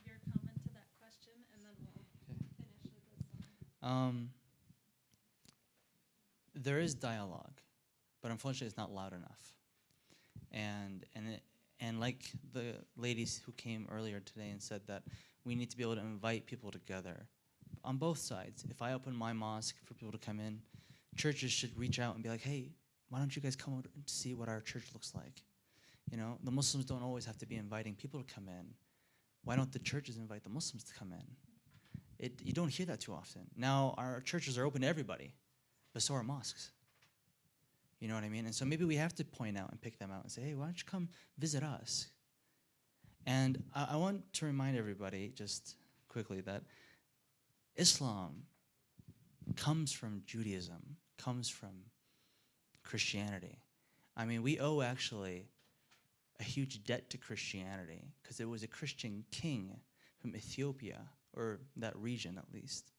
your comment to that question, and then we'll finish with this song. There is dialogue, but unfortunately it's not loud enough. And like the ladies who came earlier today and said that we need to be able to invite people together on both sides. If I open my mosque for people to come in, churches should reach out and be like, hey, why don't you guys come out and see what our church looks like? You know, the Muslims don't always have to be inviting people to come in. Why don't the churches invite the Muslims to come in? You don't hear that too often. Now, our churches are open to everybody, but so are mosques. You know what I mean? And so maybe we have to point out and pick them out and say, hey, why don't you come visit us? And I want to remind everybody, just quickly, that Islam comes from Judaism, comes from Christianity. I mean, we owe actually a huge debt to Christianity, because it was a Christian king from Ethiopia, or that region at least,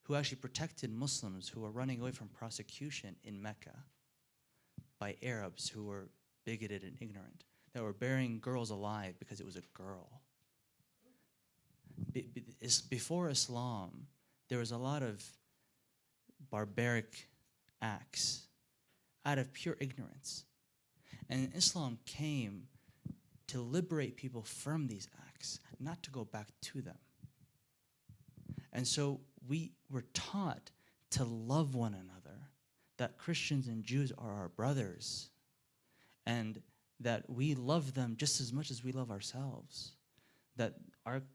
who actually protected Muslims who were running away from prosecution in Mecca by Arabs who were bigoted and ignorant, that were burying girls alive because it was a girl. Before Islam, there was a lot of barbaric acts out of pure ignorance. And Islam came to liberate people from these acts, not to go back to them. And so we were taught to love one another, that Christians and Jews are our brothers, and that we love them just as much as we love ourselves. That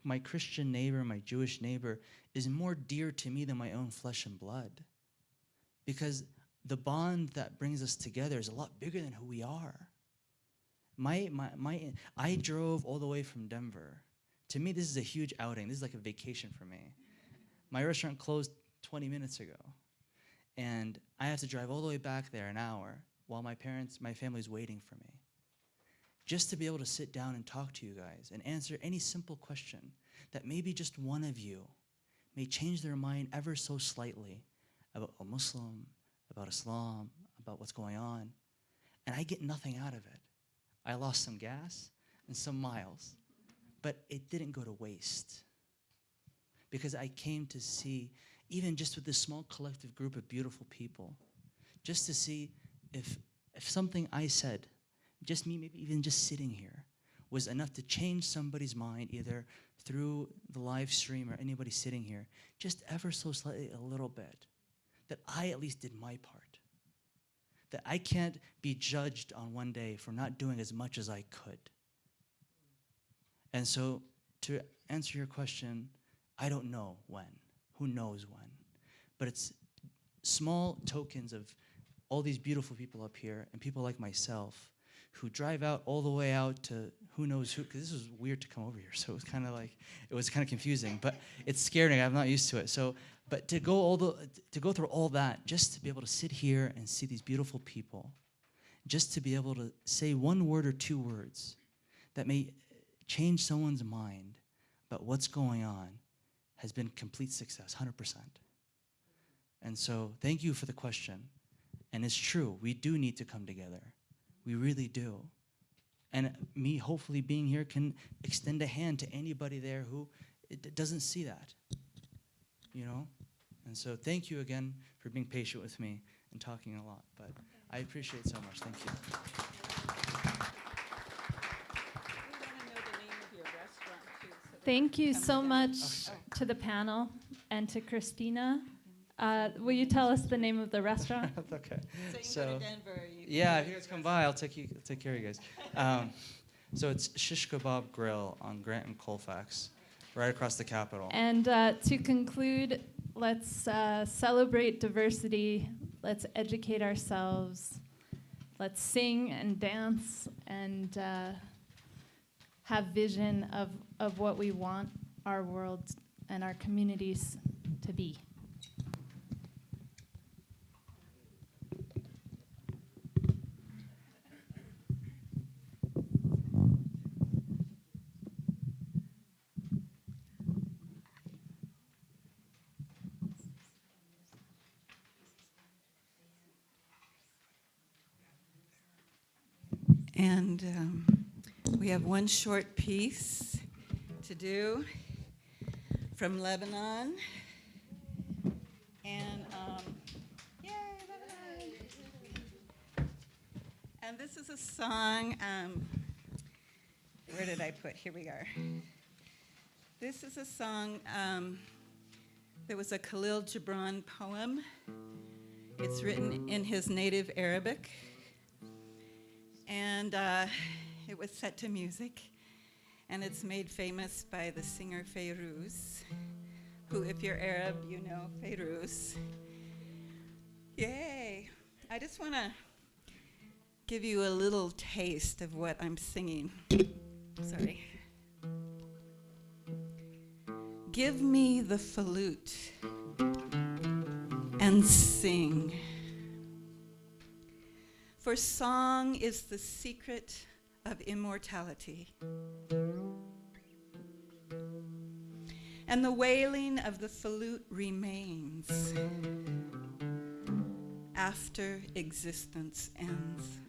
my Christian neighbor, my Jewish neighbor, is more dear to me than my own flesh and blood. Because the bond that brings us together is a lot bigger than who we are. I drove all the way from Denver. To me, this is a huge outing. This is like a vacation for me. My restaurant closed 20 minutes ago. And I have to drive all the way back there an hour while my family's waiting for me. Just to be able to sit down and talk to you guys and answer any simple question that maybe just one of you may change their mind ever so slightly about a Muslim, about Islam, about what's going on. And I get nothing out of it. I lost some gas and some miles, but it didn't go to waste. Because I came to see, even just with this small collective group of beautiful people, just to see if something I said, just me, maybe even just sitting here, was enough to change somebody's mind, either through the live stream or anybody sitting here, just ever so slightly, a little bit, that I at least did my part. That I can't be judged on one day for not doing as much as I could. And so, to answer your question, I don't know when. Who knows when? But it's small tokens of all these beautiful people up here and people like myself who drive out all the way out to who knows who, because this was weird to come over here, so it was kind of confusing, but it's scary. I'm not used to it. So, but to go through all that, just to be able to sit here and see these beautiful people, just to be able to say one word or two words that may change someone's mind about what's going on, has been complete success, 100%. And so, thank you for the question. And it's true, we do need to come together. We really do. And me hopefully being here can extend a hand to anybody there who doesn't see that, you know? And so thank you again for being patient with me and talking a lot, but I appreciate it so much. Thank you. Thank you so much to the panel and to Kristina. Will you tell us the name of the restaurant? Okay. So you go to Denver, if you guys come by, I'll take care of you guys. So it's Shish Kebab Grill on Grant and Colfax, right across the Capitol. And to conclude, let's celebrate diversity. Let's educate ourselves. Let's sing and dance and have vision of what we want our world and our communities to be. And we have one short piece to do from Lebanon. And yay, Lebanon! And this is a song, where did I put? Here we are. This is a song, there was a Khalil Gibran poem It's written in his native Arabic, and it was set to music, and it's made famous by the singer Fairuz, who, if you're Arab, you know Fairuz. Yay! I just want to give you a little taste of what I'm singing. Sorry. Give me the flute and sing. For song is the secret of immortality. And the wailing of the flute remains after existence ends.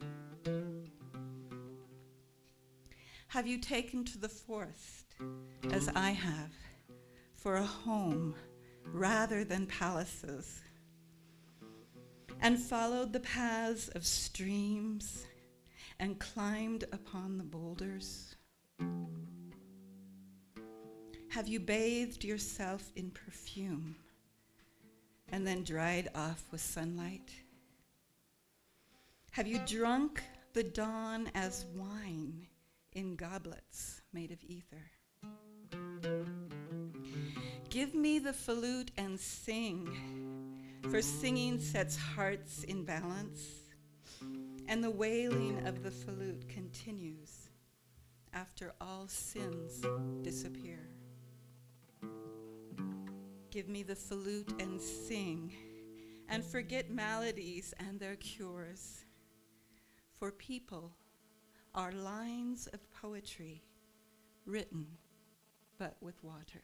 Have you taken to the forest, as I have, for a home rather than palaces, and followed the paths of streams and climbed upon the boulders? Have you bathed yourself in perfume and then dried off with sunlight? Have you drunk the dawn as wine in goblets made of ether? Give me the flute and sing, for singing sets hearts in balance, and the wailing of the flute continues after all sins disappear. Give me the flute and sing, and forget maladies and their cures, for people are lines of poetry written but with water.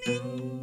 you.